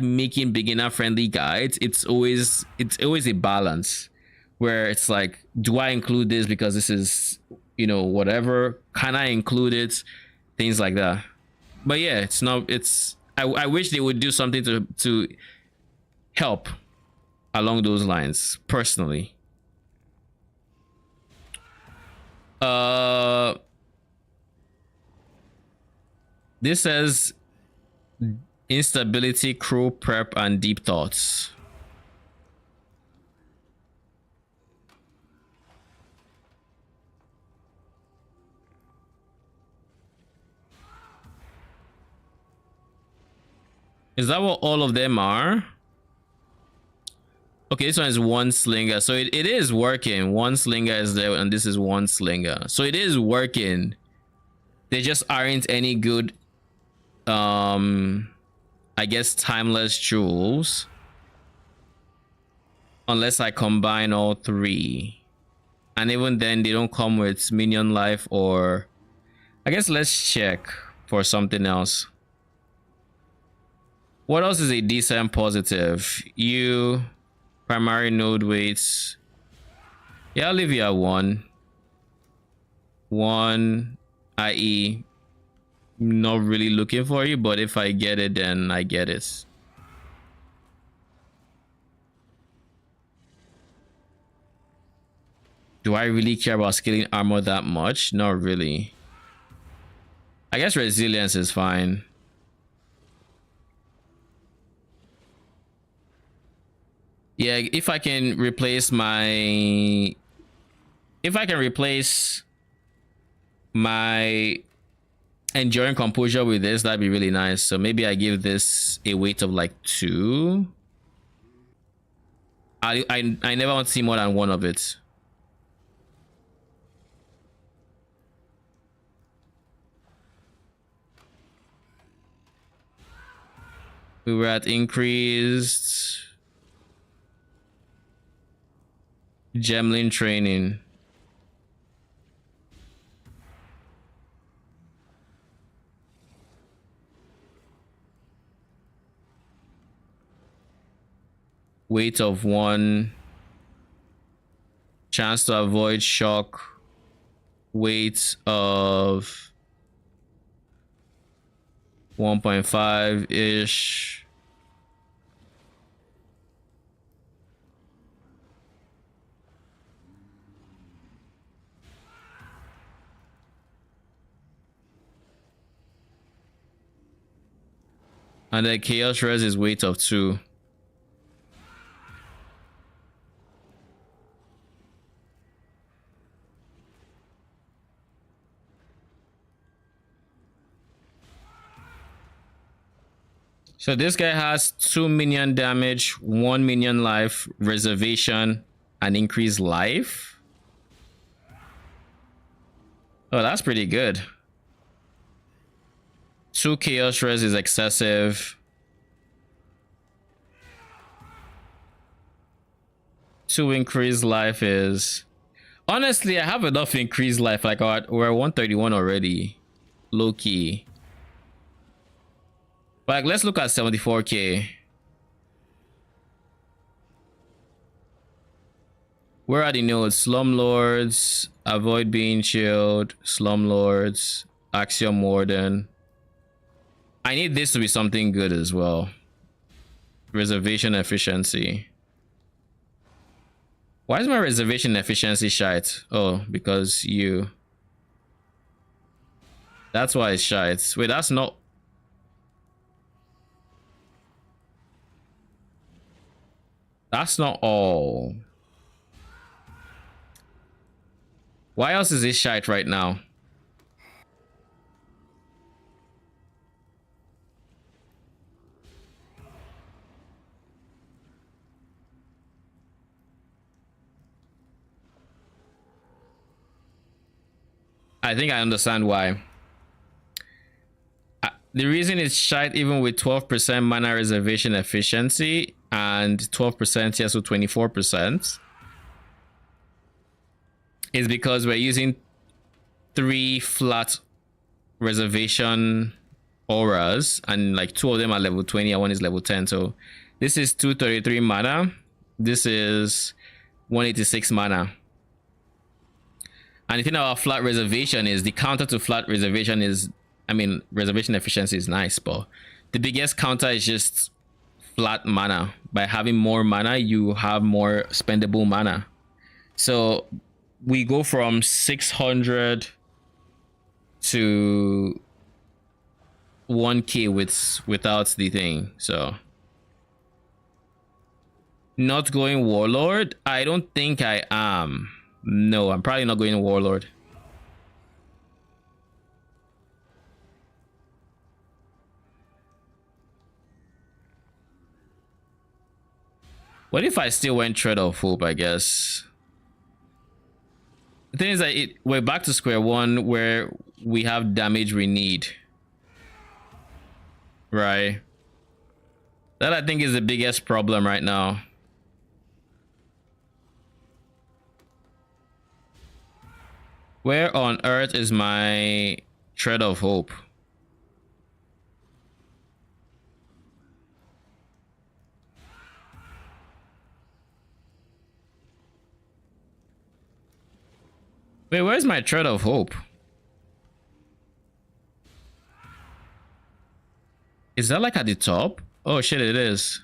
making beginner friendly guides, it's always a balance where it's like, do I include this because this is, you know, whatever, can I include it, things like that. But yeah, it's not, it's, I wish they would do something to help along those lines personally. This says instability, crew prep, and deep thoughts. Is that what all of them are? Okay, this one is one slinger, so it is working. One slinger is there, and this is one slinger, so it is working. There just aren't any good I guess timeless jewels unless I combine all three, and even then they don't come with minion life. Or I guess let's check for something else. What else is a decent positive? You primary node weights. Yeah, I'll leave you at one, i.e. not really looking for you, but if I get it, then I get it. Do I really care about scaling armor that much? Not really. I guess resilience is fine. Yeah, if I can replace my enduring composure with this, that'd be really nice. So maybe I give this a weight of like 2. I never want to see more than one of it. We were at increased Gemlin training. Weight of 1. Chance to avoid shock. Weight of 1.5 ish. And then chaos res is weight of 2. So this guy has 2 minion damage, 1 minion life, reservation, and increased life. Oh, that's pretty good. 2 chaos res is excessive. 2 increased life is... Honestly, I have enough increased life. Like, we're 131 already. Low key. But like, let's look at 74k. Where are the nodes? Slumlords, avoid being chilled, Slumlords, Axiom Warden. I need this to be something good as well. Reservation efficiency. Why is my reservation efficiency shite? Oh, because you... That's why it's shite. Wait, that's not... That's not all. Why else is this shite right now? I think I understand why. The reason it's shite even with 12% mana reservation efficiency and 12% yes, so 24%, is because we're using 3 flat reservation auras, and like 2 of them are level 20 and 1 is level 10. So this is 233 mana. This is 186 mana. And the thing about flat reservation is the counter to flat reservation is, I mean, reservation efficiency is nice, but the biggest counter is just flat mana. By having more mana, you have more spendable mana. So we go from 600 to 1k without the thing. So not going warlord, I don't think I am. No, I'm probably not going warlord. What if I still went Thread of Hope? I guess the thing is that we're back to square one where we have damage we need, right? That I think is the biggest problem right now. Where on earth is my Thread of Hope? Wait, where's my Thread of Hope? Is that like at the top? Oh shit, it is.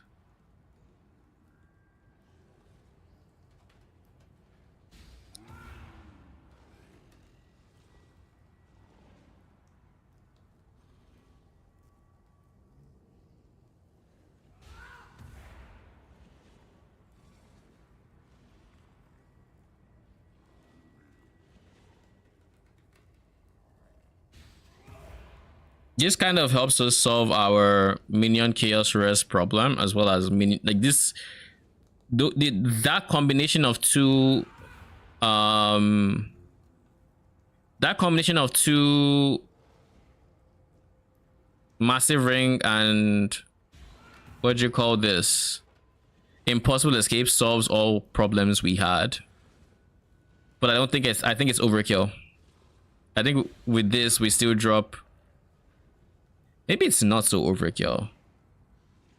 This kind of helps us solve our minion chaos rest problem, as well as like this. That combination of two, massive ring and what do you call this? Impossible escape solves all problems we had. But I don't think I think it's overkill. I think with this we still drop. Maybe it's not so overkill,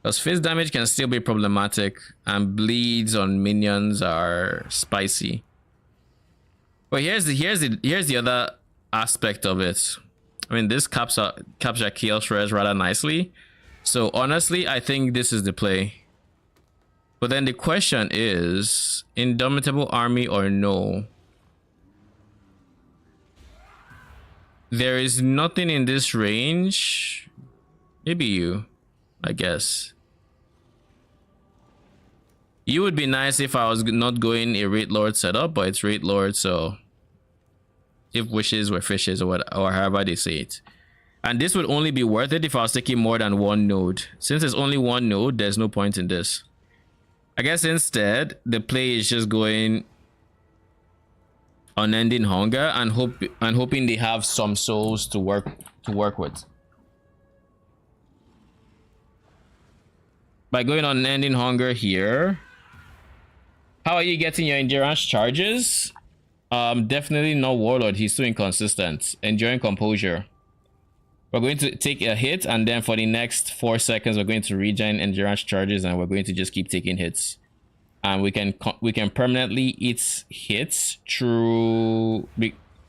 because face damage can still be problematic and bleeds on minions are spicy. But here's the other aspect of it. I mean, this captures chaos res rather nicely. So honestly, I think this is the play. But then the question is, Indomitable Army or no? There is nothing in this range. Maybe you, I guess. You would be nice if I was not going a Rate Lord setup, but it's Rate Lord, so if wishes were fishes, or however they say it. And this would only be worth it if I was taking more than one node. Since there's only one node, there's no point in this. I guess instead, the play is just going Unending Hunger and hoping they have some souls to work with. By going on Unending Hunger here, how are you getting your endurance charges? Definitely not Warlord. He's too inconsistent. Enduring Composure. We're going to take a hit, and then for the next 4 seconds, we're going to regen endurance charges, and we're going to just keep taking hits. And we can permanently eat hits through.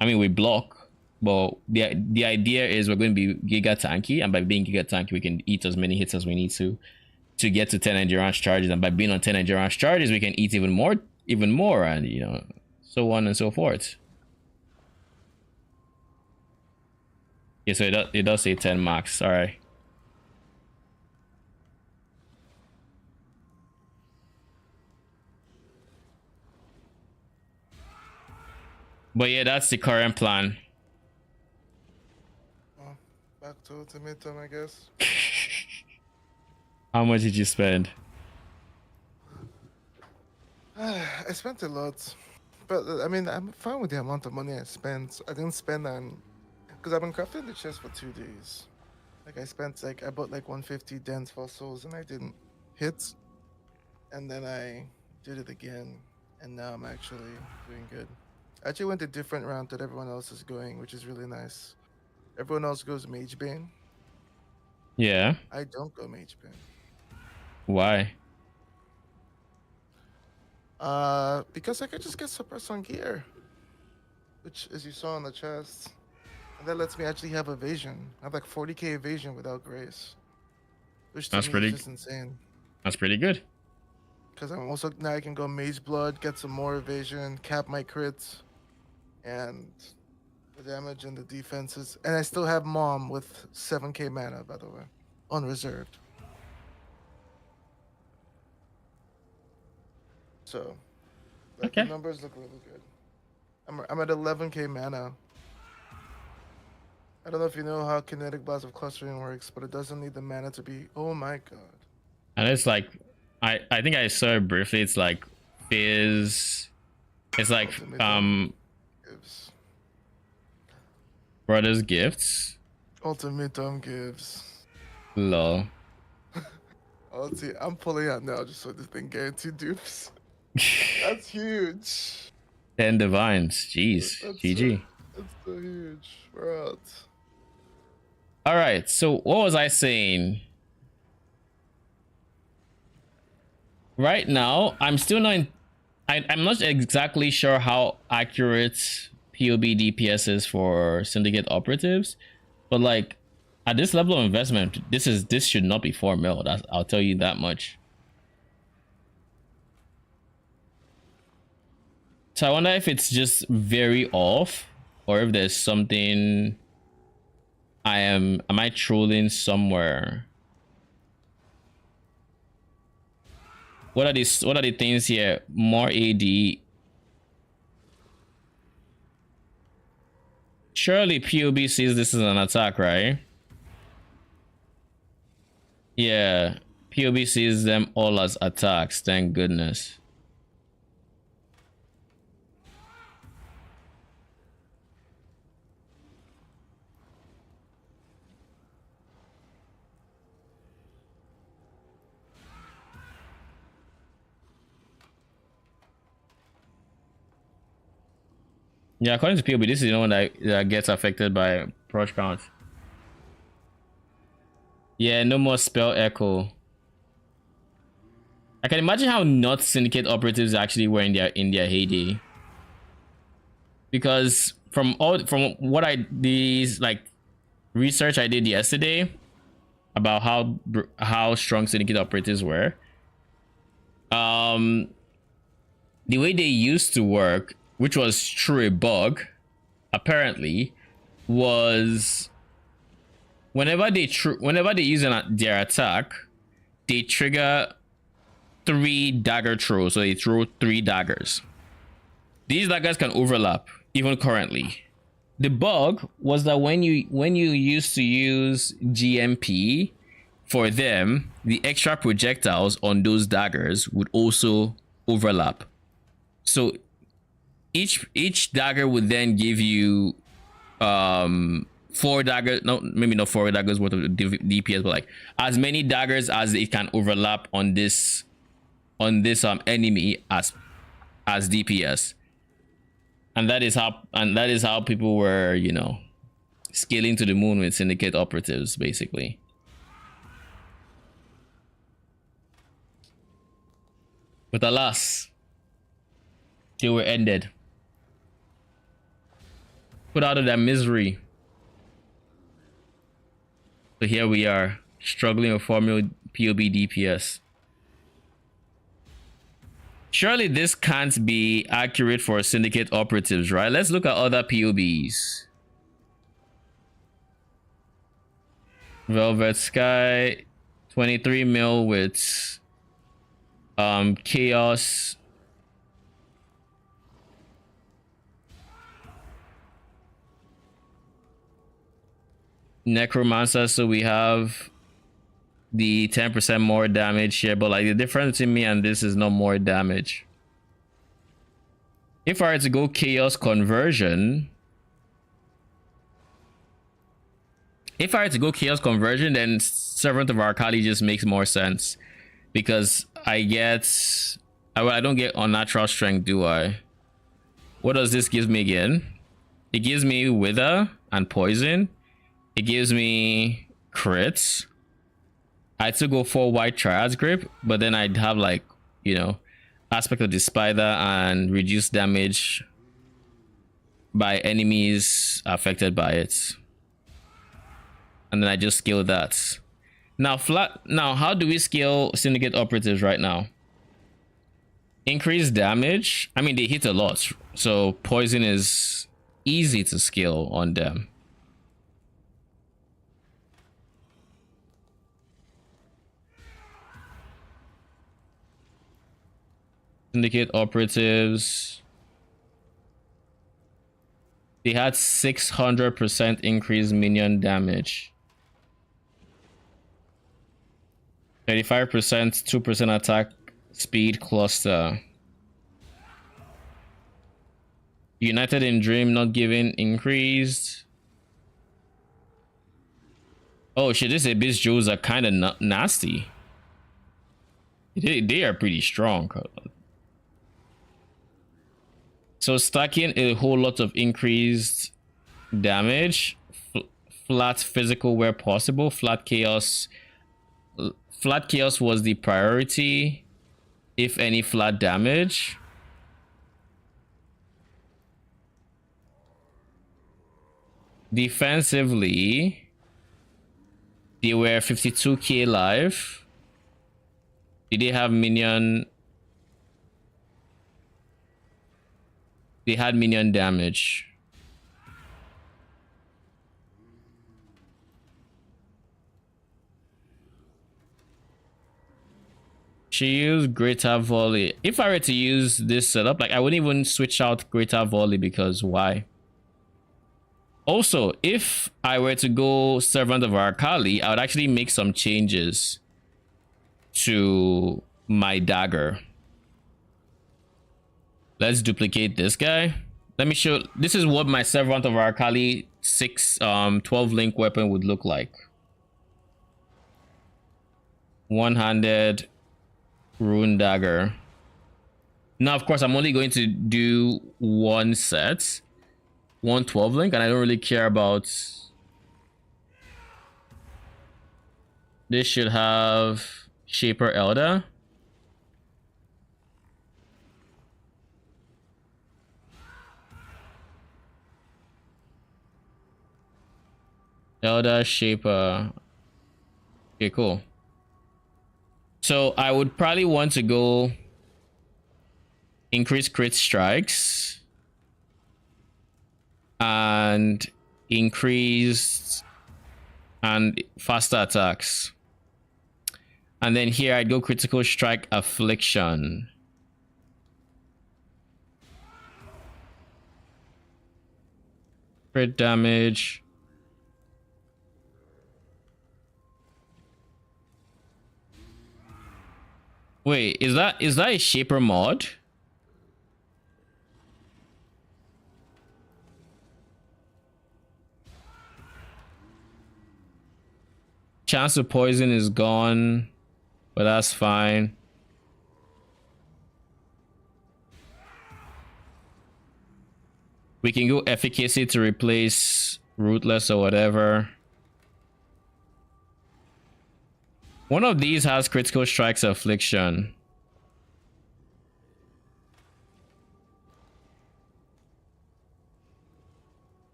I mean, we block, but the idea is we're going to be giga tanky, and by being giga tanky, we can eat as many hits as we need to get to 10 endurance charges, and by being on 10 endurance charges, we can eat even more, and you know, so on and so forth. Yeah, so it does say 10 max. All right. But yeah, that's the current plan. Well, back to ultimatum, I guess. How much did you spend? I spent a lot, but I mean, I'm fine with the amount of money I spent. I didn't spend on, because I've been crafting the chest for 2 days. Like I bought like 150 dense fossils and I didn't hit, and then I did it again, and now I'm actually doing good. I actually went a different route that everyone else is going, which is really nice. Everyone else goes Mage Bane. Yeah. I don't go Mage Bane. Why? Because I could just get suppress on gear, which, as you saw on the chest, and that lets me actually have evasion. I have like 40k evasion without grace, which to That's me is pretty. just insane. That's pretty good. Because I'm also now I can go Mage Blood, get some more evasion, cap my crits, and the damage and the defenses, and I still have Mom with 7k mana, by the way, unreserved. So, like, Okay. the numbers look really good. I'm at 11k mana. I don't know if you know how kinetic blast of clustering works, but it doesn't need the mana to be. Oh my god! And it's like, I think I saw it briefly. It's like Fizz. It's like Gives. Brothers Gifts. Ultimatum gives. Lol. Oh, let's see. I'm pulling out now just so this thing guaranteed dupes. That's huge. 10 divines. Jeez. That's GG. That's so huge. We're out. All right. So what was I saying? Right now, I'm still not. I'm not exactly sure how accurate POB DPS is for Syndicate Operatives, but like at this level of investment, this should not be 4 mil. I'll tell you that much. So I wonder if it's just very off, or if there's something. Am I trolling somewhere? What are the things here? More AD. Surely POB sees this as an attack, right? Yeah, POB sees them all as attacks, thank goodness. Yeah, according to POB, this is the one that gets affected by approach count. Yeah, no more spell echo. I can imagine how not Syndicate Operatives actually were in their heyday. Because from what these like research I did yesterday about how strong Syndicate Operatives were, the way they used to work, which was through a bug, apparently, was whenever they use their attack, they trigger 3 dagger throws. So they throw 3 daggers. These daggers can overlap even currently. The bug was that when you used to use GMP for them, the extra projectiles on those daggers would also overlap. So each dagger would then give you 4 daggers, no, maybe not 4 daggers worth of DPS, but like as many daggers as it can overlap on this enemy as DPS. And that is how people were, you know, scaling to the moon with Syndicate Operatives, basically. But alas, they were ended. Put out of that misery. So here we are, struggling with Formula POB DPS. Surely this can't be accurate for Syndicate Operatives, right? Let's look at other POBs. Velvet Sky, 23 mil with Chaos. Necromancer, so we have the 10% more damage here, but like the difference in me and this is not more damage. If I were to go Chaos Conversion, then Servant of Arcali just makes more sense, because I don't get unnatural strength, do I? What does this give me again? It gives me wither and poison. It gives me crits. I'd still go for white triad's grip, but then I'd have like, you know, aspect of the spider and reduce damage by enemies affected by it. And then I just scale that. Now, how do we scale Syndicate Operatives right now? Increase damage. I mean, they hit a lot, so poison is easy to scale on them. Syndicate Operatives. They had 600% increased minion damage. 35%, 2% attack speed cluster. United in Dream not given increased. Oh shit, this Abyss Jewels are kind of nasty. They are pretty strong. So stacking a whole lot of increased damage. Flat physical where possible. Flat chaos. Flat chaos was the priority. If any flat damage. Defensively, they were 52k life. Did they have minion? They had minion damage. She used greater volley. If I were to use this setup, like I wouldn't even switch out greater volley because why? Also, if I were to go Servant of Arkali, I would actually make some changes to my dagger. Let's duplicate this guy. Let me show. This is what my Servant of Arkali 12 link weapon would look like. One-handed rune dagger. Now, of course, I'm only going to do one set. 112 link, and I don't really care about. This should have Shaper Elder. Elder Shaper. Okay, cool. So I would probably want to go increase crit strikes and increased and faster attacks. And then here I'd go critical strike affliction. Crit damage. Wait, is that a shaper mod? Chance of poison is gone, but that's fine. We can go efficacy to replace rootless or whatever. One of these has critical strikes affliction.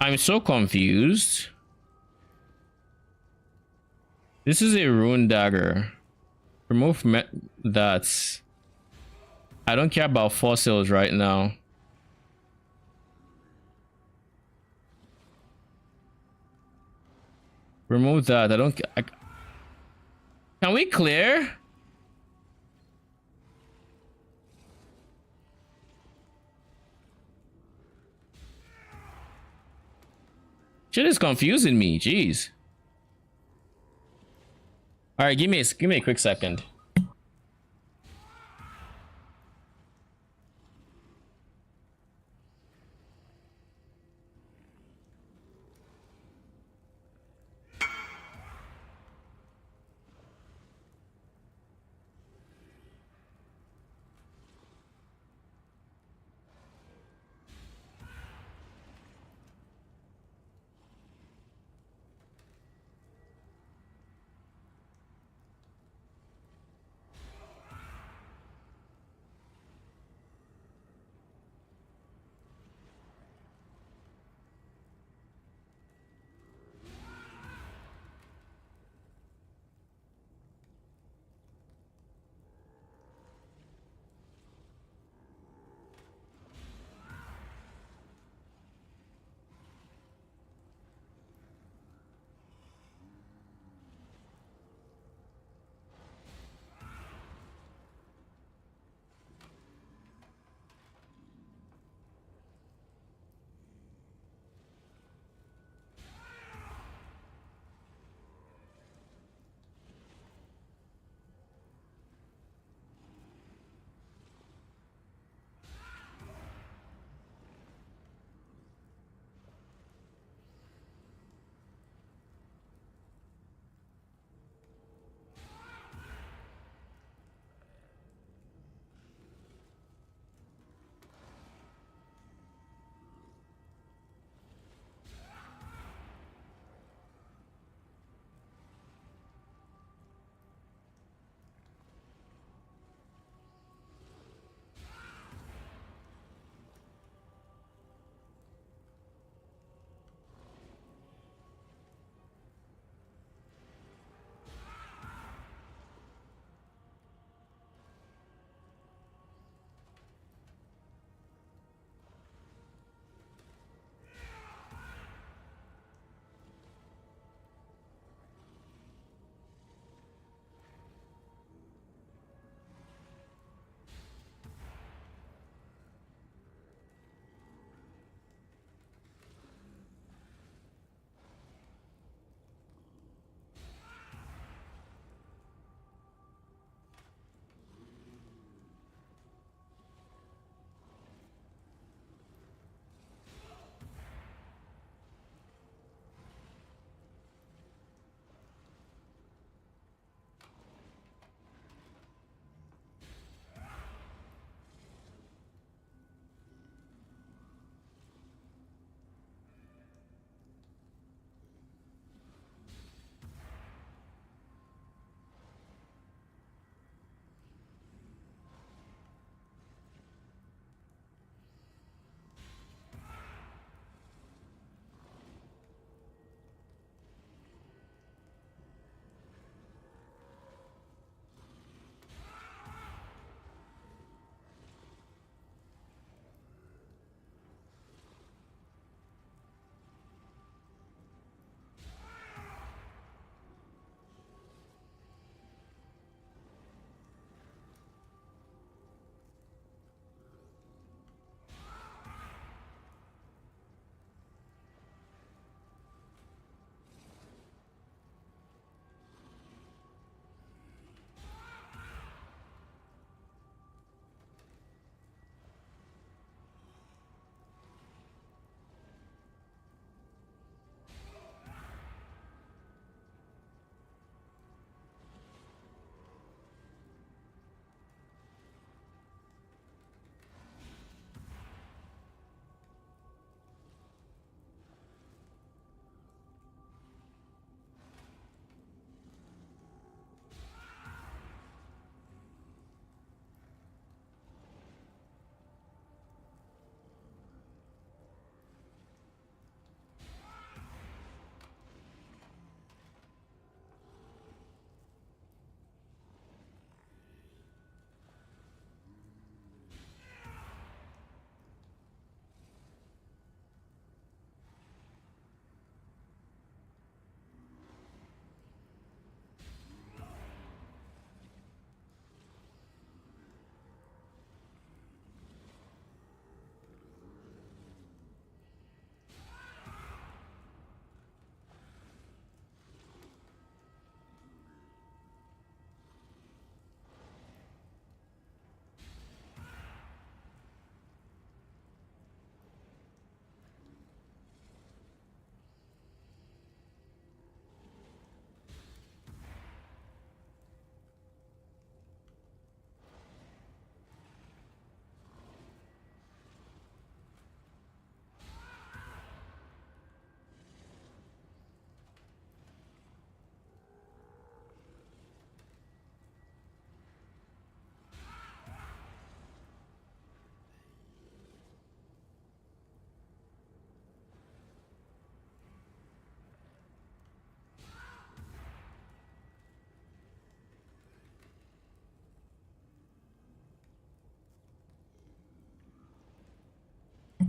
I'm so confused. This is a rune dagger. Remove that. I don't care about fossils right now. Remove that. Can we clear? Shit is confusing me. Jeez. All right, give me a quick second.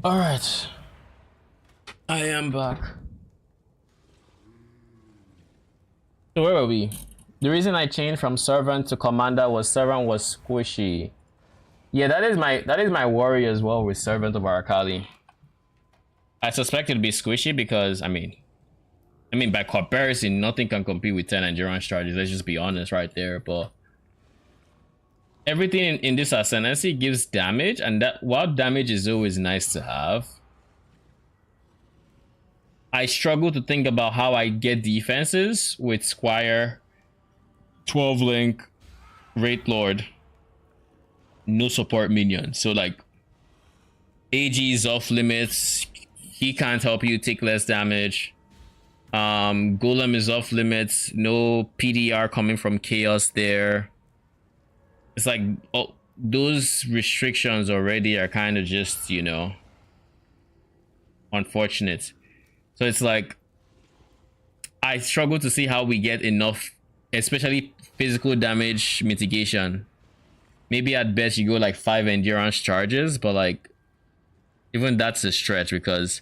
All right, I am back. So where were we? The reason I changed from servant to commander was servant was squishy. Yeah, that is my worry as well with servant of Arakali. I suspect it'll be squishy because I mean by comparison, nothing can compete with 10 endurance charges. Let's just be honest right there. But everything in this ascendancy gives damage, and that while damage is always nice to have, I struggle to think about how I get defenses with Squire, 12 Link, Wraith Lord, no support minion. So like AG is off limits. He can't help you take less damage. Golem is off limits. No PDR coming from Chaos there. It's like, oh, those restrictions already are kind of just, you know, unfortunate. So it's like I struggle to see how we get enough, especially physical damage mitigation. Maybe at best you go like 5 endurance charges, but like even that's a stretch because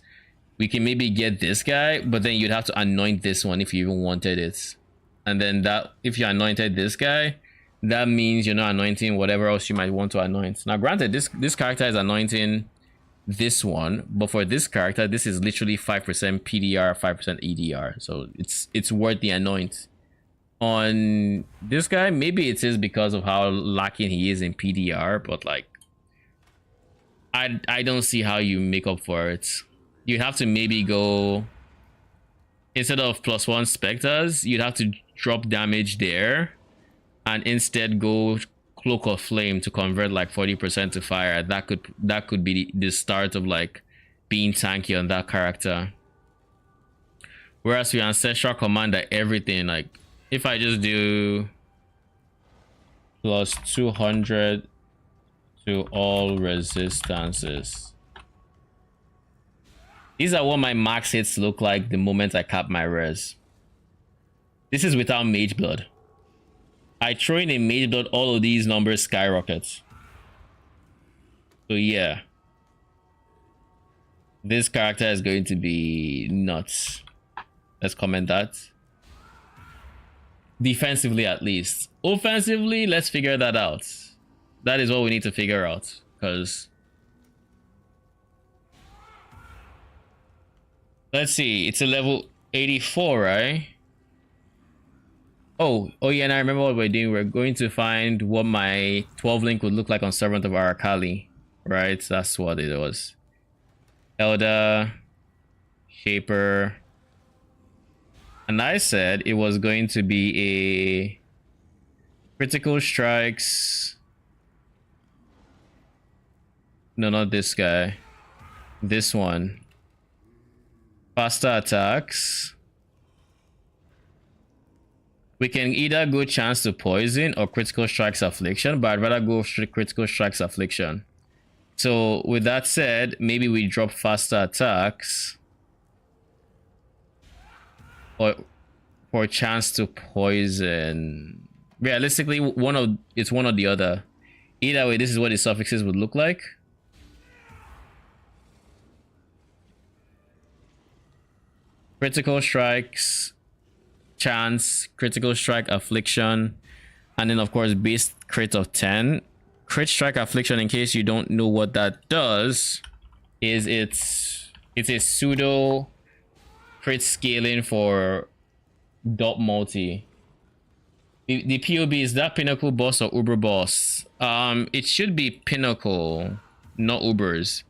we can maybe get this guy, but then you'd have to anoint this one if you even wanted it. And then that if you anointed this guy, that means you're not anointing whatever else you might want to anoint. Now granted, this character is anointing this one, but for this character, this is literally 5% PDR, 5% EDR. So it's worth the anoint. On this guy, maybe it is because of how lacking he is in PDR, but like I don't see how you make up for it. You have to maybe go, instead of +1 specters, you'd have to drop damage there and instead go Cloak of Flame to convert like 40% to fire. That could be the start of like being tanky on that character. Whereas with Ancestral Commander, everything, like if I just do +200 to all resistances, these are what my max hits look like the moment I cap my res. This is without Mage Blood. I throw in a Mage Blood, all of these numbers skyrocket. So yeah, this character is going to be nuts. Let's comment that. Defensively at least. Offensively, let's figure that out. That is what we need to figure out, because let's see, it's a level 84, right? Oh yeah, and I remember what we're doing. We're going to find what my 12 link would look like on Servant of Arakali, right? That's what it was. Elder, Shaper, and I said it was going to be a critical strikes. No, not this guy. This one. Faster attacks. We can either go chance to poison or critical strikes affliction, but I'd rather go critical strikes affliction. So with that said, maybe we drop faster attacks or for chance to poison. Realistically, it's one or the other. Either way, this is what the suffixes would look like. Critical strikes, chance, critical strike, affliction, and then of course base crit of 10. Crit strike affliction, in case you don't know what that does, is it's a pseudo crit scaling for dot multi. The POB, is that Pinnacle boss or Uber boss? It should be Pinnacle, not Ubers.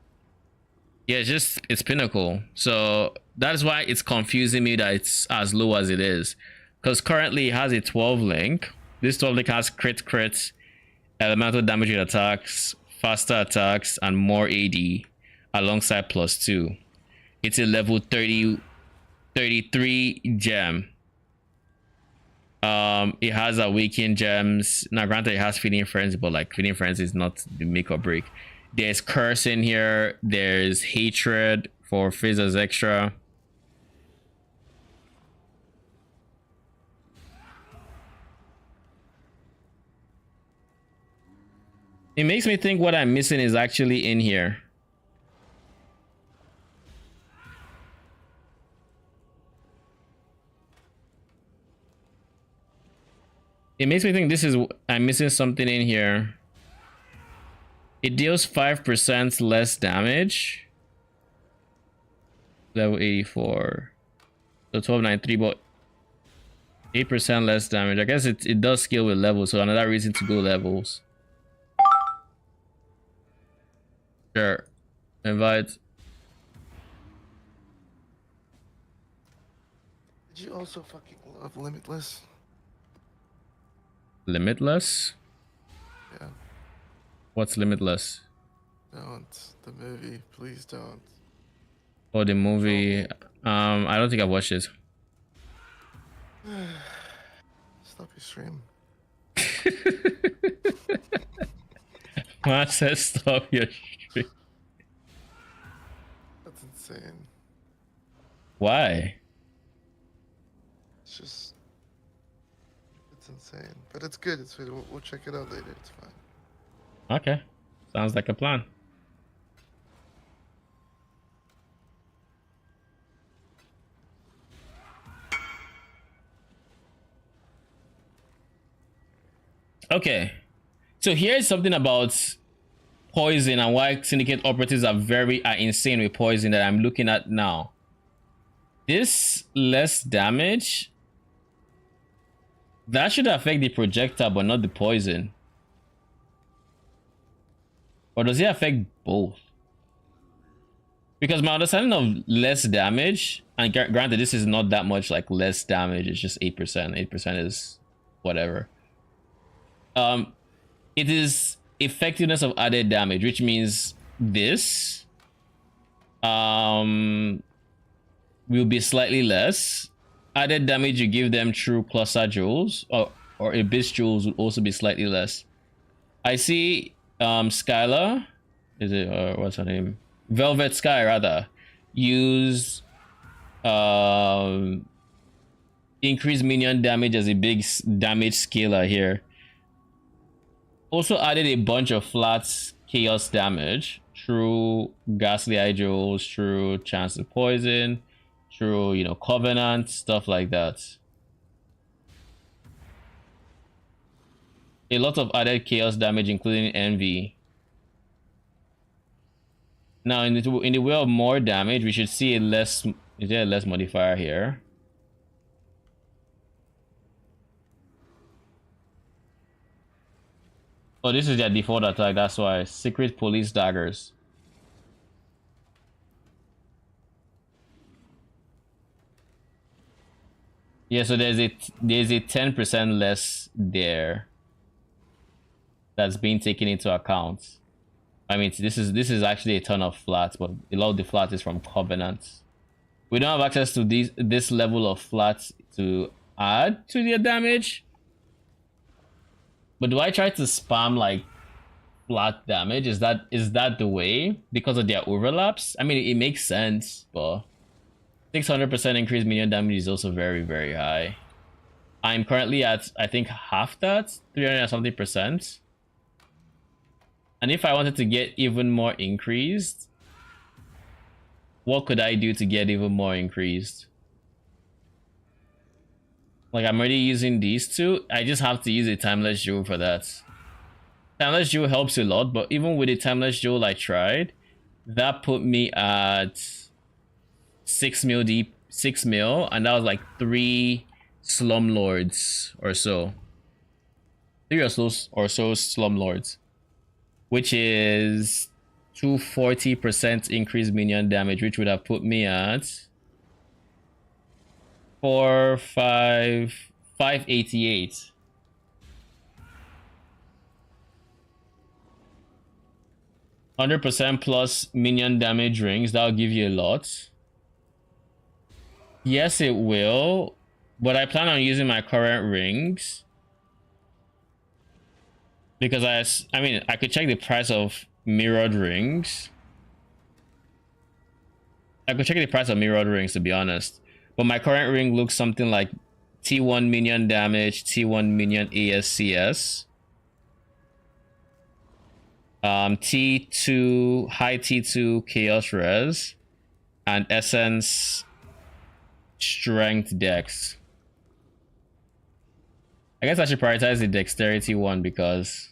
Yeah, it's Pinnacle. So that's why it's confusing me that it's as low as it is, because currently it has a 12 link. This 12 link has crit, elemental damage with attacks, faster attacks, and more AD alongside +2. It's a level 33 gem. It has awakened gems. Now granted it has Feeding Frenzy, but like Feeding Frenzy is not the make or break. There's curse in here, there's hatred for Phrezia's extra. It makes me think what I'm missing is actually in here. It makes me think this is I'm missing something in here. It deals 5% less damage. Level 84. So 1293, but 8% less damage. I guess it does scale with levels, so another reason to go levels. Sure. Invite. Did you also fucking love Limitless? Limitless? Yeah. What's Limitless? Don't. The movie. Please don't. Oh, the movie. I don't think I've watched it. Stop your stream. Man said stop your stream. That's insane. Why? It's just... It's insane. But it's good. It's good. We'll check it out later. It's fine. Okay. Sounds like a plan. Okay. So here's something about poison and why Syndicate operatives are insane with poison that I'm looking at now. This less damage, that should affect the projectile but not the poison. Or does it affect both? Because my understanding of less damage, and granted this is not that much like less damage, it's just 8%. 8% is whatever. It is effectiveness of added damage, which means this will be slightly less. Added damage you give them through cluster jewels or abyss jewels would also be slightly less. I see Skylar, is it what's her name? Velvet Sky rather, use increased minion damage as a big damage scaler here. Also added a bunch of flat chaos damage through ghastly eye jewels, through chance of poison, through, you know, covenant, stuff like that. A lot of added chaos damage, including envy. Now in the way of more damage, we should see a less, is there a less modifier here? Oh, this is their default attack, that's why. Secret police daggers. Yeah, so there's a 10% less there that's being taken into account. I mean, this is actually a ton of flats, but a lot of the flat is from covenants. We don't have access to this level of flats to add to their damage. But do I try to spam like flat damage? Is that the way because of their overlaps? I mean, it makes sense, but 600% increased minion damage is also very, very high. I'm currently at, I think, half that, 300 and something percent. And if I wanted to get even more increased, what could I do to get even more increased? Like, I'm already using these two. I just have to use a timeless jewel for that. Timeless jewel helps a lot, but even with the timeless jewel I tried, that put me at 6 mil deep, 6 mil, and that was like 3 slumlords or so. 3 or so slumlords, which is 240% increased minion damage, which would have put me at 588. %100% plus minion damage rings, that'll give you a lot. Yes, it will, but I plan on using my current rings because I mean, I could check the price of mirrored rings. I could check the price of mirrored rings, to be honest. But my current ring looks something like T1 minion damage, T1 minion ASCS, T2 high T2 chaos res, and essence strength dex. I guess I should prioritize the dexterity one because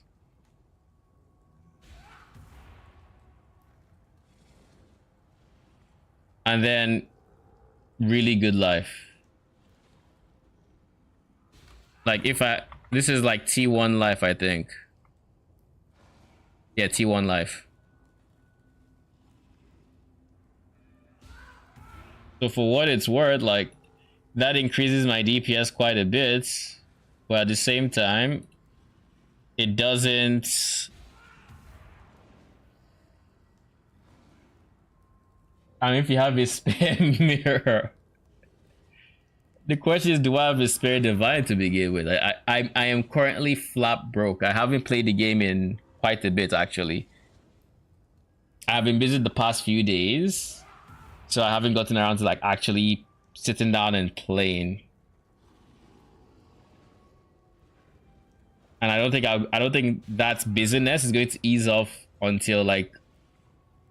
and then really good life. Like if I this is like T1 life, I think. Yeah, T1 life. So for what it's worth, like that increases my DPS quite a bit, but at the same time, it doesn't. I mean, if you have a spare mirror, the question is, do I have a spare divine to begin with? I am currently flat broke. I haven't played the game in quite a bit actually. I've been busy the past few days, so I haven't gotten around to like actually sitting down and playing. And I don't think that busyness is going to ease off until like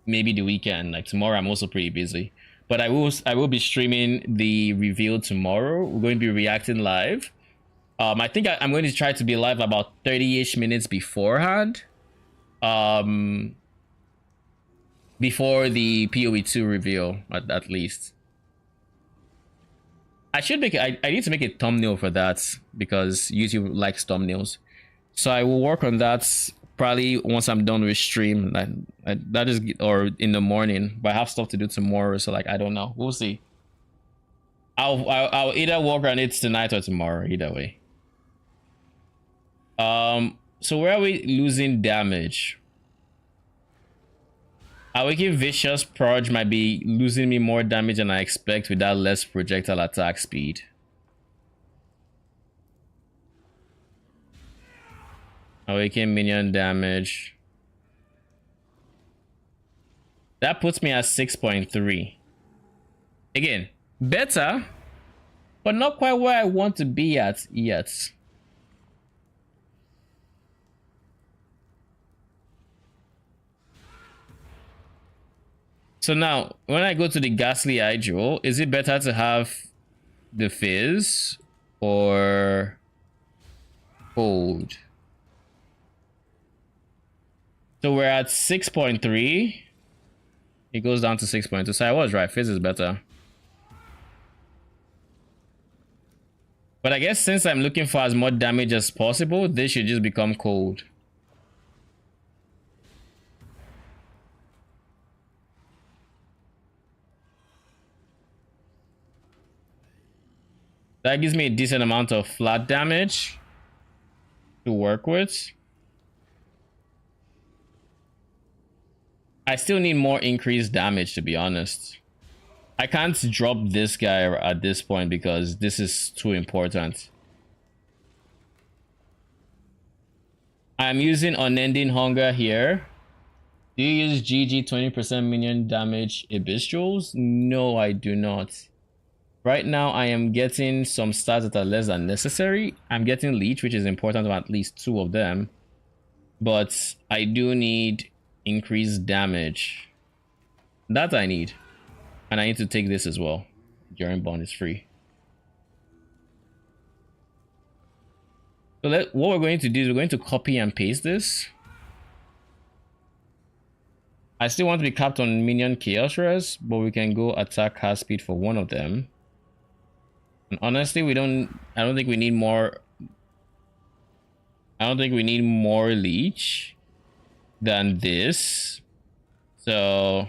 maybe the weekend. Like tomorrow I'm also pretty busy. But I will be streaming the reveal tomorrow. We're going to be reacting live. I think I'm going to try to be live about 30-ish minutes beforehand. Before the PoE2 reveal, at least. I should make I need to make a thumbnail for that because YouTube likes thumbnails. So I will work on that probably once I'm done with stream. That is, or in the morning. But I have stuff to do tomorrow, so like I don't know. We'll see. I'll either work on it tonight or tomorrow. Either way. So where are we losing damage? Awakened Vicious Purge might be losing me more damage than I expect with that less projectile attack speed. Awaken minion damage. That puts me at 6.3. Again, better, but not quite where I want to be at yet. So now, when I go to the Ghastly Hydro, is it better to have the Fizz or Cold? So we're at 6.3. It goes down to 6.2. So I was right. Fizz is better. But I guess since I'm looking for as much damage as possible, this should just become Cold. That gives me a decent amount of flat damage to work with. I still need more increased damage, to be honest. I can't drop this guy at this point because this is too important. I'm using Unending Hunger here. Do you use GG 20% minion damage Abystrals? No, I do not. Right now, I am getting some stats that are less than necessary. I'm getting Leech, which is important on at least 2 of them. But I do need increased damage. That I need. And I need to take this as well. During Bond is free. So what we're going to do is we're going to copy and paste this. I still want to be capped on minion chaos res, but we can go attack cast speed for one of them. And honestly, I don't think we need more. I don't think we need more leech than this. So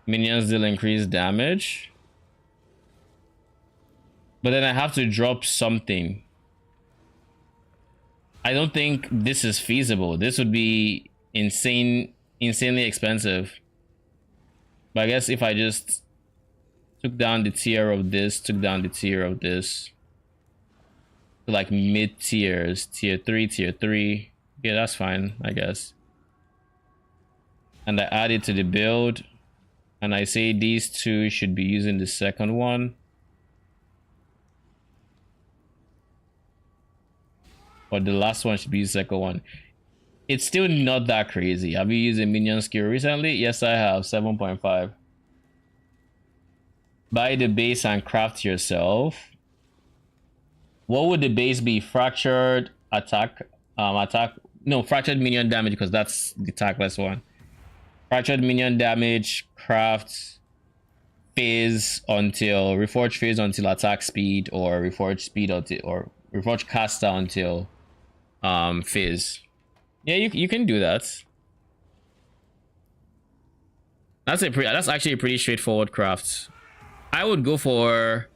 minions will increase damage. But then I have to drop something. I don't think this is feasible. This would be insanely expensive. But I guess if I just took down the tier of this, took down the tier of this to like mid tiers, tier 3, yeah, that's fine, I guess. And I add it to the build, and I say these two should be using the second one. Or the last one should be the second one. It's still not that crazy. Have you used a minion skill recently? Yes, I have. 7.5. Buy the base and craft yourself. What would the base be? Fractured attack, no, fractured minion damage, because that's the attackless one. Fractured minion damage, craft phase until reforge phase until attack speed, or reforge speed until, or reforge caster until phase. Yeah, you can do that. That's actually a pretty straightforward craft. I would go for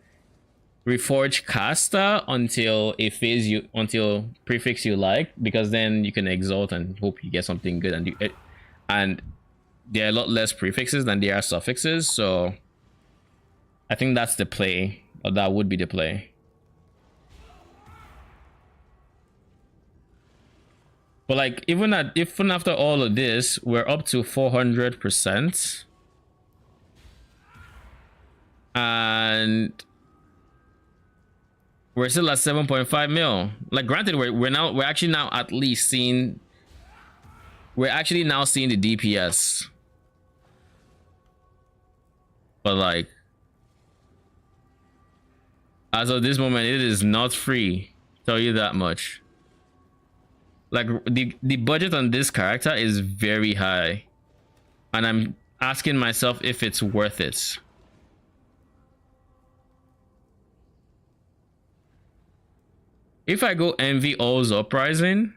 reforge caster until a phase until prefix you like, because then you can exalt and hope you get something good, and there are a lot less prefixes than there are suffixes, so I think that's the play, or that would be the play. But like, even after all of this, we're up to 400%. And we're still at 7.5 mil. Like, granted, we're actually now at least seeing, we're actually now seeing the DPS. But like, as of this moment, it is not free. Tell you that much. Like, the budget on this character is very high, and I'm asking myself if it's worth it. If I go Envy All's Uprising,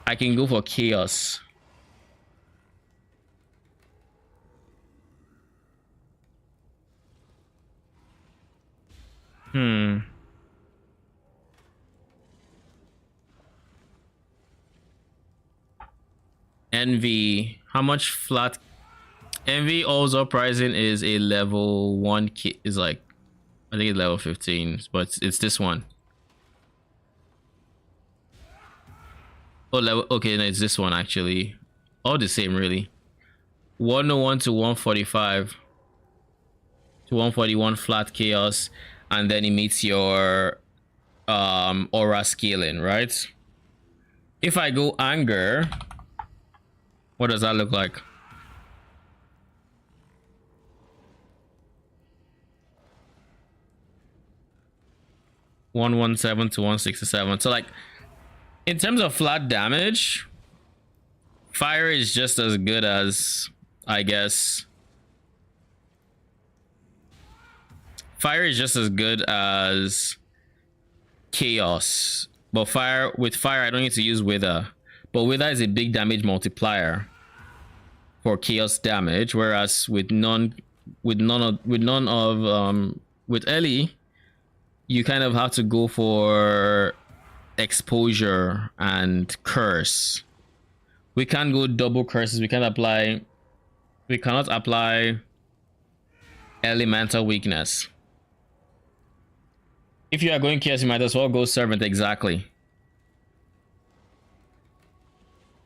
I can go for Chaos. Envy, how much flat? Envy All's Uprising is a level 1 kit, is like, I think it's level 15, but it's this one. Oh, level, okay, no, it's this one actually. All the same, really. 101 to 145 to 141 flat chaos, and then it meets your aura scaling, right? If I go anger, what does that look like? (117 to 167). So like, in terms of flat damage, fire is just as good as, I guess, fire is just as good as chaos. But with fire, I don't need to use wither. But wither is a big damage multiplier for chaos damage, whereas with Ellie, you kind of have to go for exposure and curse. We can't go double curses. We cannot apply elemental weakness. If you are going chaos, you might as well go servant, exactly.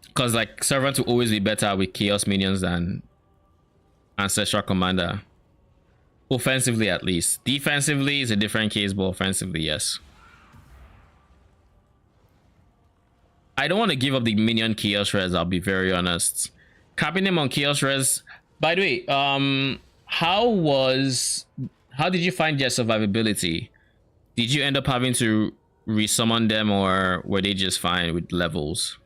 Because like, servant will always be better with chaos minions than ancestral commander. Offensively, at least. Defensively is a different case, but offensively, yes. I don't want to give up the minion chaos res, I'll be very honest. Capping them on chaos res. By the way, how did you find their survivability? Did you end up having to resummon them, or were they just fine with levels?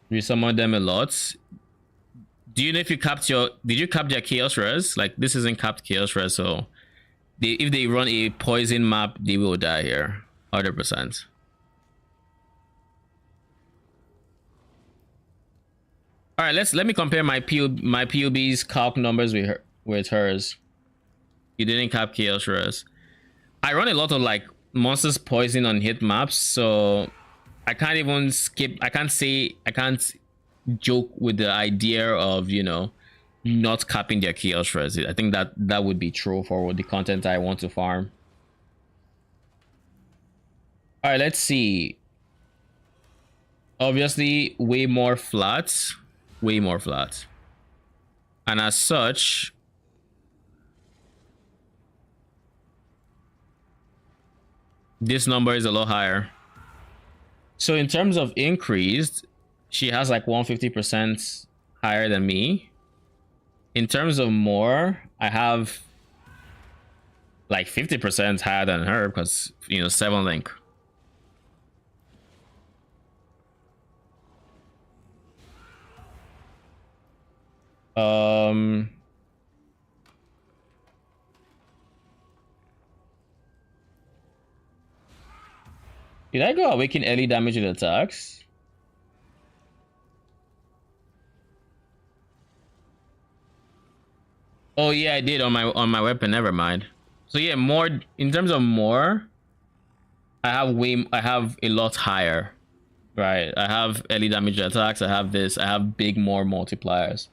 Resummon them a lot. Do you know if you capped did you cap their chaos res? Like, this isn't capped chaos res, so if they run a poison map, they will die here, 100%. All right, let me compare my POB's calc numbers with hers. You didn't cap chaos res. I run a lot of like monsters poison on hit maps, so I can't even skip. I can't joke with the idea of, you know, not capping their chaos res. I think that would be true for the content I want to farm. All right, let's see. Obviously, way more flat, and as such, this number is a lot higher. So in terms of increased, she has like 150% higher than me. In terms of more, I have like 50% higher than her because, you know, 7 link. Did I go awaken early damage with attacks? Oh yeah, I did on my weapon. Never mind. So yeah, more in terms of more, I have a lot higher, right? I have early damage attacks. I have this. I have big more multipliers.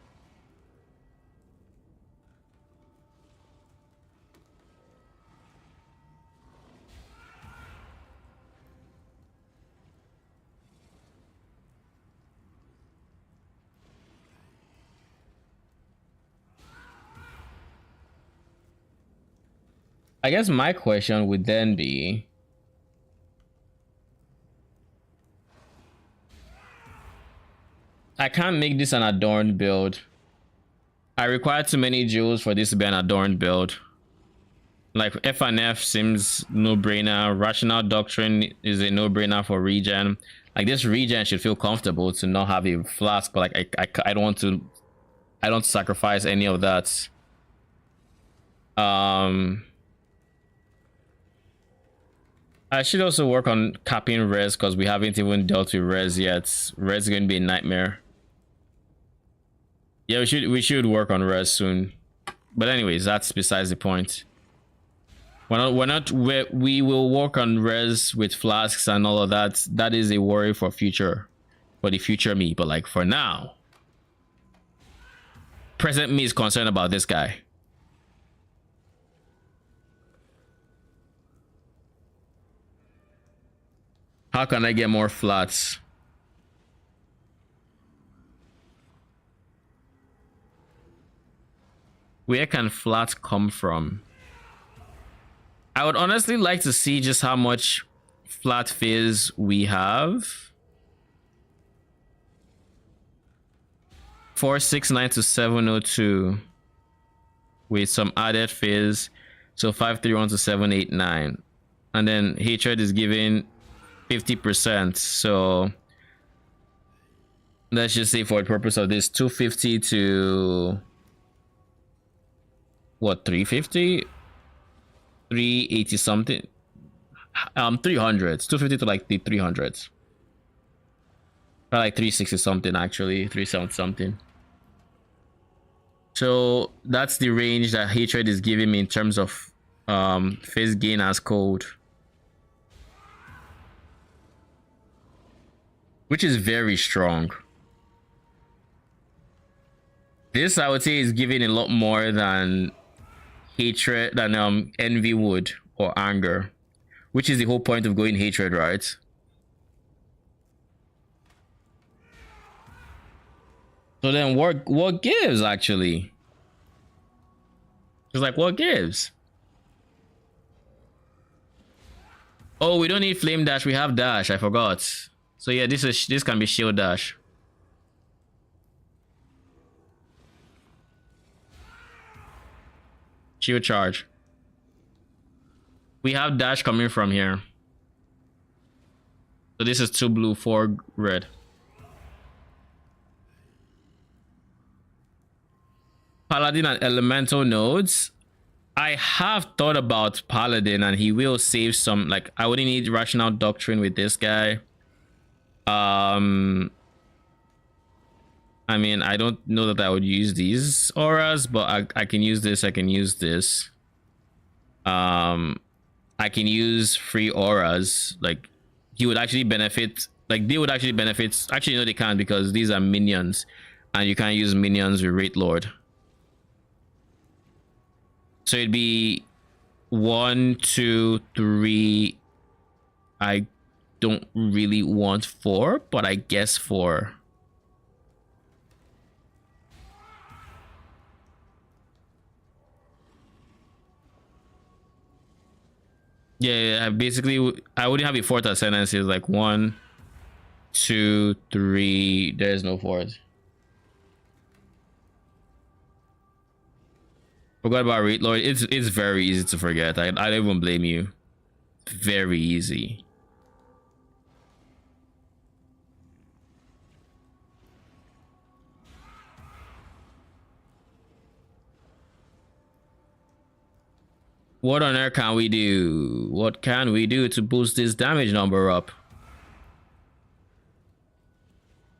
I guess my question would then be, I can't make this an adorned build. I require too many jewels for this to be an adorned build. Like FNF seems no-brainer. Rational Doctrine is a no-brainer for regen. Like this regen should feel comfortable to not have a flask, but like I don't want to, I don't sacrifice any of that. I should also work on capping res because we haven't even dealt with res yet. Res is going to be a nightmare. Yeah, we should work on res soon. But anyways, that's besides the point. We will work on res with flasks and all of that. That is a worry for the future me. But like for now, present me is concerned about this guy. How can I get more flats? Where can flats come from? I would honestly like to see just how much flat fizz we have. 469 to 702 with some added fizz. So 531 to 789. And then hatred is giving 50%. So let's just say for the purpose of this, 250 to what, 350? 380 something. 300s. 250 to like the 300s. Or like 360 something actually. 370 something. So that's the range that hatred is giving me in terms of phase gain as code. Which is very strong. This I would say is giving a lot more than hatred, than envy would, or anger. Which is the whole point of going hatred, right? So then what gives actually? It's like what gives? Oh, we don't need flame dash, we have dash, I forgot. So yeah, this can be shield dash. Shield charge. We have dash coming from here. So this is 2 blue, 4 red. Paladin and elemental nodes. I have thought about Paladin and he will save some, like I wouldn't need rational doctrine with this guy. I mean, I don't know that I would use these auras, but I can use this, I can use this. I can use free auras, like he would actually benefit, like they would actually benefit. Actually no, they can't because these are minions and you can't use minions with Wraith Lord. So it'd be 1, 2, 3. I don't really want 4, but I guess 4. Yeah, basically I wouldn't have a 4th ascendancy. It's like 1, 2, 3. There's no 4th. Forgot about Reed Lord. It's very easy to forget. I don't even blame you. Very easy. What on earth can we do? What can we do to boost this damage number up?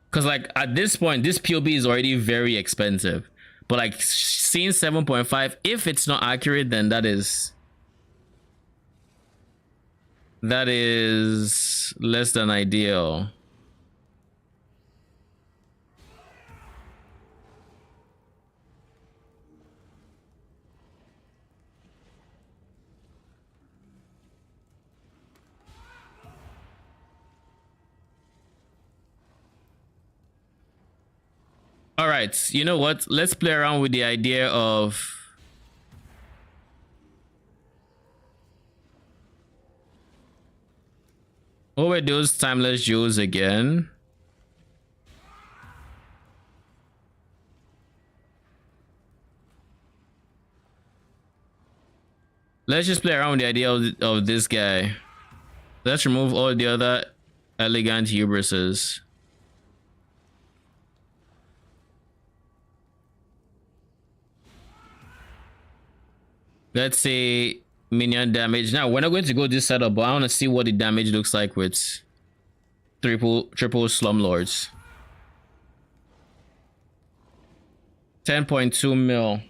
Because like at this point, this POB is already very expensive. But like seeing 7.5, if it's not accurate, then that is less than ideal. All right, you know what? Let's play around with the idea of what were those timeless jewels again? Let's just play around with the idea of this guy. Let's remove all the other elegant hubrises. Let's say minion damage. Now we're not going to go this setup, but I want to see what the damage looks like with triple slumlords. 10.2 mil.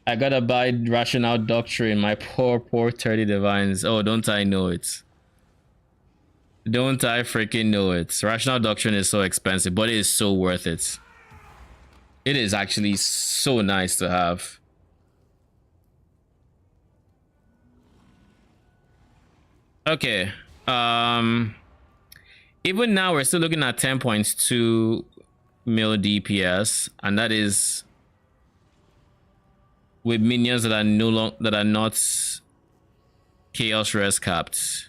I gotta buy Rational Doctrine, my poor 30 divines. Oh, don't I know it? Don't I freaking know it? Rational Doctrine is so expensive, but it is so worth it. It is actually so nice to have. Okay. Even now we're still looking at 10.2 mil DPS, and that is with minions that are not chaos res capped.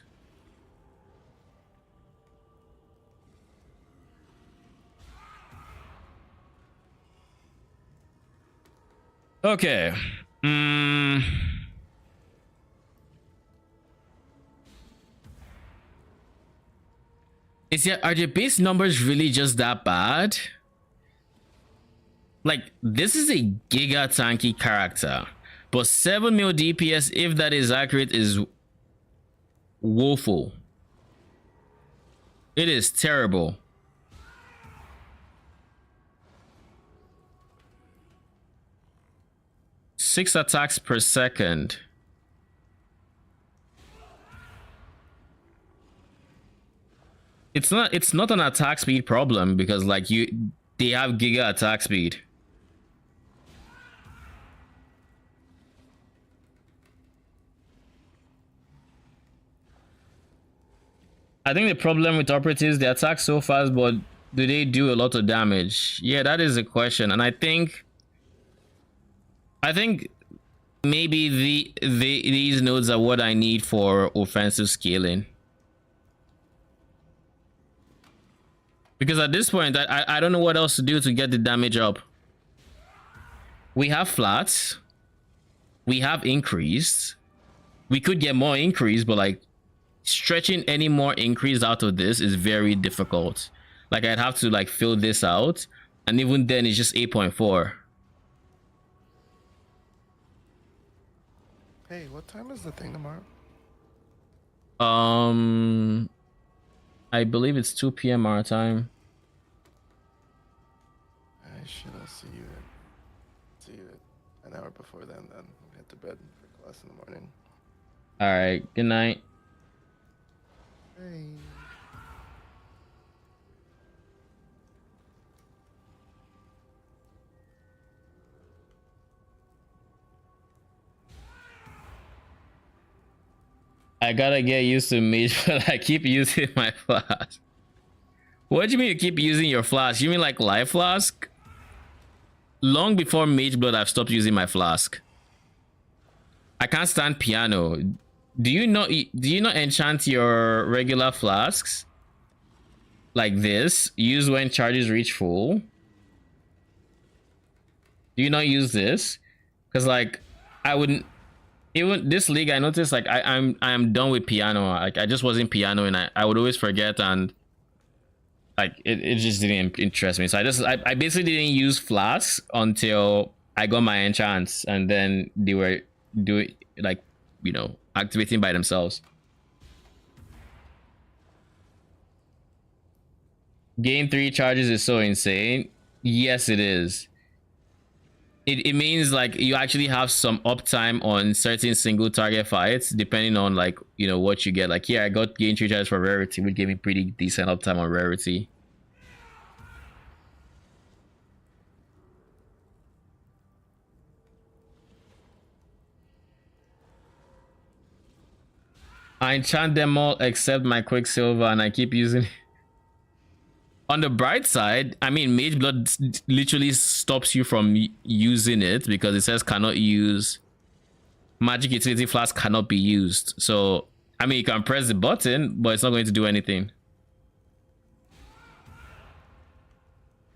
Okay. Are the base numbers really just that bad? Like, this is a giga tanky character, but 7 mil DPS, if that is accurate, is woeful. It is terrible. Six attacks per second. It's not an attack speed problem because like they have giga attack speed. I think the problem with operatives, they attack so fast, but do they do a lot of damage? Yeah, that is a question. And I think maybe these nodes are what I need for offensive scaling. Because at this point, I don't know what else to do to get the damage up. We have flats. We have increased. We could get more increase, but like stretching any more increase out of this is very difficult. Like I'd have to like fill this out, and even then it's just 8.4. Hey, what time is the thing tomorrow? I believe it's 2 p.m. our time. I should see you an hour before then head to bed for class in the morning. All right, good night. Hey. I gotta get used to mage, but I keep using my flask. What do you mean you keep using your flask? You mean like life flask? Long before mage blood, I've stopped using my flask. I can't stand piano. do you not enchant your regular flasks like this? Use when charges reach full. Do you not use this? Because like I wouldn't even this league. I noticed like I'm done with piano. Like I just wasn't piano, and I would always forget, and like it just didn't interest me. So I basically didn't use flasks until I got my enchants, and then they were doing like activating by themselves. Gain 3 charges is so insane. Yes, it is. It means like you actually have some uptime on certain single target fights depending on like what you get. Like here I got gain 3 charges for rarity, which gave me pretty decent uptime on rarity. I enchant them all except my Quicksilver, and I keep using it. On the bright side, I mean, Mage Blood literally stops you from using it because it says cannot use. Magic Utility Flask cannot be used. So, I mean, you can press the button, but it's not going to do anything.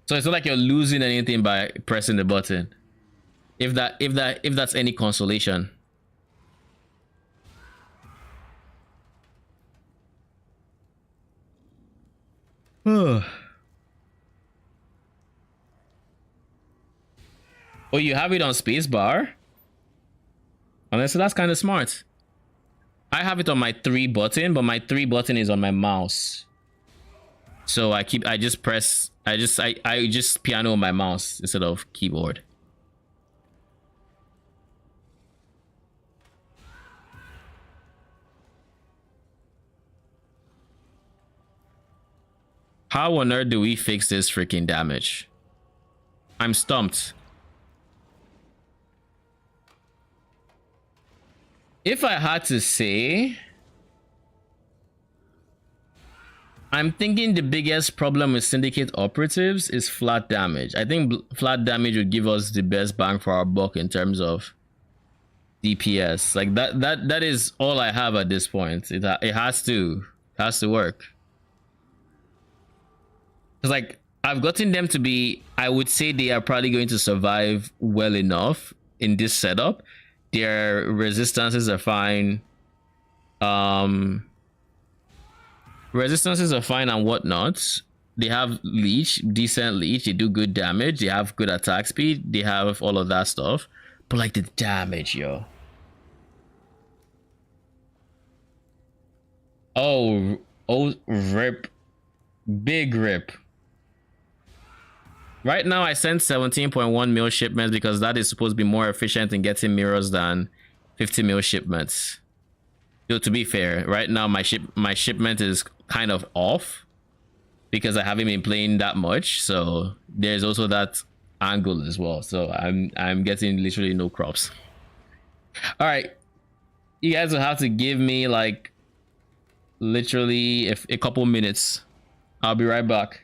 So it's not like you're losing anything by pressing the button. If that's any consolation. Oh, you have it on spacebar? Honestly, that's kind of smart. I have it on my 3 button, but my 3 button is on my mouse. So I just piano on my mouse instead of keyboard. How on earth do we fix this freaking damage? I'm stumped. If I had to say, I'm thinking the biggest problem with Syndicate Operatives is flat damage. I think flat damage would give us the best bang for our buck in terms of DPS. Like that is all I have at this point. It has to work. Cause like I've gotten them to be, I would say they are probably going to survive well enough in this setup. Their resistances are fine. Resistances are fine and whatnot. They have leech, decent leech. They do good damage. They have good attack speed. They have all of that stuff. But like the damage, yo. Oh, rip. Big rip. Right now, I sent 17.1 mil shipments because that is supposed to be more efficient in getting mirrors than 50 mil shipments. Yo, to be fair, right now my shipment is kind of off because I haven't been playing that much. So there's also that angle as well. So I'm getting literally no crops. All right, you guys will have to give me like literally a couple minutes. I'll be right back.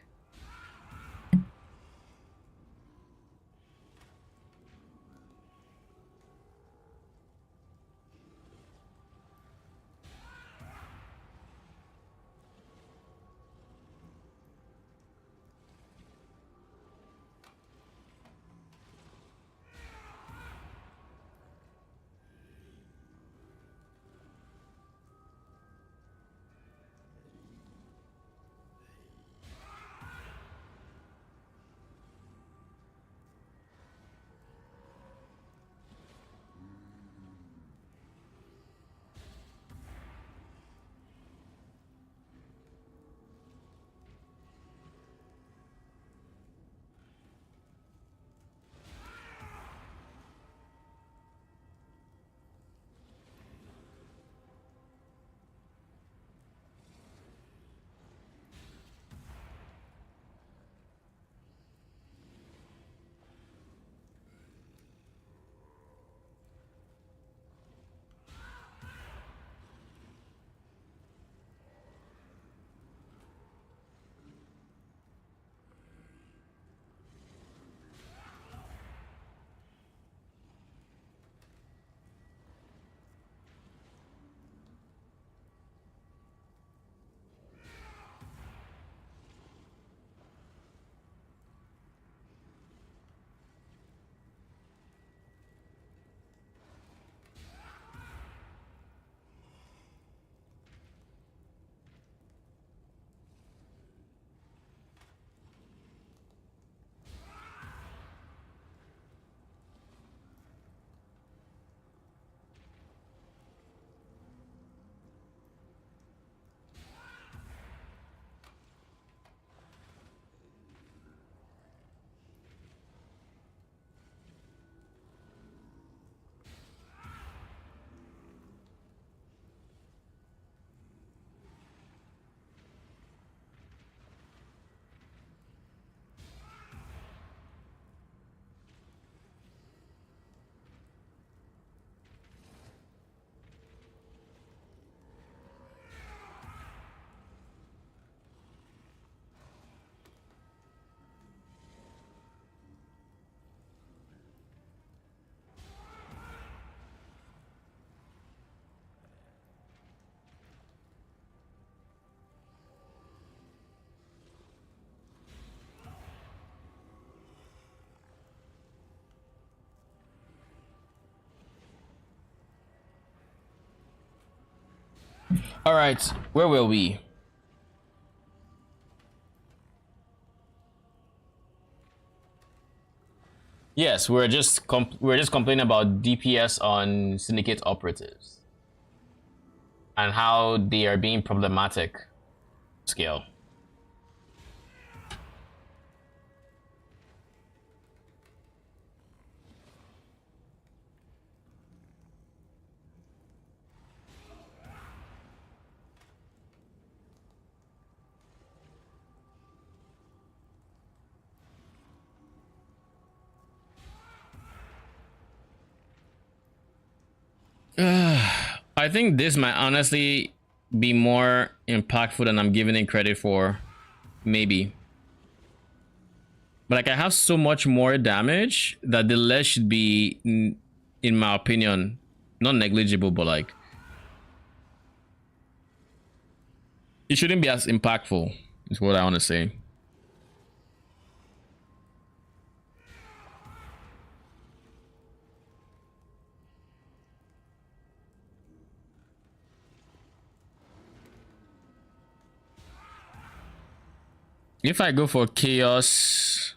All right, where will we? Yes, we're just complaining about DPS on Syndicate Operatives and how they are being problematic. Scale. I think this might honestly be more impactful than I'm giving it credit for. Maybe. But like I have so much more damage that the less should be, in my opinion, not negligible, but like it shouldn't be as impactful, is what I want to say. If I go for chaos,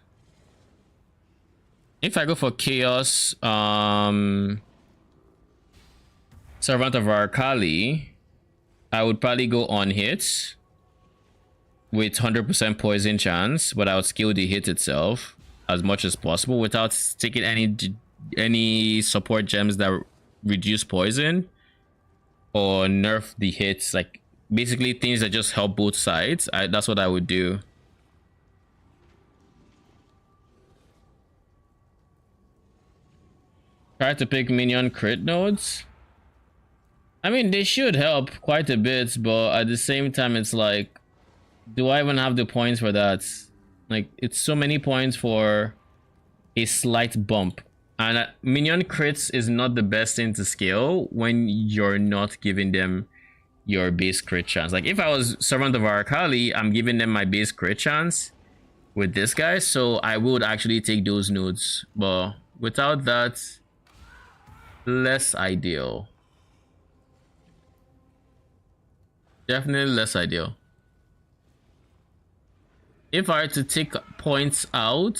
Servant of Arkali, I would probably go on hits with 100% poison chance, but I would skill the hit itself as much as possible without taking any support gems that reduce poison or nerf the hits. Like basically things that just help both sides. That's what I would do. Try to pick minion crit nodes. I mean, they should help quite a bit, but at the same time, it's like, do I even have the points for that? Like, it's so many points for a slight bump. And minion crits is not the best thing to scale when you're not giving them your base crit chance. Like, if I was Servant of Arkali, I'm giving them my base crit chance with this guy, so I would actually take those nodes. But without that, less ideal. Definitely less ideal. If I were to take points out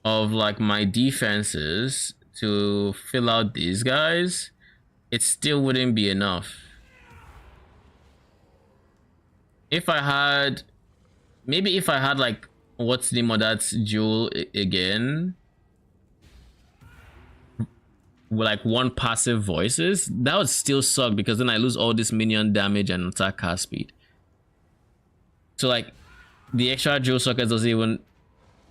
of like my defenses to fill out these guys, it still wouldn't be enough. If I had, maybe if I had like, what's the name of that jewel again? Like one passive voices, that would still suck because then I lose all this minion damage and attack cast speed. So like the extra jewel sockets doesn't even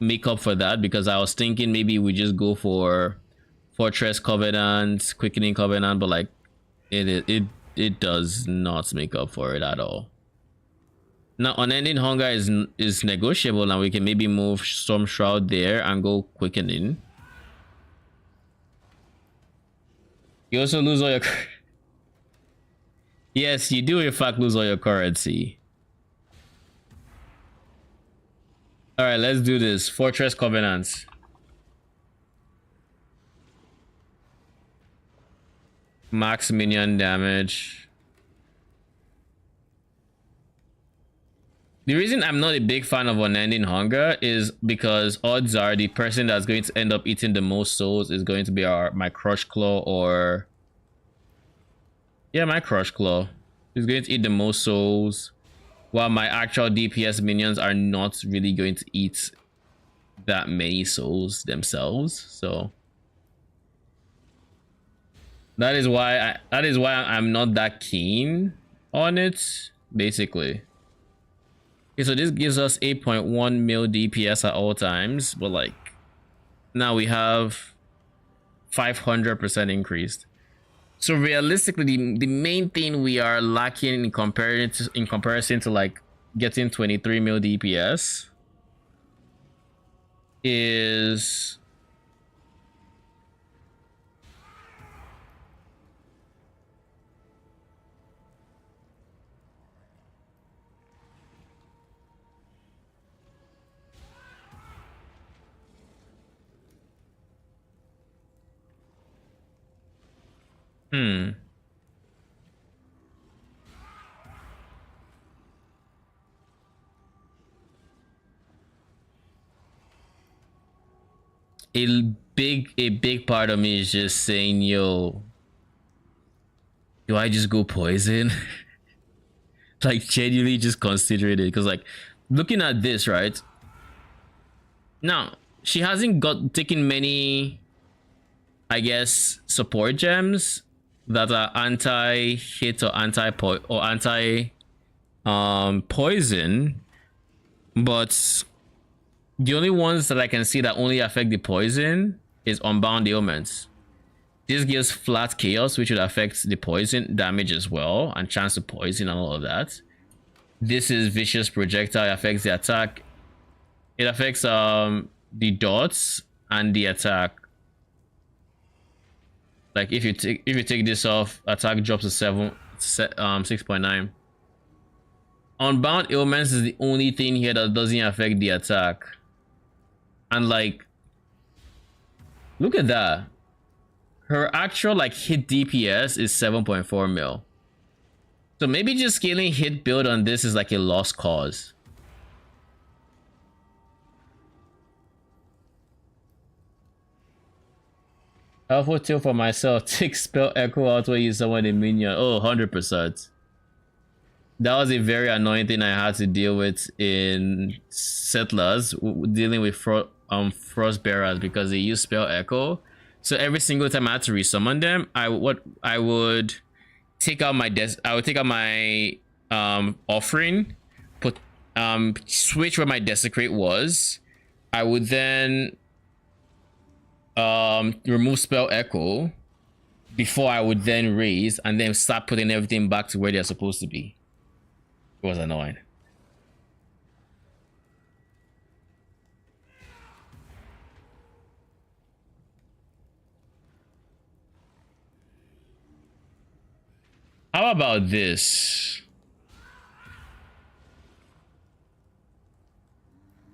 make up for that, because I was thinking maybe we just go for Fortress Covenant, Quickening Covenant, but like it does not make up for it at all. Now Unending Hunger is negotiable, and we can maybe move Storm Shroud there and go Quickening. You also lose all your yes, you do in fact lose all your currency. All right, let's do this. Fortress Covenants. Max minion damage. The reason I'm not a big fan of Unending Hunger is because odds are the person that's going to end up eating the most souls is going to be my Crush Claw, or yeah, my Crush Claw is going to eat the most souls, while my actual DPS minions are not really going to eat that many souls themselves. So that is why I'm not that keen on it, basically. Okay, so this gives us 8.1 mil DPS at all times, but like now we have 500% increased. So realistically, the main thing we are lacking in comparison to like getting 23 mil DPS is a big part of me is just saying, yo, do I just go poison? Like genuinely just considering it, because like looking at this, right now, she hasn't got taken many, I guess, support gems that are anti-hit or anti poison, but the only ones that I can see that only affect the poison is Unbound Ailments. This gives flat chaos, which would affect the poison damage as well, and chance to poison and all of that. This is vicious projectile, it affects the attack. It affects the dots and the attack. Like if you take this off, attack drops to 6.9. Unbound Ailments is the only thing here that doesn't affect the attack. And like, look at that. Her actual like hit DPS is 7.4 mil. So maybe just scaling hit build on this is like a lost cause. Helpful tip for myself, take spell echo out when you summon a minion. Oh, 100%. That was a very annoying thing I had to deal with in Settlers, dealing with Frostbearers, because they use spell echo. So every single time I had to resummon them, I would take out my offering, put switch where my desecrate was. I would then remove spell echo before I would then raise, and then start putting everything back to where they're supposed to be. It was annoying. How about this?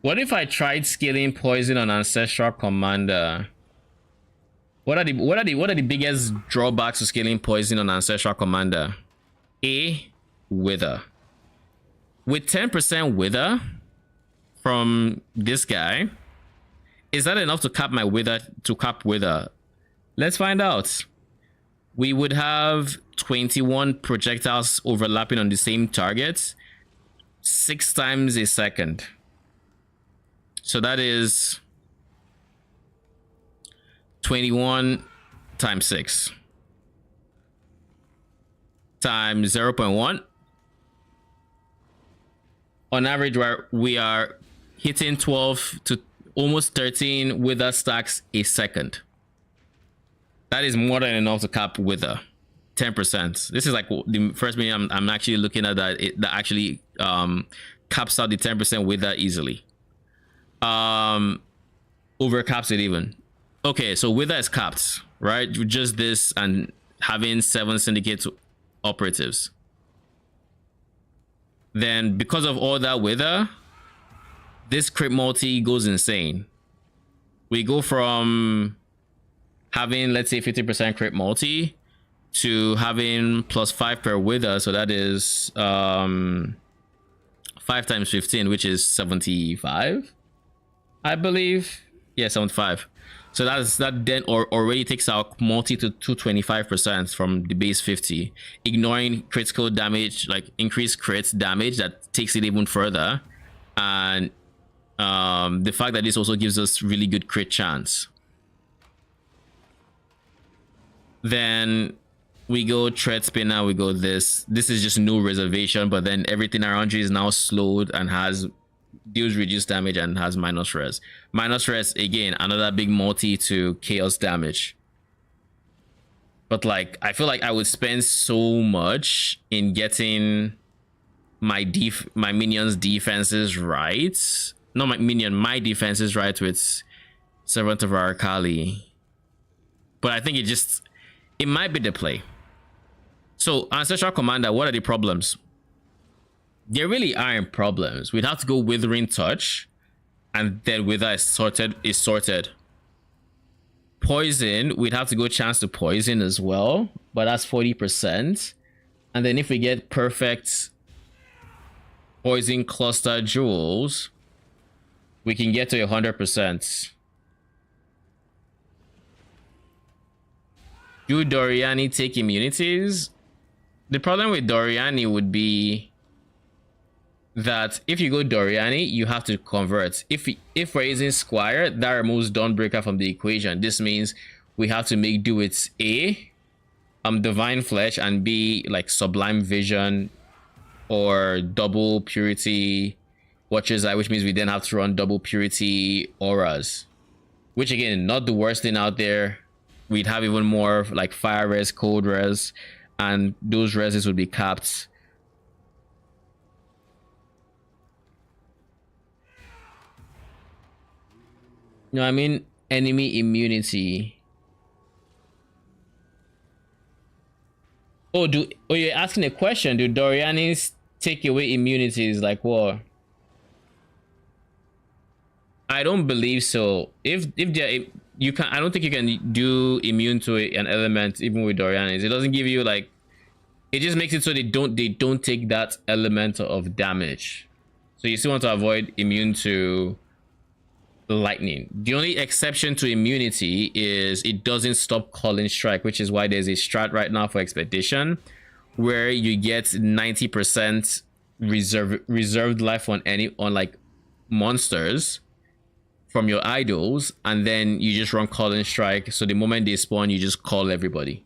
What if I tried scaling poison on Ancestral Commander? What are the biggest drawbacks to scaling poison on Ancestral Commander? A, Wither. With 10% Wither from this guy, is that enough to cap my Wither, Let's find out. We would have 21 projectiles overlapping on the same target 6 times a second. So that is 21 times 6 times 0.1. On average, we are hitting 12 to almost 13 Wither stacks a second. That is more than enough to cap Wither. 10%. This is like the first minion I'm actually looking at that actually caps out the 10% Wither easily. Overcaps it even. Okay, so Wither is capped, right? Just this and having 7 Syndicate Operatives. Then because of all that Wither, this crit multi goes insane. We go from having, let's say, 50% crit multi to having +5 per Wither, so that is 5 times 15, which is 75, I believe. Yeah, 75. So that then already takes our multi to 225% from the base 50, ignoring critical damage, like increased crit damage that takes it even further, and the fact that this also gives us really good crit chance. Then we go Tread Spinner, we go this is just no reservation, but then everything around you is now slowed and deals reduced damage and has minus res. Minus res, again, another big multi to chaos damage. But like, I feel like I would spend so much in getting my minions defenses right. Not my defenses right with Servant of Arakali. But I think it might be the play. So Ancestral Commander, what are the problems? There really aren't problems. We'd have to go Withering Touch, and then Wither is sorted. Poison, we'd have to go Chance to Poison as well, but that's 40%. And then if we get perfect Poison Cluster Jewels, we can get to 100%. Do Doriani take immunities? The problem with Doriani would be that if you go Doriani, you have to convert. If we're using Squire, that removes Dawnbreaker from the equation. This means we have to make do with A, Divine Flesh, and B, like Sublime Vision or Double Purity Watcher's Eye, which means we then have to run Double Purity Auras. Which again, not the worst thing out there. We'd have even more like Fire Res, Cold Res, and those reses would be capped. No, I mean enemy immunity. Oh, you're asking a question? Do Dorianis take away immunities like what? I don't believe so. If they're you can, I don't think you can do immune to an element even with Dorianis. It doesn't give you like, it just makes it so they don't take that element of damage. So you still want to avoid immune to lightning. The only exception to immunity is it doesn't stop calling strike, which is why there's a strat right now for expedition where you get 90% reserved life on like monsters from your idols, and then you just run calling strike, so the moment they spawn you just call everybody.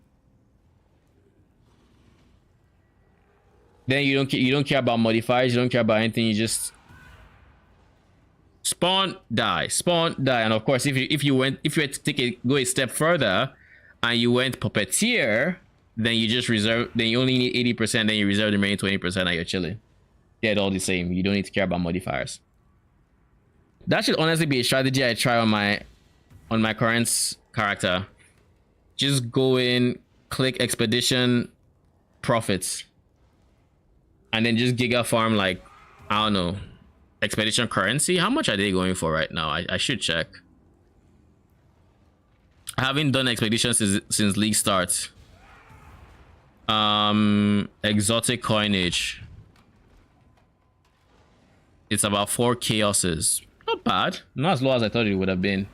Then you don't care about modifiers, you don't care about anything, you just spawn, die, and of course if you had to go a step further and you went puppeteer, then you just reserve, then you only need 80%, then you reserve the remaining 20% and you're chilling. They're all the same, you don't need to care about modifiers. That should honestly be a strategy I try on my current character. Just go in, click expedition profits, and then just giga farm like, I don't know, expedition currency. How much are they going for right now? I should check. I haven't done expeditions since league starts. Exotic coinage. It's about 4 chaoses. Not bad. Not as low as I thought it would have been.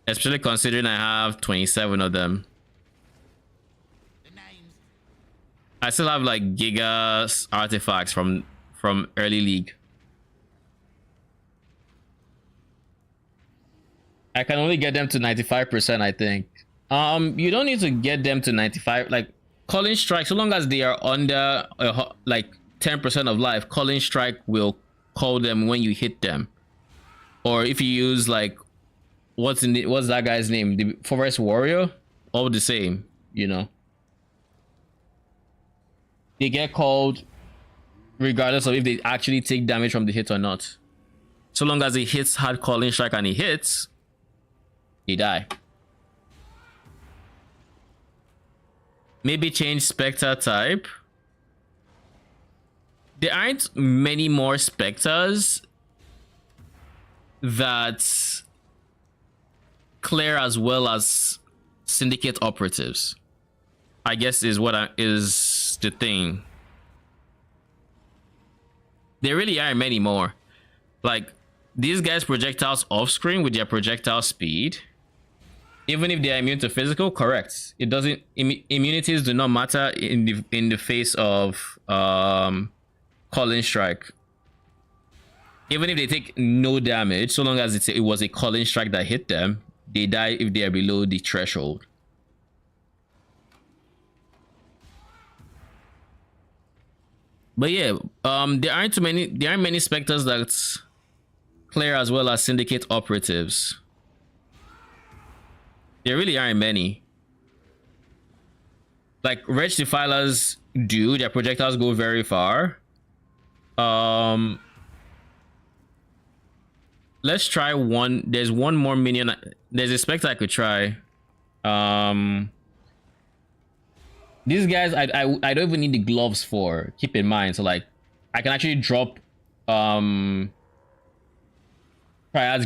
Especially considering I have 27 of them. I still have like giga artifacts from early league. I can only get them to 95%, I think. You don't need to get them to 95. Like calling strike, so long as they are under like 10% of life, calling strike will call them when you hit them. Or if you use like what's that guy's name, the Forest Warrior, all the same, you know, they get called regardless of if they actually take damage from the hit or not. So long as he hits hard calling strike and he hits, he die. Maybe change Spectre type. There aren't many more Spectres that clear as well as Syndicate Operatives, I guess is the thing. There really aren't many more. Like these guys projectiles off screen with their projectile speed, even if they are immune to physical, correct, it doesn't, immunities do not matter in the face of calling strike. Even if they take no damage, so long as it was a calling strike that hit them, they die if they are below the threshold. But yeah, there aren't many Spectres that clear as well as Syndicate Operatives. There really aren't many. Like Reg Defilers do, their projectiles go very far. Let's try one. There's one more minion. There's a Spectre I could try. These guys I don't even need the gloves for. Keep in mind, so like I can actually drop Triad's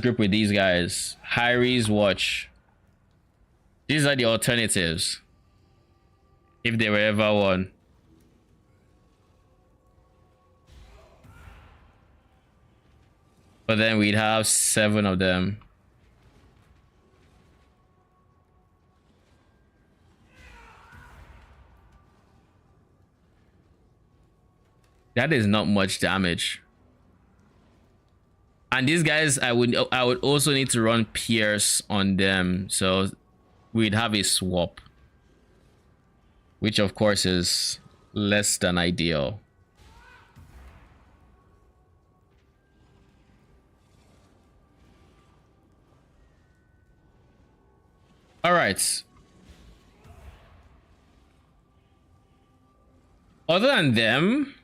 grip with these guys. Hyries Watch. These are the alternatives, if there were ever one. But then we'd have 7 of them. That is not much damage. And these guys, I would also need to run Pierce on them, so we'd have a swap, which of course is less than ideal. All right. Other than them,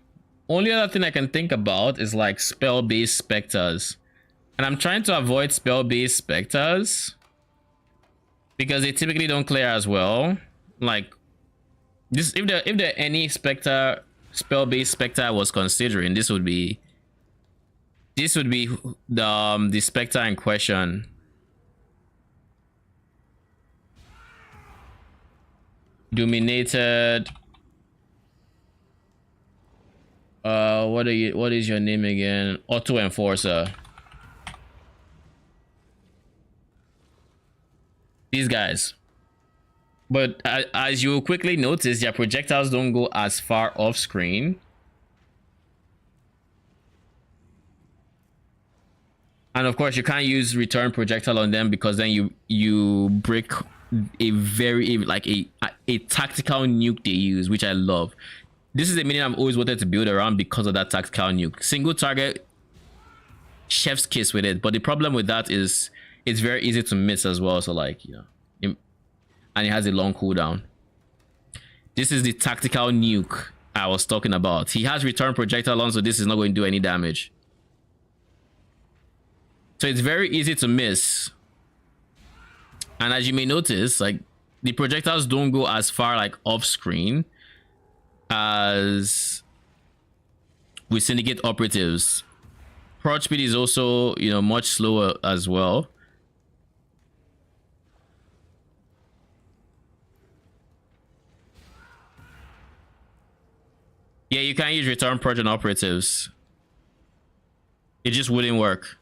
only other thing I can think about is like spell-based specters. And I'm trying to avoid spell-based specters because they typically don't clear as well. Like this, if there any spell-based specter I was considering, this would be the specter in question. Dominated. What is your name again? Auto Enforcer. These guys. But as you will quickly notice, their projectiles don't go as far off screen. And of course, you can't use return projectile on them because then you break a very like a tactical nuke they use, which I love. This is a minion I've always wanted to build around because of that tactical nuke. Single target, chef's kiss with it. But the problem with that is it's very easy to miss as well. So like, you know, and it has a long cooldown. This is the tactical nuke I was talking about. He has return projectile on, so this is not going to do any damage. So it's very easy to miss. And as you may notice, like the projectiles don't go as far like off screen as with Syndicate Operatives. Prod speed is also, you know, much slower as well. Yeah, you can't use return prod on Operatives. It just wouldn't work.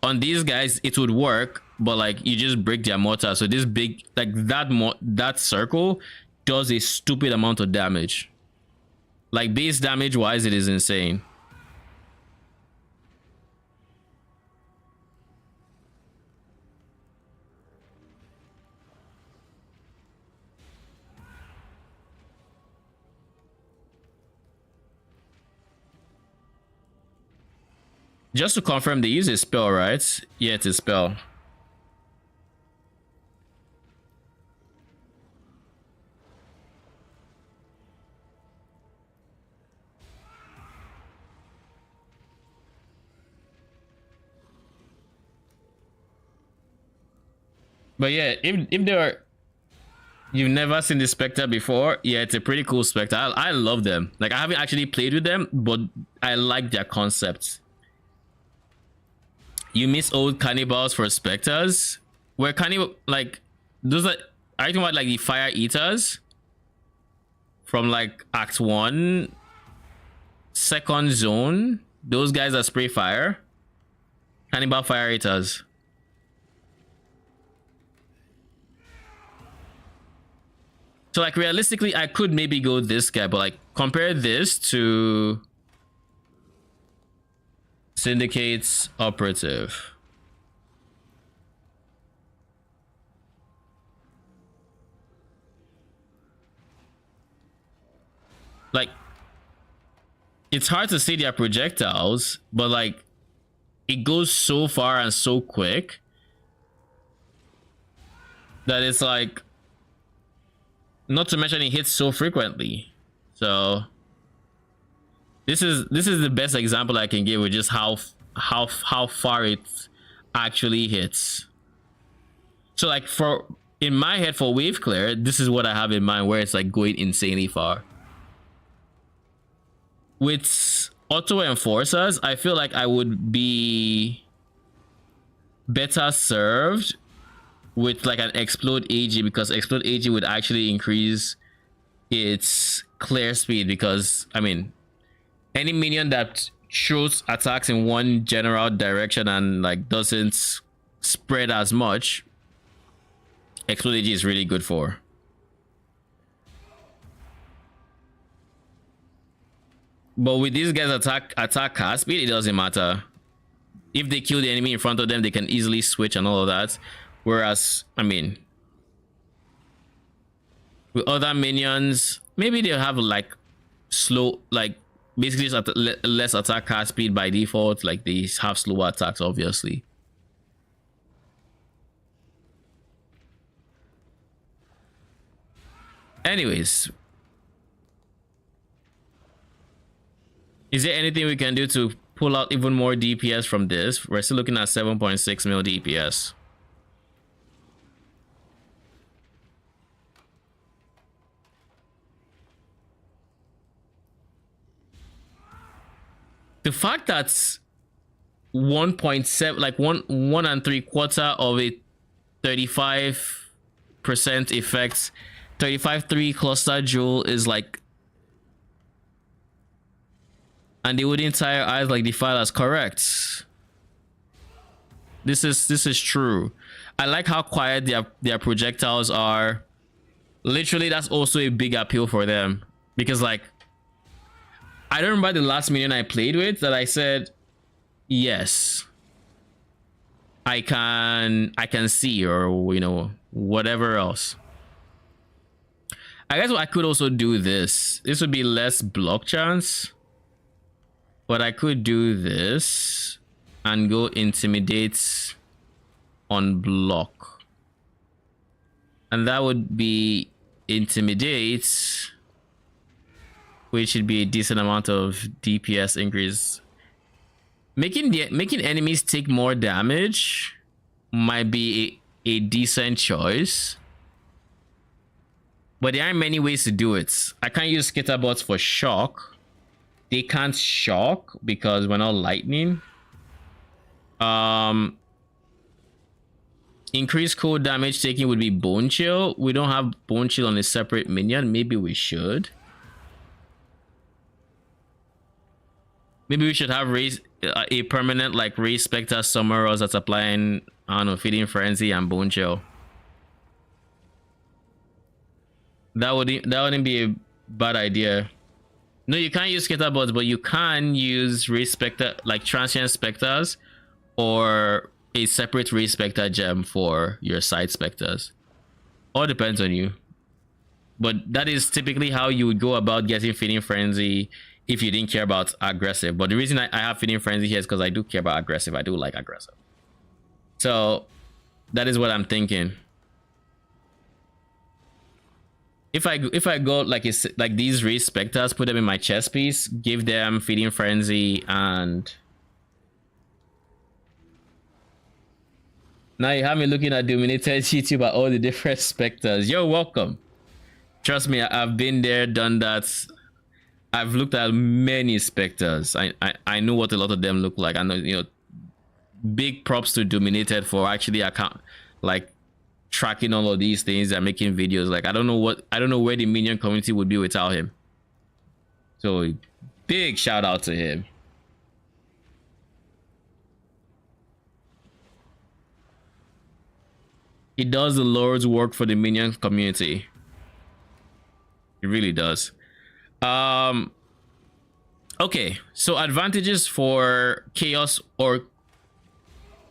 On these guys, it would work, but like you just break their mortar. So this big, like that circle does a stupid amount of damage. Like base damage wise, it is insane. Just to confirm, they use a spell, right? Yeah, it's a spell. But yeah, if there are, you've never seen the Spectre before, yeah, it's a pretty cool Spectre. I love them. Like I haven't actually played with them, but I like their concepts. You miss old cannibals for specters, where cannibal like those are you talking about like the fire eaters from like Act 1, second zone? Those guys that spray fire, cannibal fire eaters. So like realistically, I could maybe go this guy, but like compare this to Syndicate's Operative. Like, it's hard to see their projectiles, but like, it goes so far and so quick that it's like, not to mention it hits so frequently. So this is the best example I can give with just how far it actually hits. So like in my head for wave clear, this is what I have in mind, where it's like going insanely far. With auto enforcers, I feel like I would be better served with like an explode AG, because explode AG would actually increase its clear speed, because I mean any minion that shoots attacks in one general direction and like doesn't spread as much, explode AG is really good for. But with these guys attack cast speed, it doesn't matter. If they kill the enemy in front of them, they can easily switch and all of that. Whereas, I mean, with other minions, maybe they'll have like slow, like basically just less attack cast speed by default. Like they have slower attacks, obviously. Anyways, is there anything we can do to pull out even more DPS from this? We're still looking at 7.6 mil DPS. The fact that 1.7, like one and 3/4 of a 35% effect, 35.3 cluster jewel is like, and they wouldn't tire eyes like the file as correct. This is true. I like how quiet their projectiles are. Literally, that's also a big appeal for them, because like, I don't remember the last minion I played with that I said, yes, I can see, or you know, whatever else. I guess I could also do this. This would be less block chance, but I could do this and go intimidate on block, and that would be intimidate, which should be a decent amount of DPS increase. Making enemies take more damage might be a decent choice, but there aren't many ways to do it. I can't use skitterbots for shock. They can't shock because we're not lightning. Increased cold damage taking would be bone chill. We don't have bone chill on a separate minion. Maybe we should. Maybe we should have a permanent like Raise Spectre somewhere else that's applying, I don't know, Feeding Frenzy and Bone Chill. That wouldn't be a bad idea. No, you can't use Skitterbots, but you can use Raise Spectre, like Transient Spectres, or a separate Raise Spectre gem for your side Spectres. All depends on you. But that is typically how you would go about getting Feeding Frenzy if you didn't care about aggressive. But the reason I have Feeding Frenzy here is because I do care about aggressive. I do like aggressive. So that is what I'm thinking. If I go like these Raise Spectres, put them in my chest piece, give them Feeding Frenzy, and now you have me looking at Dominated YouTube at all the different Spectres. You're welcome. Trust me, I've been there, done that. I've looked at many Spectres. I know what a lot of them look like. I know, you know, big props to Dominated for actually tracking all of these things and making videos. Like I don't know where the minion community would be without him. So big shout out to him. He does the Lord's work for the minion community. He really does. Okay, so advantages for chaos or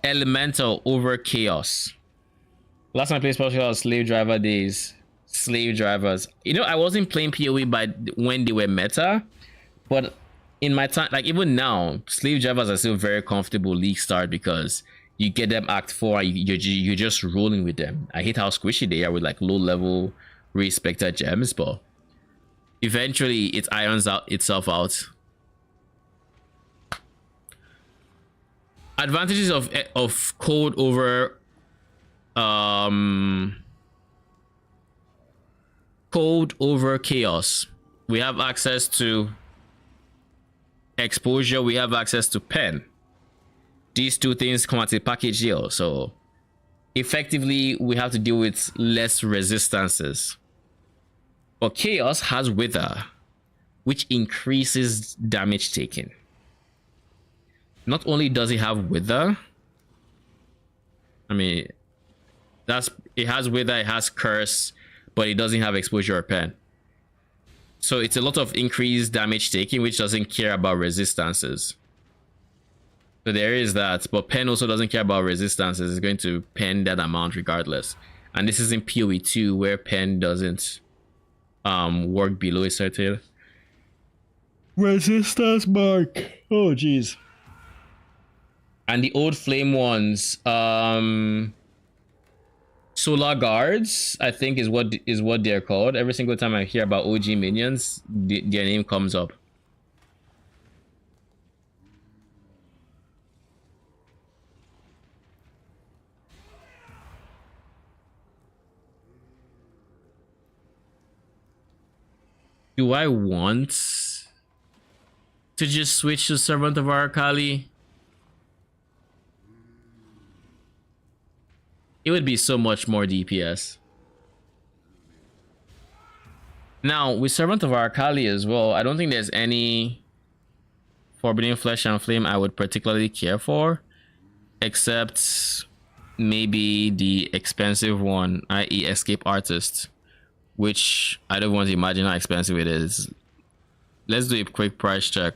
elemental over chaos. Last time I played special was slave driver days. Slave drivers. You know, I wasn't playing PoE by when they were meta, but in my time, like even now, slave drivers are still very comfortable league start because you get them Act 4 and you're just rolling with them. I hate how squishy they are with like low level respected gems, but eventually it irons itself out. Advantages of code over code over chaos. We have access to exposure, we have access to pen. These two things come at a package deal, so effectively we have to deal with less resistances. But chaos has wither, which increases damage taken. Not only does it have wither, I mean, it has wither, it has curse, but it doesn't have exposure or pen. So it's a lot of increased damage taking, which doesn't care about resistances. So there is that, but pen also doesn't care about resistances. It's going to pen that amount regardless. And this is in PoE 2 where pen doesn't work below a certain resistance mark. Oh jeez. And the old flame ones, solar guards, I think is what they're called. Every single time I hear about OG minions, their name comes up. Do I want to just switch to Servant of Arakali? It would be so much more DPS. Now, with Servant of Arakali as well, I don't think there's any Forbidden Flesh and Flame I would particularly care for, except maybe the expensive one, i.e. Escape Artist, which I don't want to imagine how expensive it is. Let's do a quick price check.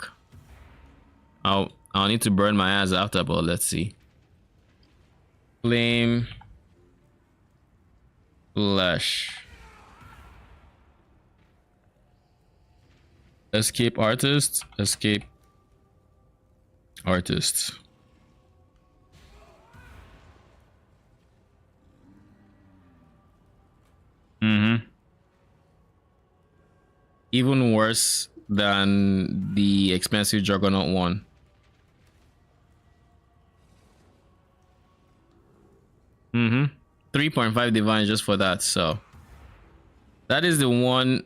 I'll need to burn my ass after, but let's see. Flame Flesh. Escape Artist. Escape Artist. Even worse than the expensive Juggernaut one. Mm-hmm. 3.5 divine just for that. So that is the one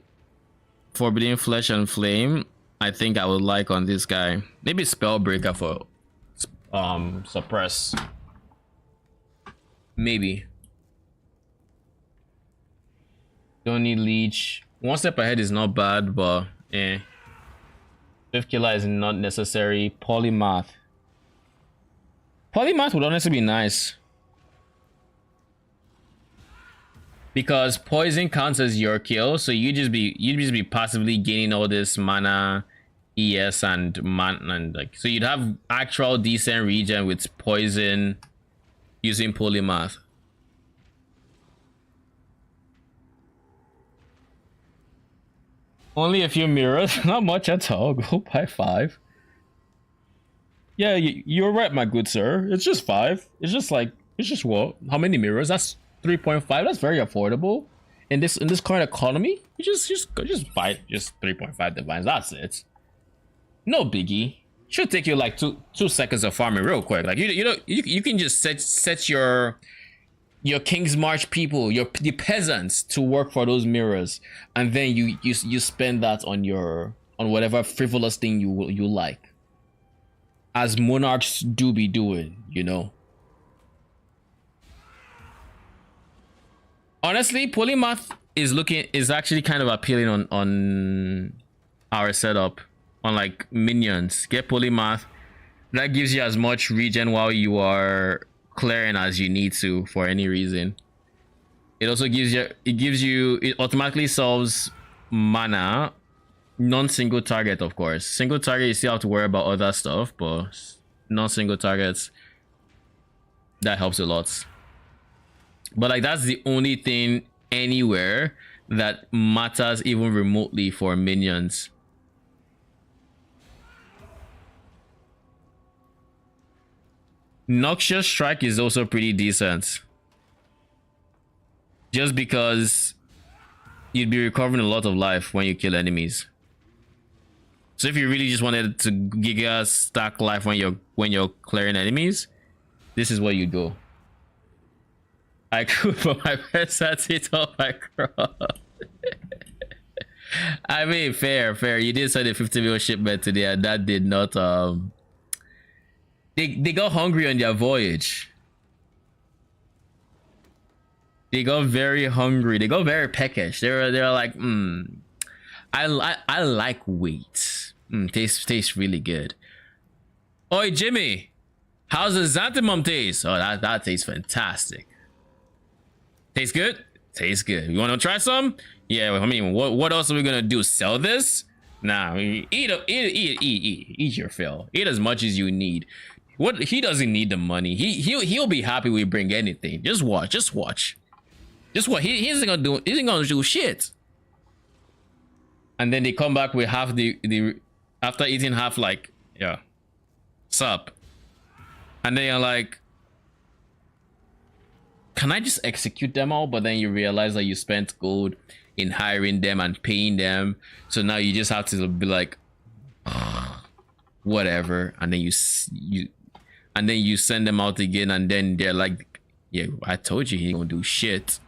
Forbidden Flesh and Flame I think I would like on this guy. Maybe Spellbreaker for suppress. Maybe. Don't need leech. One step ahead is not bad, but Swift Killer is not necessary. Polymath. Polymath would honestly be nice, because poison counts as your kill, so you'd just be passively gaining all this mana, ES and mana, and like, so you'd have actual decent regen with poison using Polymath. Only a few mirrors, not much at all. Go by 5. Yeah, you're right, my good sir. It's just 5. It's just what? How many mirrors? That's 3.5. That's very affordable in this current economy. You just buy just 3.5 divines. That's it. No biggie. Should take you like two seconds of farming real quick. Like you can just set your King's March people, the peasants, to work for those mirrors, and then you spend that on whatever frivolous thing you like, as monarchs do be doing, you know. Honestly, Polymath is actually kind of appealing on our setup, on like minions. Get Polymath. That gives you as much regen while you are clearing as you need to for any reason. It also it automatically solves mana, non-single target, of course. Single target, you still have to worry about other stuff, but non-single targets, that helps a lot. But like, that's the only thing anywhere that matters even remotely for minions. Noxious Strike is also pretty decent, just because you'd be recovering a lot of life when you kill enemies. So if you really just wanted to giga stack life when you're clearing enemies, this is where you go. I could put my it off my cross. I mean, fair. You did send a 50 mil shipment today, and that did not They got hungry on their voyage. They got very hungry. They got very peckish. They're like, I like wheat. Tastes really good. Oi, Jimmy, how's the xanthemum taste? Oh, that tastes fantastic. Tastes good? Tastes good. You want to try some? Yeah. I mean, what else are we gonna do? Sell this? Nah. Eat your fill. Eat as much as you need. What he doesn't need the money. He'll be happy we bring anything. Just watch. Just watch. Just what he isn't gonna do. He isn't gonna do shit. And then they come back with half the after eating half, like, yeah, sup. And then you're like, can I just execute them all? But then you realize that you spent gold in hiring them and paying them, so now you just have to be like, whatever. And then you send them out again, and then they're like, yeah, I told you he ain't gonna do shit.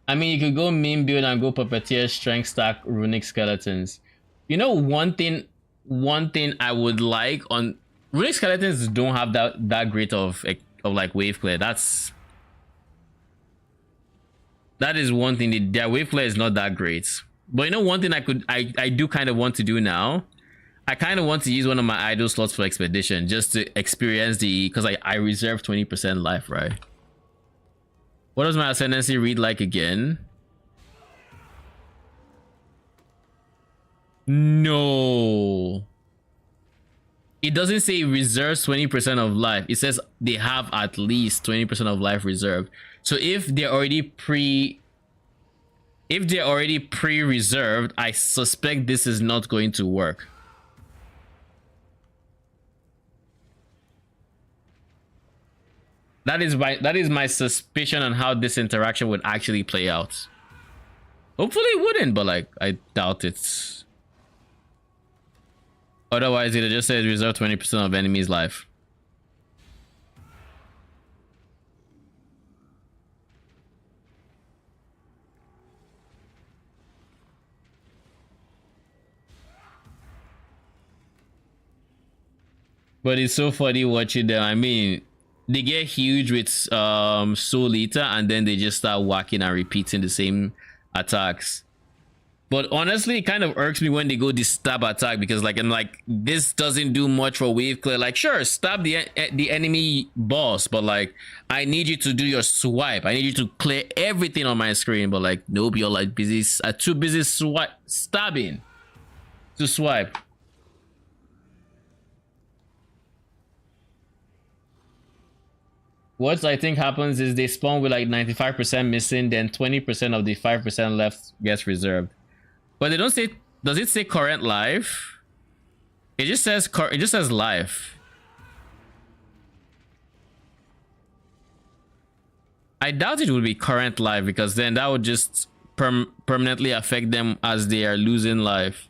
I mean, you could go meme build and go puppeteer strength stack runic skeletons. You know, one thing I would like on runic skeletons don't have that great of like wave clear. That is one thing. Their wave clear is not that great. But you know, one thing I do kind of want to do now. I kind of want to use one of my idle slots for expedition just to experience because I reserve 20% life, right? What does my ascendancy read like again? No. It doesn't say reserves 20% of life. It says they have at least 20% of life reserved. So if they're already pre-reserved, I suspect this is not going to work. That is my suspicion on how this interaction would actually play out. Hopefully it wouldn't, but like I doubt it. Otherwise, it just says reserve 20% of enemy's life. But it's so funny watching them. I mean, they get huge with Soul Eater, and then they just start whacking and repeating the same attacks. But honestly, it kind of irks me when they go this stab attack, because like I'm like, this doesn't do much for wave clear. Like, sure, stab the enemy boss, but like I need you to do your swipe. I need you to clear everything on my screen. But like, nope, you're like too busy stabbing to swipe. What I think happens is they spawn with like 95% missing, then 20% of the 5% left gets reserved. But they don't say, does it say current life? It just says life. I doubt it would be current life, because then that would just permanently affect them as they are losing life.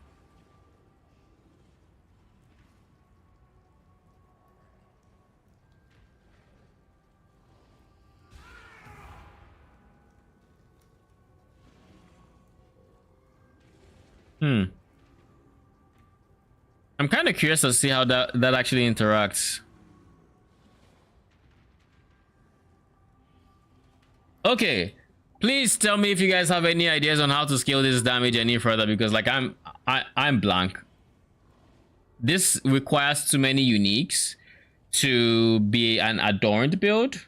I'm kind of curious to see how that actually interacts. Okay, please tell me if you guys have any ideas on how to scale this damage any further, because like I'm blank. This requires too many uniques to be an adorned build.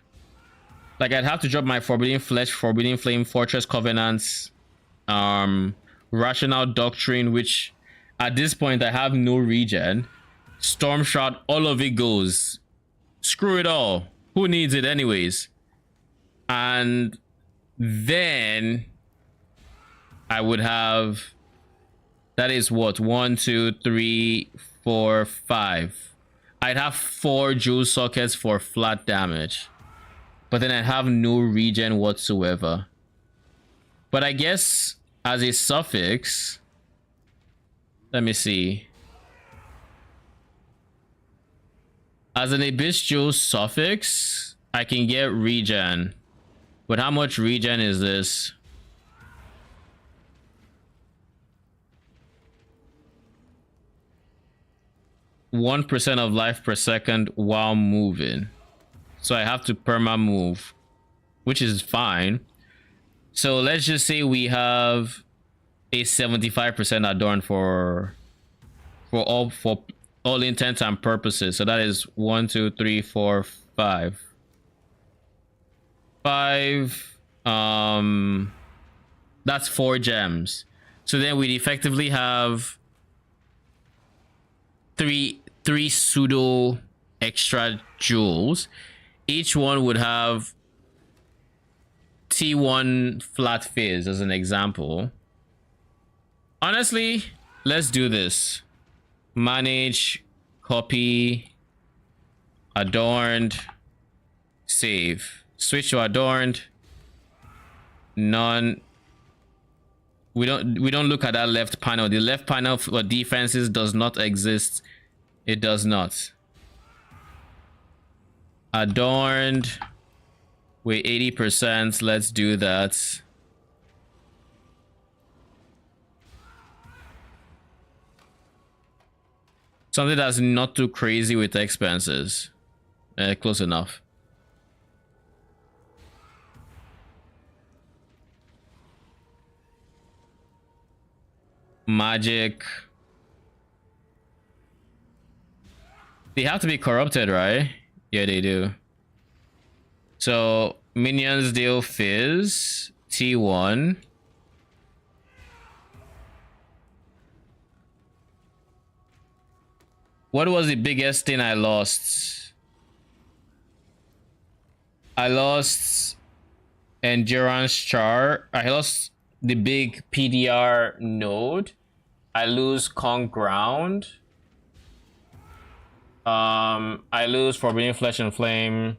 Like I'd have to drop my Forbidden Flesh, Forbidden Flame, Fortress Covenants, Rational Doctrine, which at this point I have no regen. Storm Shroud, all of it goes. Screw it all. Who needs it anyways? And then I would have, that is what, 1 2 3 4 5. I'd have 4 jewel sockets for flat damage, but then I have no regen whatsoever. But I guess as a suffix, let me see. As an Abyss Jewel suffix, I can get regen. But how much regen is this? %1 of life per second while moving. So I have to perma move, which is fine. So let's just say we have a 75% adorn for all intents and purposes. So that is 1, 2, 3, 4, 5. 5. That's 4 gems. So then we'd effectively have three pseudo extra jewels. Each one would have T1 flat fizz as an example. Honestly, let's do this. Manage, copy, adorned, save. Switch to adorned. None. We don't look at that left panel. The left panel for defenses does not exist. It does not. Adorned with 80%. Let's do that. Something that's not too crazy with expenses. Close enough. Magic. They have to be corrupted, right? Yeah, they do. So minions deal fizz T1. What was the biggest thing I lost? I lost endurance char. I lost the big PDR node. I lose Kong ground. I lose Forbidden Flesh and Flame.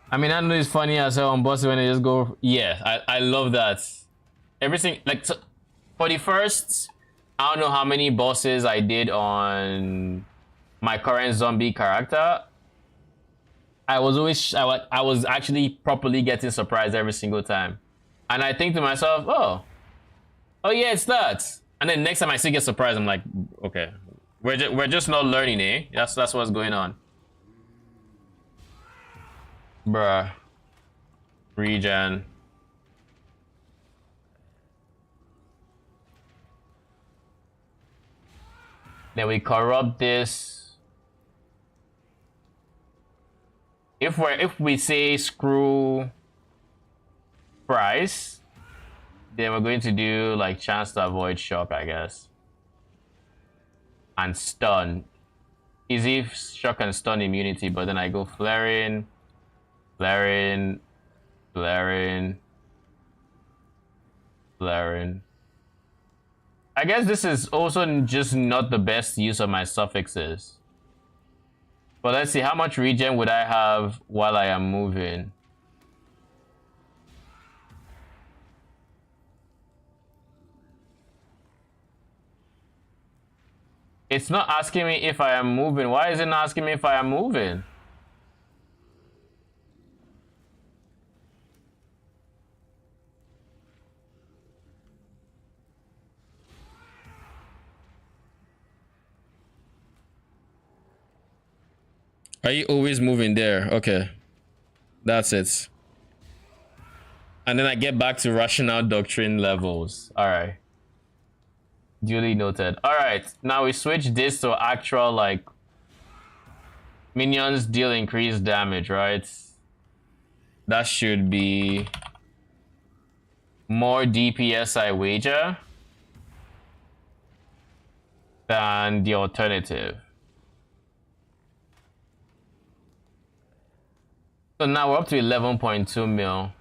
I mean, I know it's funny as hell on bosses when they just go. Yeah, I love that. Everything like so, for the first, I don't know how many bosses I did on my current zombie character. I was actually properly getting surprised every single time, and I think to myself, oh yeah, it's that. And then next time I still get surprised, I'm like, okay, we're just not learning, eh? That's what's going on, bruh. Regen. Then we corrupt this. If we say screw price, then we're going to do like chance to avoid shock, I guess. And stun. Easy shock and stun immunity, but then I go flaring, flaring, flaring, flaring. I guess this is also just not the best use of my suffixes. But let's see, how much regen would I have while I am moving? It's not asking me if I am moving. Why is it not asking me if I am moving? Are you always moving there? Okay. That's it. And then I get back to rational doctrine levels. Alright. Duly noted. Alright. Now we switch this to actual, like, minions deal increased damage, right? That should be more DPS, I wager, than the alternative. So now we're up to 11.2 mil.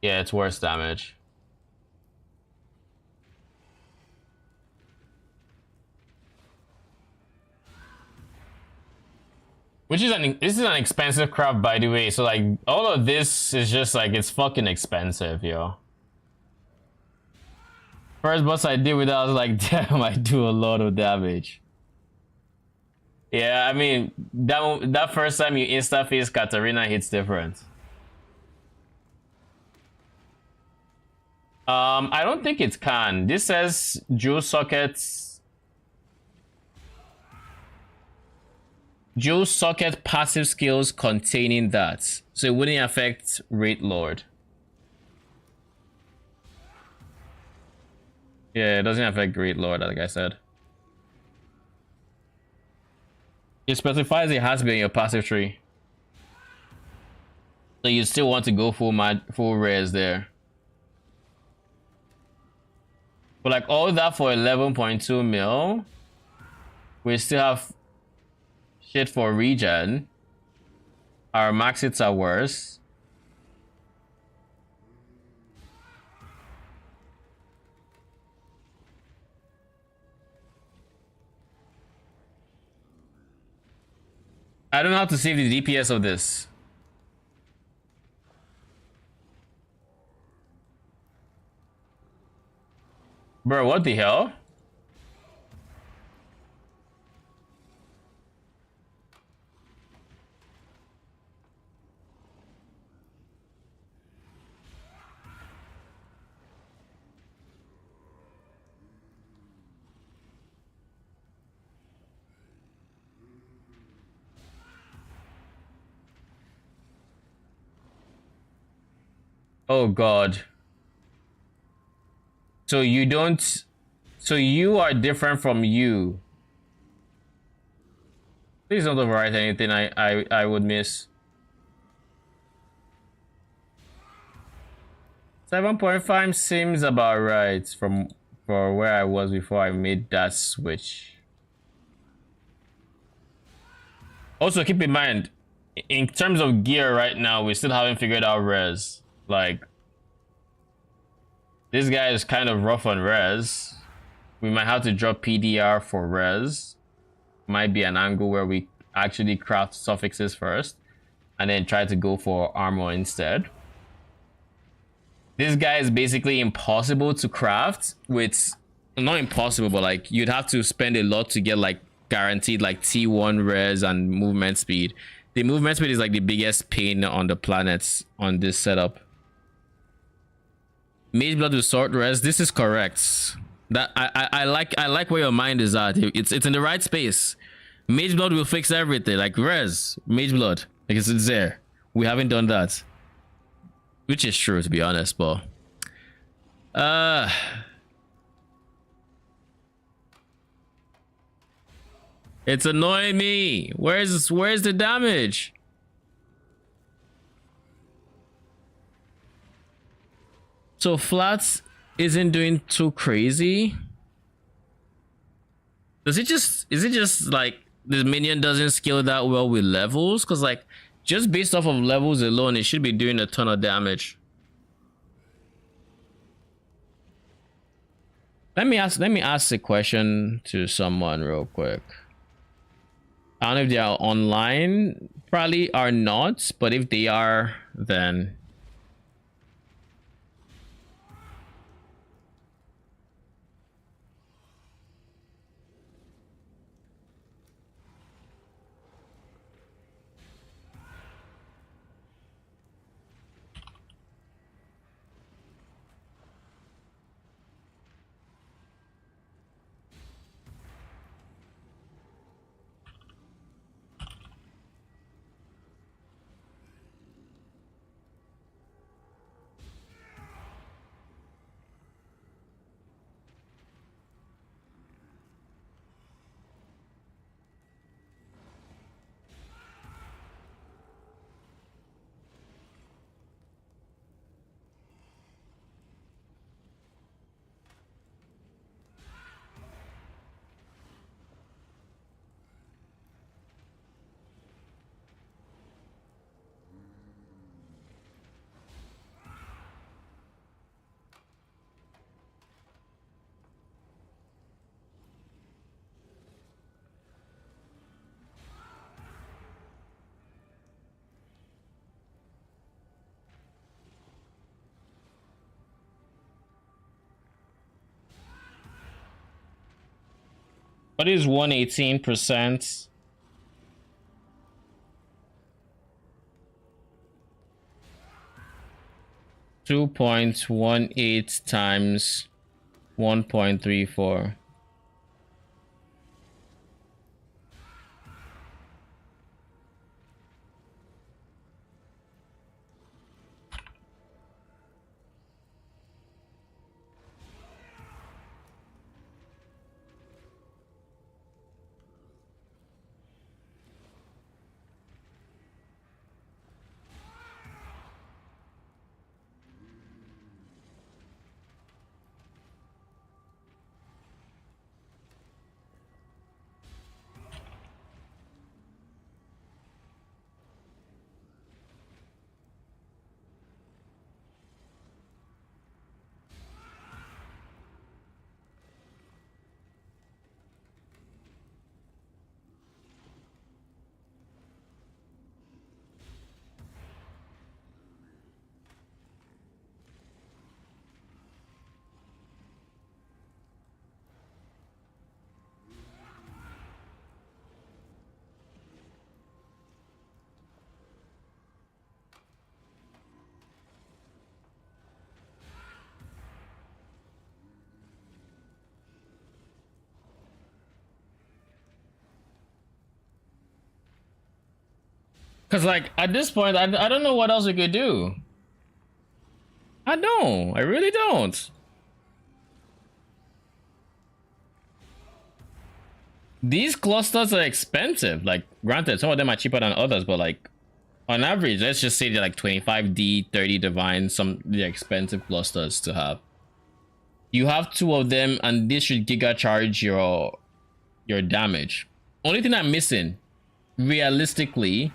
Yeah, it's worse damage. Which is this is an expensive craft, by the way. So like all of this is just like, it's fucking expensive, yo. First boss I did with that, I was like, damn, I do a lot of damage. Yeah, I mean, that first time you insta-face Katarina hits different. I don't think it can. This says jewel sockets. Dual socket passive skills containing that. So it wouldn't affect Rate Lord. Yeah, it doesn't affect Great Lord, like I said. It specifies it has to be in your passive tree. So you still want to go full res there. But like all that for 11.2 mil, we still have shit for regen. Our max hits are worse. I don't know how to save the DPS of this. Bro, what the hell? Oh god. So you don't... So you are different from you. Please don't overwrite anything I would miss. 7.5 seems about right for where I was before I made that switch. Also keep in mind, in terms of gear right now, we still haven't figured out res. Like, this guy is kind of rough on res. We might have to drop PDR for res. Might be an angle where we actually craft suffixes first and then try to go for armor instead. This guy is basically impossible to craft with, not impossible, but like you'd have to spend a lot to get like guaranteed like T1 res and movement speed. The movement speed is like the biggest pain on the planets on this setup. Mage blood with sword res, this is correct. That I like where your mind is at. It's in the right space. Mage blood will fix everything. Like res, mage blood, like it's there. We haven't done that, which is true to be honest, but it's annoying me. Where's the damage? So flats isn't doing too crazy. Is it just like the minion doesn't scale that well with levels? Because like just based off of levels alone, it should be doing a ton of damage. Let me ask a question to someone real quick. I don't know if they are online. Probably are not, but if they are, then what is 118%? .18 times 1.34. Because, like, at this point, I don't know what else we could do. I don't. I really don't. These clusters are expensive. Like, granted, some of them are cheaper than others, but, like, on average, let's just say they're like 25D, 30 divine, they're expensive clusters to have. You have 2 of them, and this should giga charge your damage. Only thing I'm missing, realistically,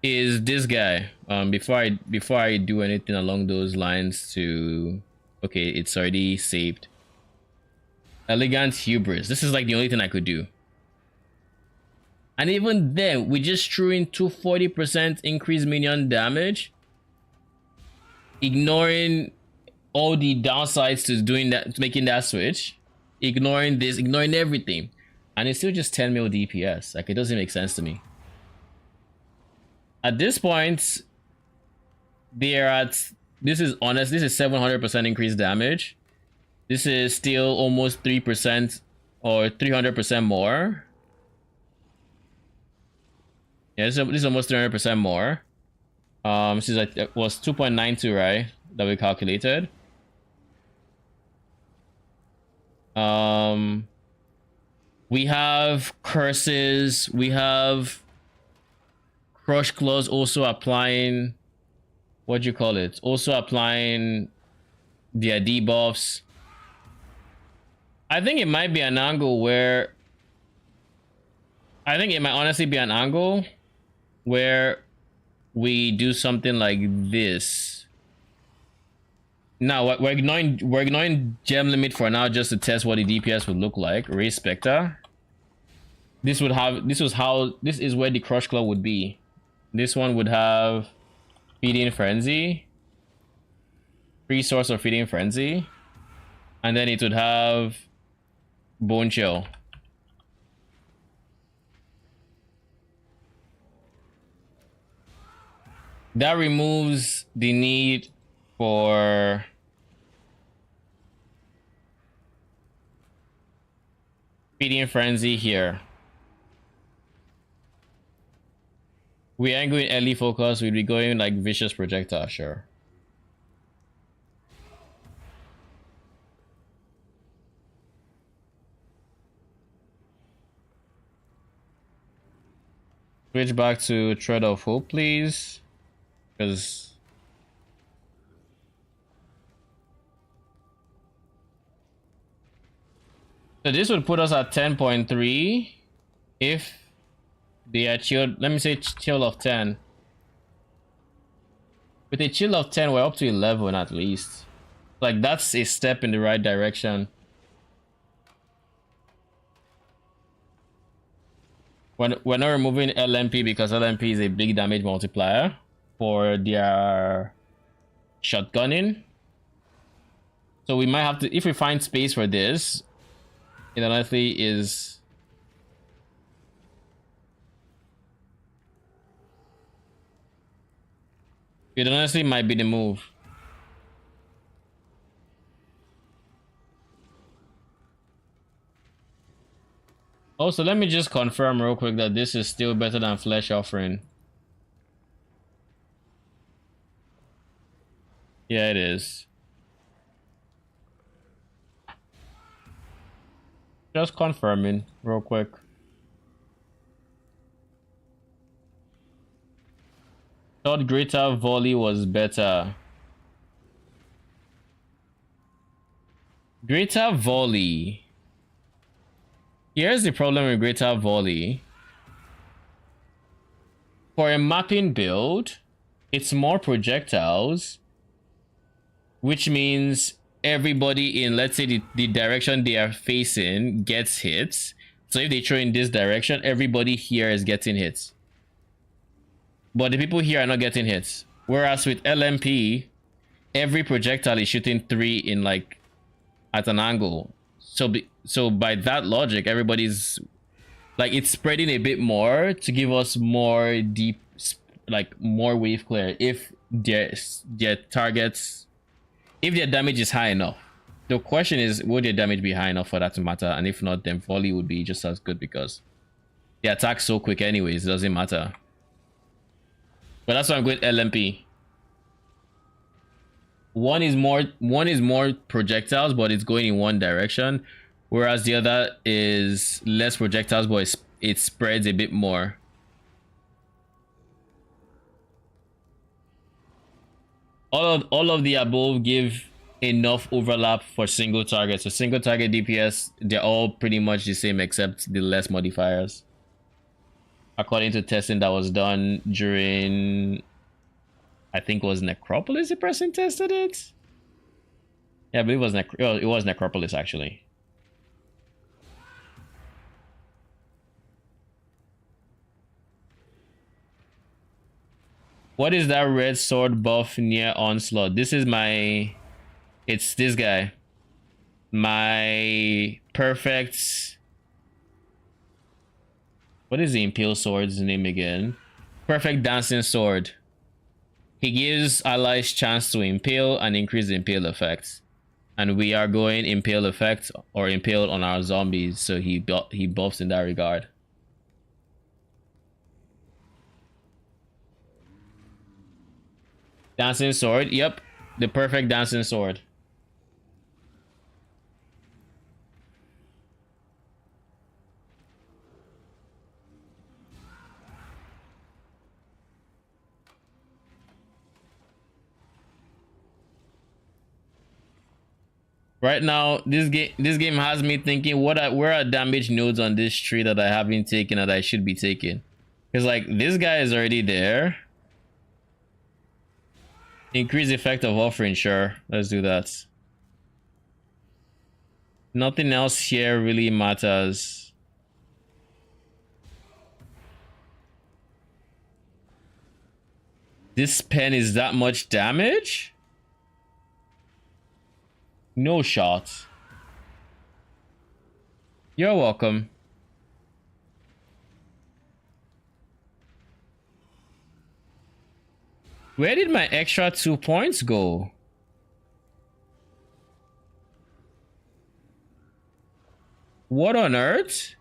is this guy. Before I do anything along those lines to, okay, it's already saved. Elegant Hubris. This is like the only thing I could do. And even then, we just threw in 240% increased minion damage, ignoring all the downsides to doing that, to making that switch, ignoring this, ignoring everything, and it's still just 10 mil DPS. Like, it doesn't make sense to me. At this point, they're at, this is 700% increased damage. This is still almost 3% or 300% more. Yeah, this is almost 300% more. This is like, it was 2.92, right? That we calculated. We have curses. We have Crush Claws also applying. What do you call it? Also applying their debuffs. I think it might be an angle where. I think it might honestly be an angle where we do something like this. Now we're ignoring gem limit for now, just to test what the DPS would look like. Raise Spectre. This is where the Crush Claw would be. This one would have Feeding Frenzy, free source of Feeding Frenzy, and then it would have Bone Chill. That removes the need for Feeding Frenzy here. We ain't going early focus, we'd be going like Vicious Projectile, sure. Switch back to Tread of Hope, please. Because so this would put us at 10.3 if they are chilled. Let me say chill of 10. With a chill of 10, we're up to 11 at least. Like, that's a step in the right direction. We're not removing LMP because LMP is a big damage multiplier for their shotgunning. So we might have to, if we find space for this, it honestly is. It honestly might be the move. Also, let me just confirm real quick that this is still better than Flesh Offering. Yeah, it is. Just confirming real quick. Thought Greater Volley was better. Greater Volley. Here's the problem with Greater Volley. For a mapping build, it's more projectiles, which means everybody in, let's say, the direction they are facing gets hits. So if they throw in this direction, everybody here is getting hits. But the people here are not getting hits. Whereas with LMP, every projectile is shooting 3 in, like, at an angle. So by that logic, everybody's, like, it's spreading a bit more to give us more deep, like, more wave clear if their targets, if their damage is high enough. The question is, would their damage be high enough for that to matter? And if not, then volley would be just as good because the attack's so quick anyways, it doesn't matter. But that's why I'm going LMP. One is more projectiles, but it's going in one direction, whereas the other is less projectiles, but it spreads a bit more. All of the above give enough overlap for single target. So single target DPS, they're all pretty much the same except the less modifiers. According to testing that was done during, I think it was Necropolis, the person tested it. Yeah, I believe it was Necropolis actually. What is that red sword buff near Onslaught? This is my... It's this guy. My perfect... What is the Impale Sword's name again? Perfect Dancing Sword. He gives allies chance to impale and increase the impale effect. And we are going impale effect or impale on our zombies, so he buffs in that regard. Dancing sword, yep, the perfect dancing sword. Right now, this game has me thinking, where are damage nodes on this tree that I haven't taken that I should be taking? Because like this guy is already there. Increase effect of offering, sure. Let's do that. Nothing else here really matters. This pen is that much damage? No shot. You're welcome. Where did my extra 2 points go? What on earth?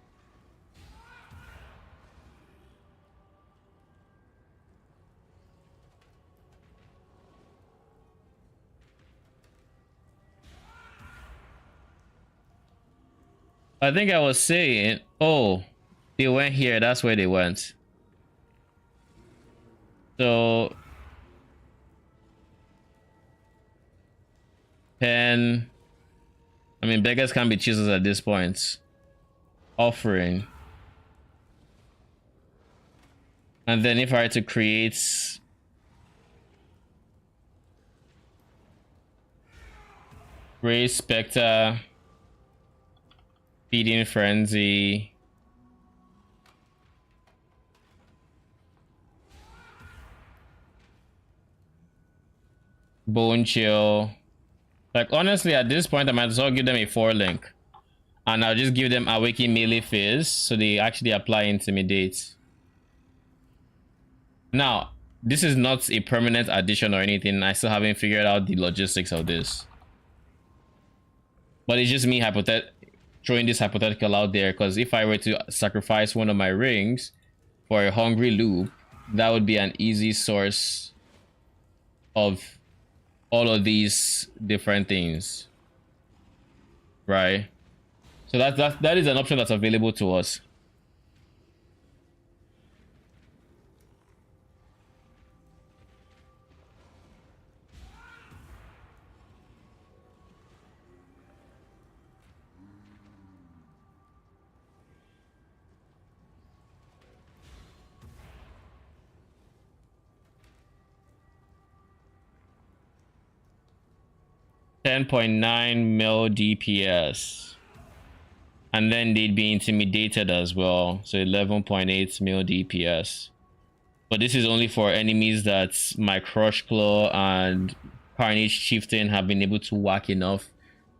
I think I was saying, oh, they went here. That's where they went. So 10. I mean, beggars can't be choosers at this point. Offering. And then if I were to create Ray Spectre, Feeding Frenzy, Bone Chill. Like honestly, at this point, I might as well give them a 4-link. And I'll just give them Awaken Melee Fizz so they actually apply Intimidate. Now, this is not a permanent addition or anything. I still haven't figured out the logistics of this. But it's just me throwing this hypothetical out there, because if I were to sacrifice one of my rings for a hungry loop, that would be an easy source of all of these different things, right? So that is an option that's available to us. $10.9 mil DPS. And then they'd be intimidated as well. So 11.8 mil DPS. But this is only for enemies that my Crush Claw and Carnage Chieftain have been able to whack enough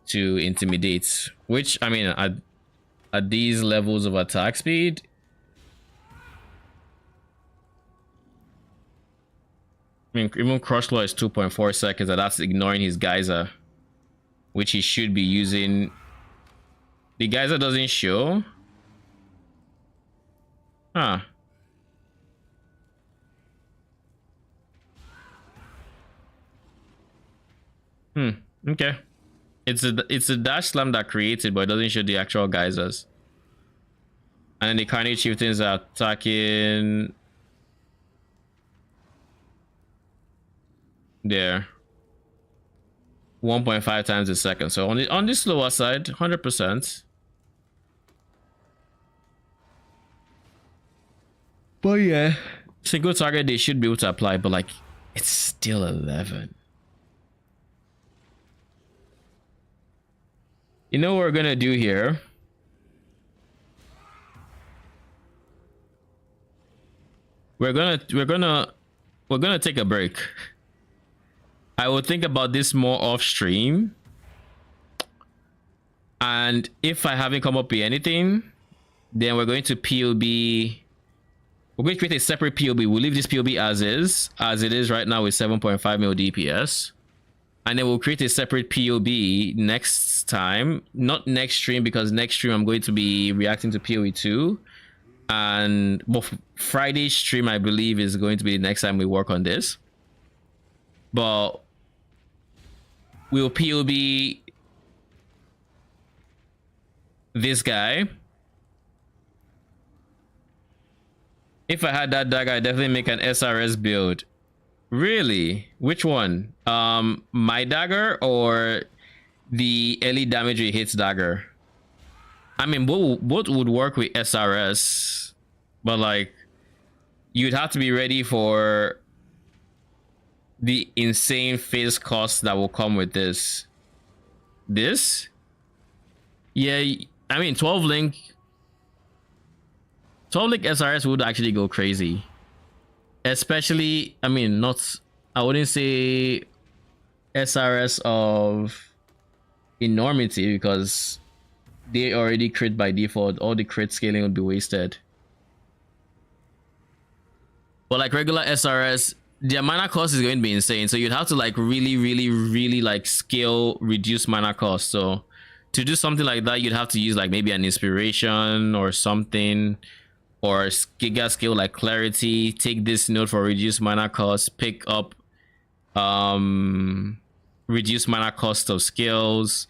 to intimidate. Which, I mean, at these levels of attack speed, I mean, even Crush Claw is 2.4 seconds, and that's ignoring his Geyser, which he should be using. The Geyser doesn't show? Huh. Okay. It's a dash slam that creates it, but it doesn't show the actual geysers. And then the Carnage Chieftains are attacking there 1.5 times a second. So on the slower side, 100%. But yeah, single target they should be able to apply, but like it's still 11. You know what we're gonna do here? We're gonna take a break. I will think about this more off stream. And if I haven't come up with anything, then we're going to POB. We're going to create a separate POB. We'll leave this POB as it is right now with 7.5 mil DPS. And then we'll create a separate POB next time. Not next stream, because next stream I'm going to be reacting to POE 2. And Friday's stream, I believe, is going to be the next time we work on this. But we'll POB this guy. If I had that dagger, I'd definitely make an SRS build. Really? Which one? My dagger or the early damage it hits dagger? I mean, both would work with SRS, but like you'd have to be ready for the insane phase cost that will come with this. Yeah, I mean 12 link SRS would actually go crazy. Especially, I mean, I wouldn't say SRS of enormity, because they already crit by default. All the crit scaling would be wasted. But like regular SRS, their mana cost is going to be insane. So you'd have to like really like scale reduce mana cost. So to do something like that, you'd have to use like maybe an inspiration or something, or giga skill like clarity. Take this node for reduced mana cost, pick up reduced mana cost of skills,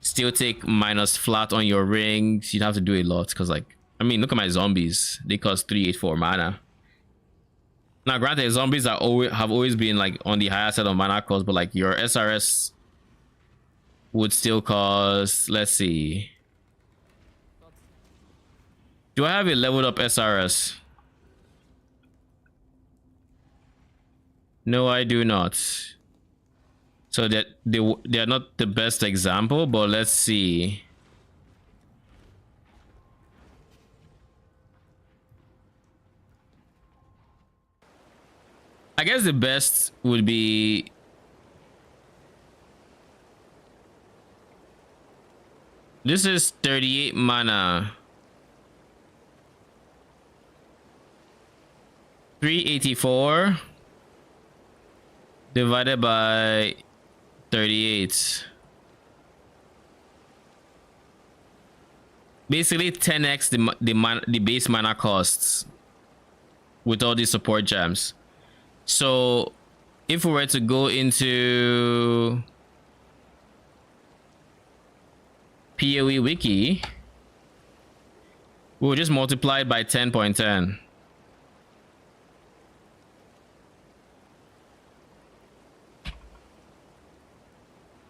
still take minus flat on your rings. You'd have to do a lot, because like, I mean, look at my zombies, they cost 384 mana. Now granted, zombies have always been like on the higher side of mana cost, but like your SRS would still cost, let's see, do I have a leveled up SRS? No, I do not. So that they're not the best example, but let's see. I guess the best would be this is 38 mana. 384 divided by 38. Basically 10x the base mana costs with all these support gems. So if we were to go into PoE wiki, we'll just multiply it by 10.10.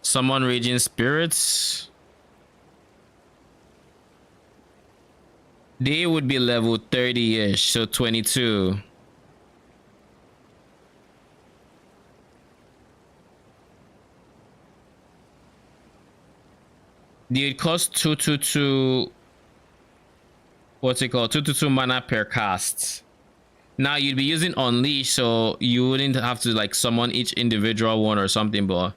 Summon Raging Spirits. They would be level 30-ish, so 22. They cost 222. What's it called? 222 mana per cast. Now you'd be using Unleash, so you wouldn't have to like summon each individual one or something, but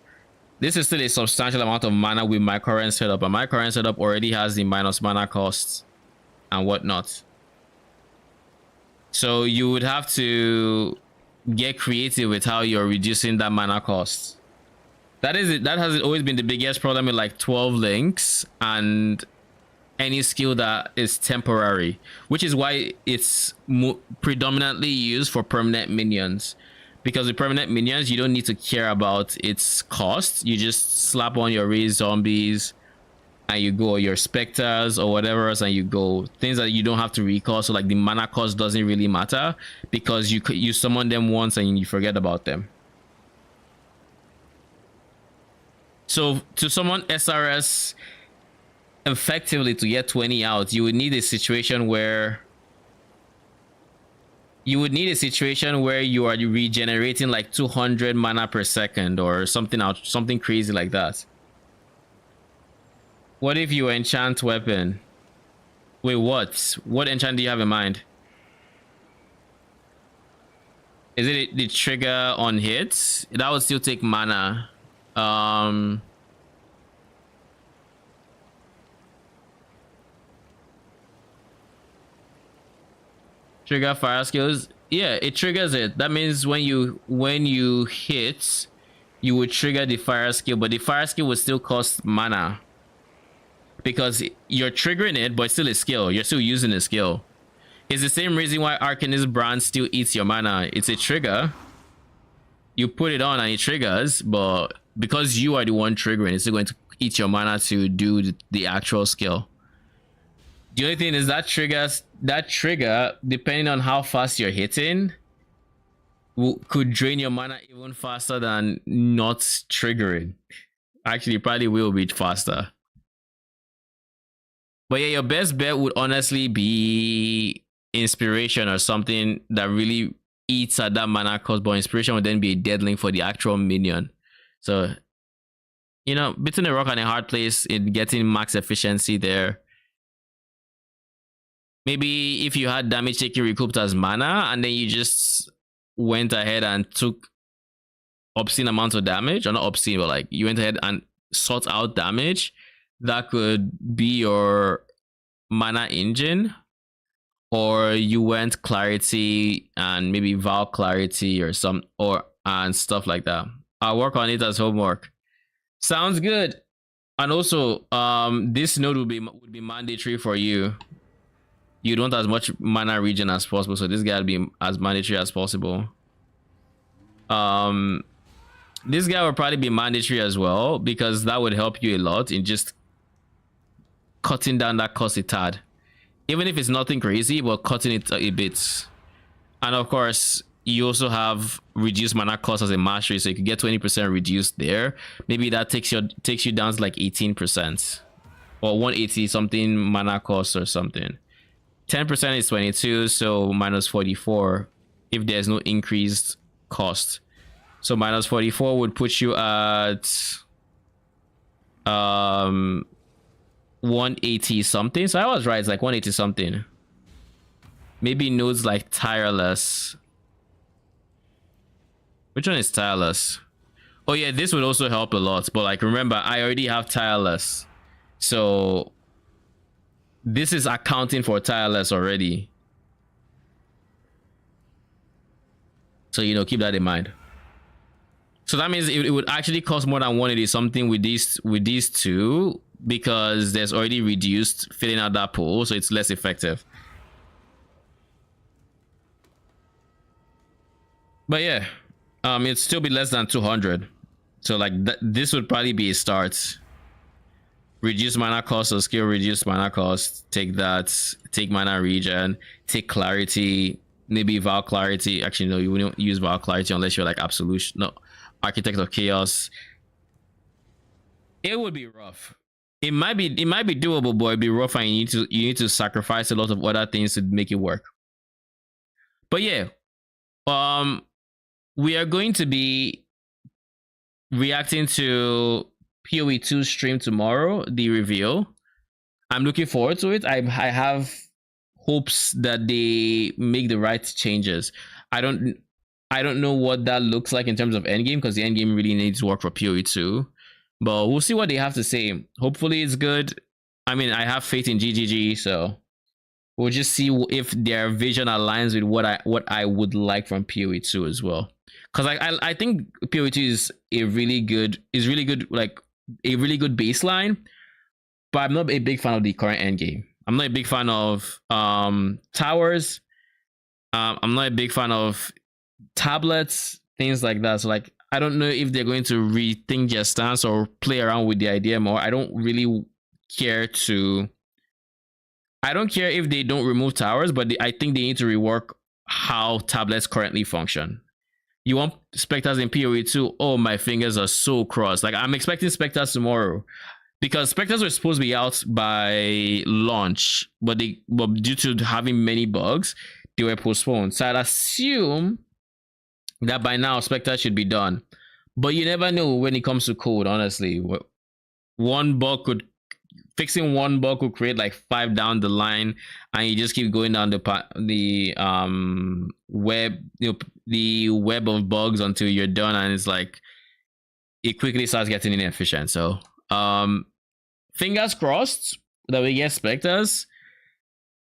this is still a substantial amount of mana with my current setup, and my current setup already has the minus mana costs and whatnot. So you would have to get creative with how you're reducing that mana cost. That is it. That has always been the biggest problem with like 12 links and any skill that is temporary, which is why it's predominantly used for permanent minions, because with permanent minions, you don't need to care about its cost. You just slap on your raised zombies and you go, your specters or whatever else, and you go. Things that you don't have to recall. So like the mana cost doesn't really matter because you summon them once and you forget about them. So to summon SRS effectively to get 20 out, you would need a situation where you are regenerating like 200 mana per second or something crazy like that. What if you enchant weapon? Wait, what enchant do you have in mind? Is it the trigger on hits? That would still take mana. Trigger fire skills. Yeah, it triggers it. That means when you hit, you would trigger the fire skill, but the fire skill would still cost mana because you're triggering it, but it's still a skill. You're still using a skill. It's the same reason why Arcanist Brand still eats your mana. It's a trigger. You put it on and it triggers, but because you are the one triggering, it's still going to eat your mana to do the actual skill. The only thing is that trigger, depending on how fast you're hitting, could drain your mana even faster than not triggering. Actually, it probably will be faster. But yeah, your best bet would honestly be inspiration or something that really eats at that mana cost, but inspiration would then be a dead link for the actual minion. So, you know, between a rock and a hard place in getting max efficiency there. Maybe if you had damage taking recouped as mana and then you just went ahead and took obscene amounts of damage, or not obscene, but like you went ahead and sought out damage, that could be your mana engine. Or you went clarity and maybe Val clarity or and stuff like that. I'll work on it as homework. Sounds good. And also, this node would be mandatory for you. You don't want as much mana regen as possible, so this guy will be as mandatory as possible. This guy will probably be mandatory as well because that would help you a lot in just cutting down that cost a tad. Even if it's nothing crazy, but cutting it a bit. And of course, you also have reduced mana cost as a mastery, so you could get 20% reduced there. Maybe that takes you down to like 18% or 180 something mana cost or something. 10% is 22, so minus 44 if there's no increased cost. So minus 44 would put you at 180 something. So I was right, it's like 180 something. Maybe nodes like tireless. Which one is tireless? Oh yeah, this would also help a lot, but like remember, I already have tireless, so this is accounting for tireless already. So you know, keep that in mind. So that means it would actually cost more than 180 something with these two, because there's already reduced filling out that pool, so it's less effective. But yeah, it'd still be less than 200. So like this would probably be a start. Reduce mana cost or skill, reduce mana cost. Take that. Take mana regen. Take clarity. Maybe Val clarity. Actually, no, you wouldn't use Val clarity unless you're like absolution. No, Architect of Chaos. It would be rough. It might be doable, but it'd be rough, and you need to sacrifice a lot of other things to make it work. But yeah, we are going to be reacting to PoE2 stream tomorrow, the reveal. I'm looking forward to it. I have hopes that they make the right changes. I don't know what that looks like in terms of endgame, because the endgame really needs work for PoE2. But we'll see what they have to say. Hopefully it's good. I mean, I have faith in GGG, so we'll just see if their vision aligns with what I would like from PoE2 as well. Because I think PoE2 is really good, like a really good baseline, but I'm not a big fan of the current endgame. I'm not a big fan of towers. I'm not a big fan of tablets. things like that. So like I don't know if they're going to rethink their stance or play around with the idea more. I don't really care to. I don't care if they don't remove towers, but I think they need to rework how tablets currently function. You want specters in PoE 2? Oh, my fingers are so crossed. Like I'm expecting specters tomorrow because specters were supposed to be out by launch, but due to having many bugs, they were postponed. So I'd assume that by now specters should be done. But you never know when it comes to code, honestly. Fixing one bug could create like 5 down the line, and you just keep going down the web, the web of bugs until you're done, and it's like it quickly starts getting inefficient. So fingers crossed that we get specters.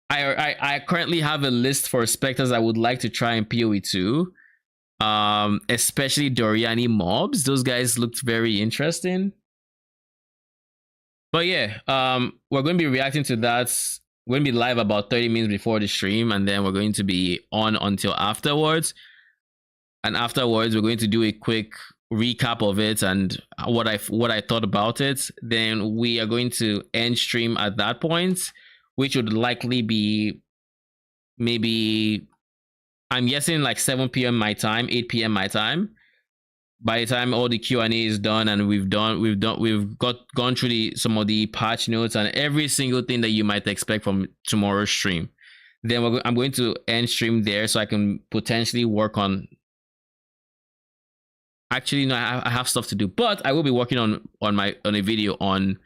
I currently have a list for specters I would like to try in PoE 2. Especially Doriani mobs. Those guys looked very interesting. But yeah, we're going to be reacting to that. We're going to be live about 30 minutes before the stream, and then we're going to be on until afterwards. And afterwards, we're going to do a quick recap of it and what I thought about it. Then we are going to end stream at that point, which would likely be maybe, I'm guessing like 7 p.m. my time, 8 p.m. my time. By the time all the Q&A is done and we've gone through some of the patch notes and every single thing that you might expect from tomorrow's stream, then I'm going to end stream there so I can potentially work on. Actually, no, I have stuff to do, but I will be working on a video on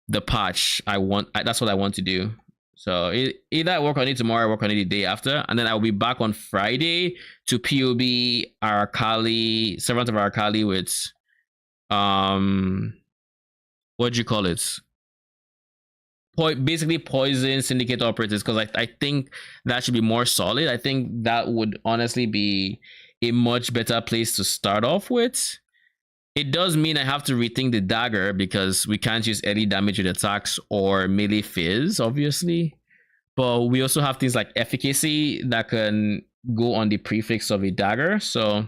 the patch. That's what I want to do. So either I work on it tomorrow, I work on it the day after, and then I'll be back on Friday to PoB Arakali, Servant of Arakali with what do you call it? Basically poison Syndicate Operatives, because I think that should be more solid. I think that would honestly be a much better place to start off with. It does mean I have to rethink the dagger because we can't use any damage with attacks or melee fizz, obviously. But we also have things like efficacy that can go on the prefix of a dagger. So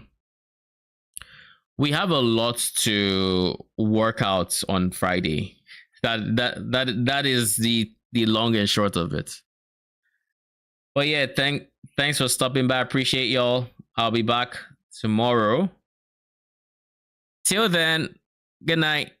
we have a lot to work out on Friday. That is the long and short of it. But yeah, thanks for stopping by. I appreciate y'all. I'll be back tomorrow. Till then, good night.